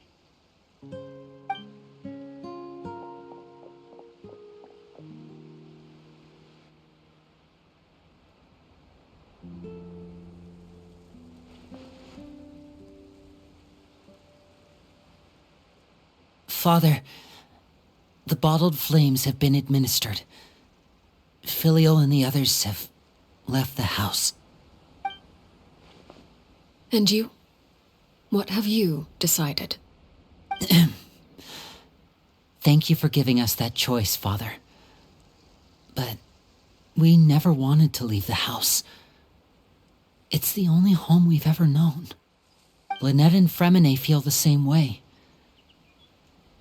Father, the bottled flames have been administered. Filial and the others have left the house. And you? What have you decided? Thank you for giving us that choice, Father. But we never wanted to leave the house. It's the only home we've ever known. Lynette and Fremine feel the same way.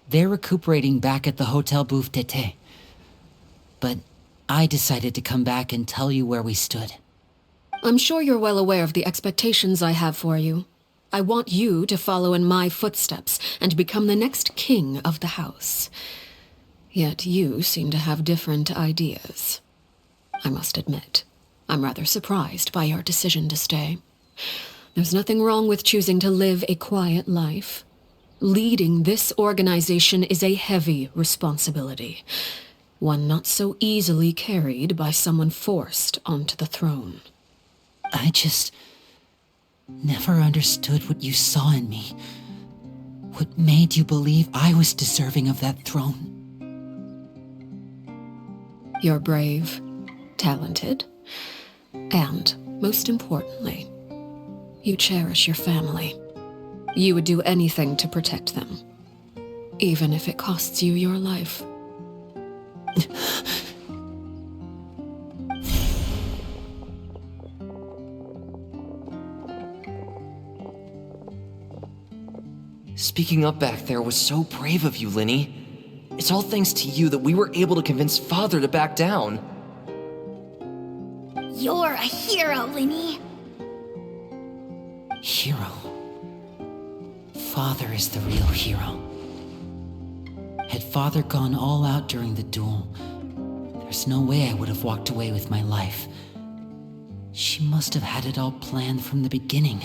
They're recuperating back at the Hotel Bouffe d'été. But I decided to come back and tell you where we stood. I'm sure you're well aware of the expectations I have for you. I want you to follow in my footsteps and become the next king of the house. Yet you seem to have different ideas. I must admit, I'm rather surprised by your decision to stay. There's nothing wrong with choosing to live a quiet life. Leading this organization is a heavy responsibility, one not so easily carried by someone forced onto the throne. I just never understood what you saw in me. What made you believe I was deserving of that throne? You're brave, talented, and, most importantly, you cherish your family. You would do anything to protect them, even if it costs you your life. Speaking up back there was so brave of you, Linny. It's all thanks to you that we were able to convince Father to back down. You're a hero, Linny. Hero. Father is the real hero. Had Father gone all out during the duel, there's no way I would have walked away with my life. She must have had it all planned from the beginning,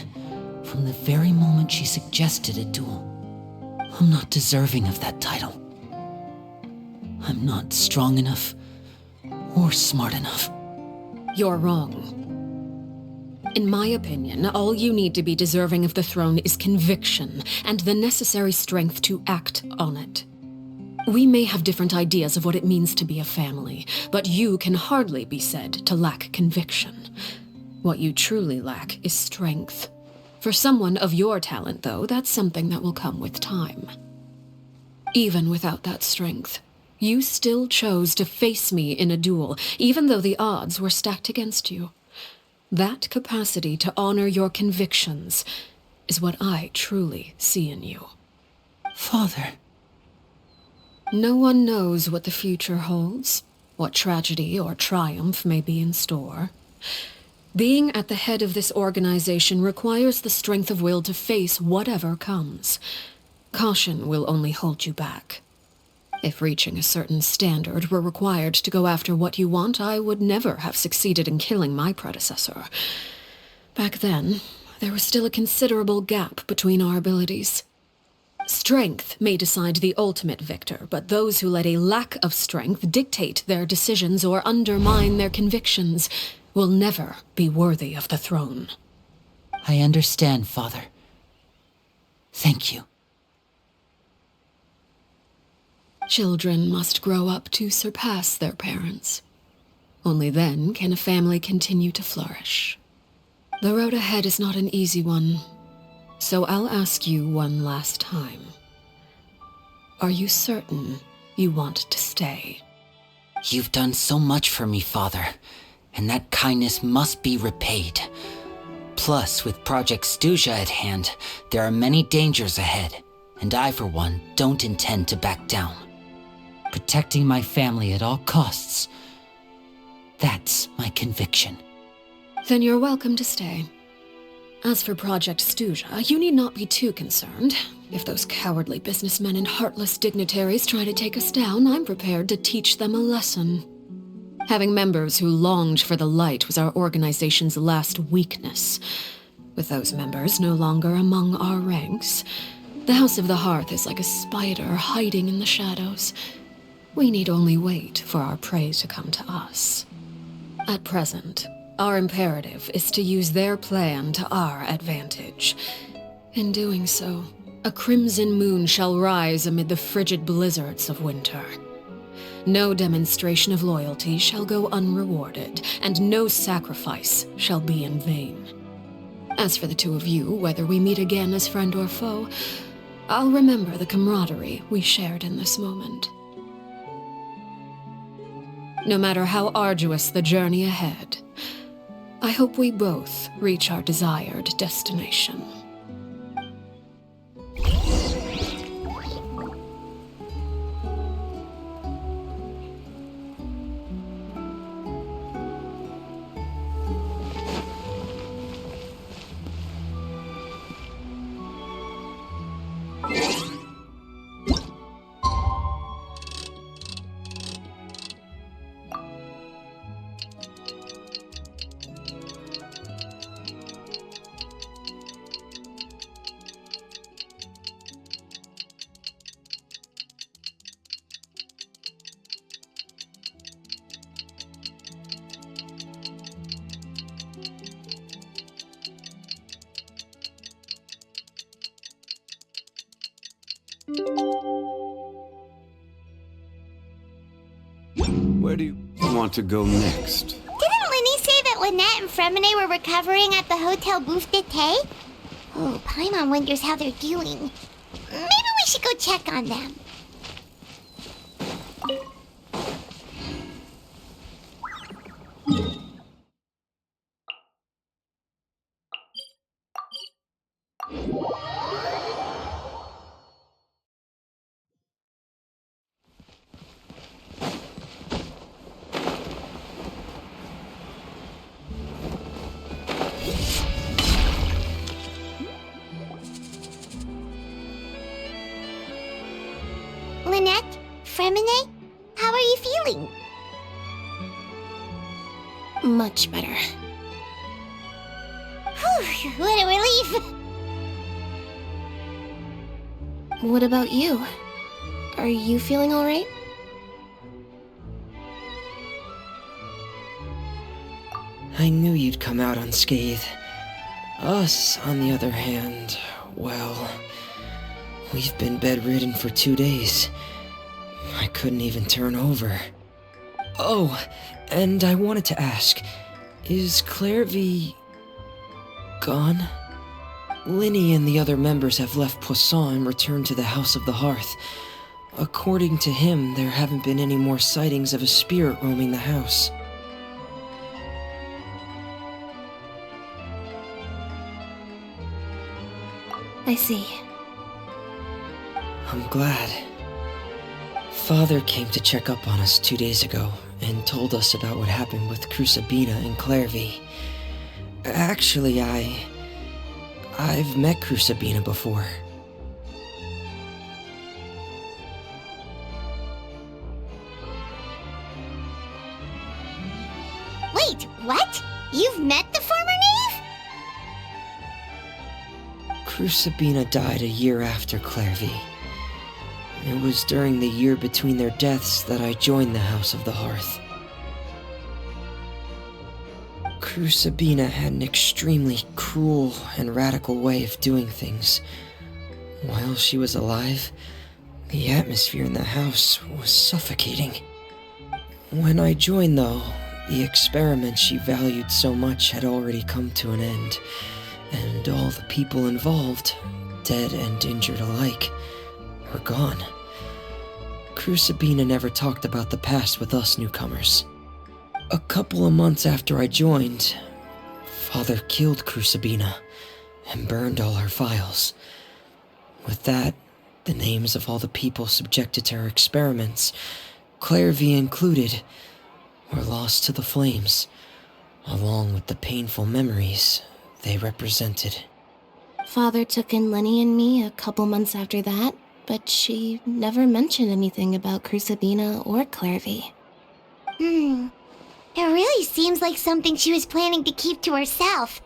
from the very moment she suggested a duel. I'm not deserving of that title. I'm not strong enough or smart enough. You're wrong. In my opinion, all you need to be deserving of the throne is conviction and the necessary strength to act on it. We may have different ideas of what it means to be a family, but you can hardly be said to lack conviction. What you truly lack is strength. For someone of your talent, though, that's something that will come with time. Even without that strength, you still chose to face me in a duel, even though the odds were stacked against you. That capacity to honor your convictions is what I truly see in you. Father. No one knows what the future holds, what tragedy or triumph may be in store. Being at the head of this organization requires the strength of will to face whatever comes. Caution will only hold you back. If reaching a certain standard were required to go after what you want, I would never have succeeded in killing my predecessor. Back then, there was still a considerable gap between our abilities. Strength may decide the ultimate victor, but those who let a lack of strength dictate their decisions or undermine their convictions will never be worthy of the throne. I understand, Father. Thank you. Children must grow up to surpass their parents. Only then can a family continue to flourish. The road ahead is not an easy one, so I'll ask you one last time. Are you certain you want to stay? You've done so much for me, Father, and that kindness must be repaid. Plus, with Project Stuja at hand, there are many dangers ahead, and I, for one, don't intend to back down. Protecting my family at all costs. That's my conviction. Then you're welcome to stay. As for Project Stuja, you need not be too concerned. If those cowardly businessmen and heartless dignitaries try to take us down, I'm prepared to teach them a lesson. Having members who longed for the light was our organization's last weakness. With those members no longer among our ranks, the House of the Hearth is like a spider hiding in the shadows. We need only wait for our prey to come to us. At present, our imperative is to use their plan to our advantage. In doing so, a crimson moon shall rise amid the frigid blizzards of winter. No demonstration of loyalty shall go unrewarded, and no sacrifice shall be in vain. As for the two of you, whether we meet again as friend or foe, I'll remember the camaraderie we shared in this moment. No matter how arduous the journey ahead, I hope we both reach our desired destination. Where do you want to go next? Didn't Linny say that Lynette and Fremine were recovering at the Hotel Bouffe d'été? Oh, Paimon wonders how they're doing. Maybe we should go check on them. Lynette? Fremine? How are you feeling? Much better. Whew, what a relief! What about you? Are you feeling alright? I knew you'd come out unscathed. Us, on the other hand, well, we've been bedridden for 2 days. I couldn't even turn over. Oh, and I wanted to ask, is Clairvy gone? Linny and the other members have left Poisson and returned to the House of the Hearth. According to him, there haven't been any more sightings of a spirit roaming the house. I see. I'm glad. Father came to check up on us 2 days ago and told us about what happened with Crusabina and Clairvy. Actually, I've met Crusabina before. Wait, what? You've met the former knave? Crusabina died a year after Clairvy. It was during the year between their deaths that I joined the House of the Hearth. Crusabina had an extremely cruel and radical way of doing things. While she was alive, the atmosphere in the house was suffocating. When I joined, though, the experiment she valued so much had already come to an end, and all the people involved, dead and injured alike, were gone. Crusabina never talked about the past with us newcomers. A couple of months after I joined, Father killed Crusabina and burned all her files. With that, the names of all the people subjected to her experiments, Clairvy included, were lost to the flames, along with the painful memories they represented. Father took in Lenny and me a couple months after that, but she never mentioned anything about Crusabina or Clairvy. It really seems like something she was planning to keep to herself.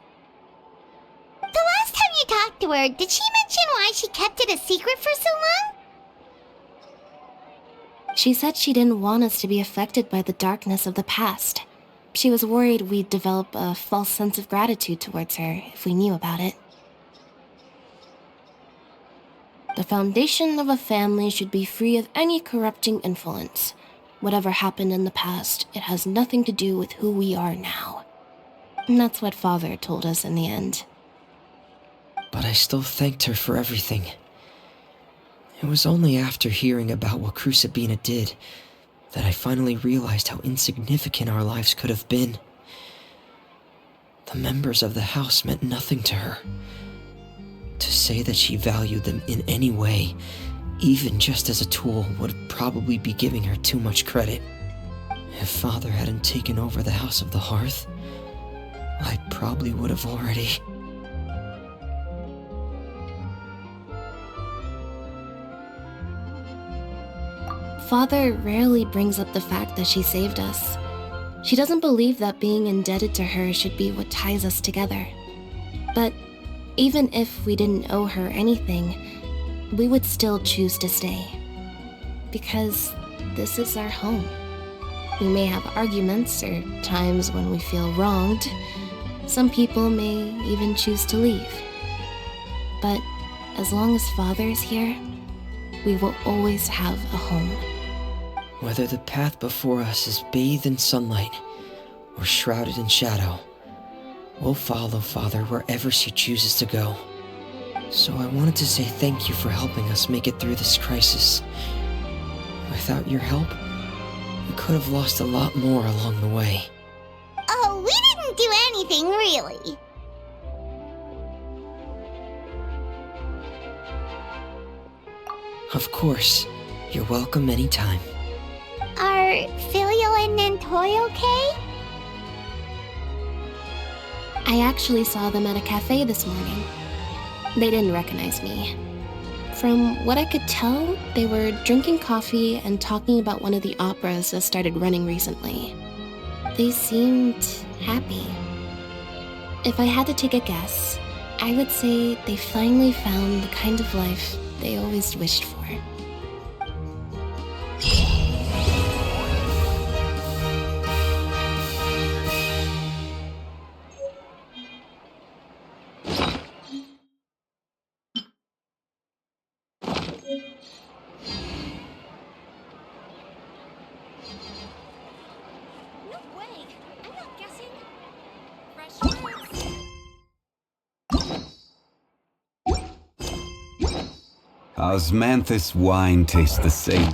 talked to her, did she mention why she kept it a secret for so long? She said she didn't want us to be affected by the darkness of the past. She was worried we'd develop a false sense of gratitude towards her if we knew about it. The foundation of a family should be free of any corrupting influence. Whatever happened in the past, it has nothing to do with who we are now. And that's what Father told us in the end. But I still thanked her for everything. It was only after hearing about what Crucibina did that I finally realized how insignificant our lives could have been. The members of the house meant nothing to her. To say that she valued them in any way, even just as a tool, would probably be giving her too much credit. If Father hadn't taken over the House of the Hearth, I probably would have already... Father rarely brings up the fact that she saved us. She doesn't believe that being indebted to her should be what ties us together. But even if we didn't owe her anything, we would still choose to stay. Because this is our home. We may have arguments or times when we feel wronged. Some people may even choose to leave. But as long as Father is here, we will always have a home. Whether the path before us is bathed in sunlight or shrouded in shadow, we'll follow Father wherever she chooses to go. So I wanted to say thank you for helping us make it through this crisis. Without your help, we could have lost a lot more along the way. Oh, we didn't do anything, really. Of course, you're welcome anytime. Are Filial and Nantoy okay? I actually saw them at a cafe this morning. They didn't recognize me. From what I could tell, they were drinking coffee and talking about one of the operas that started running recently. They seemed happy. If I had to take a guess, I would say they finally found the kind of life they always wished for. Osmanthus wine tastes the same.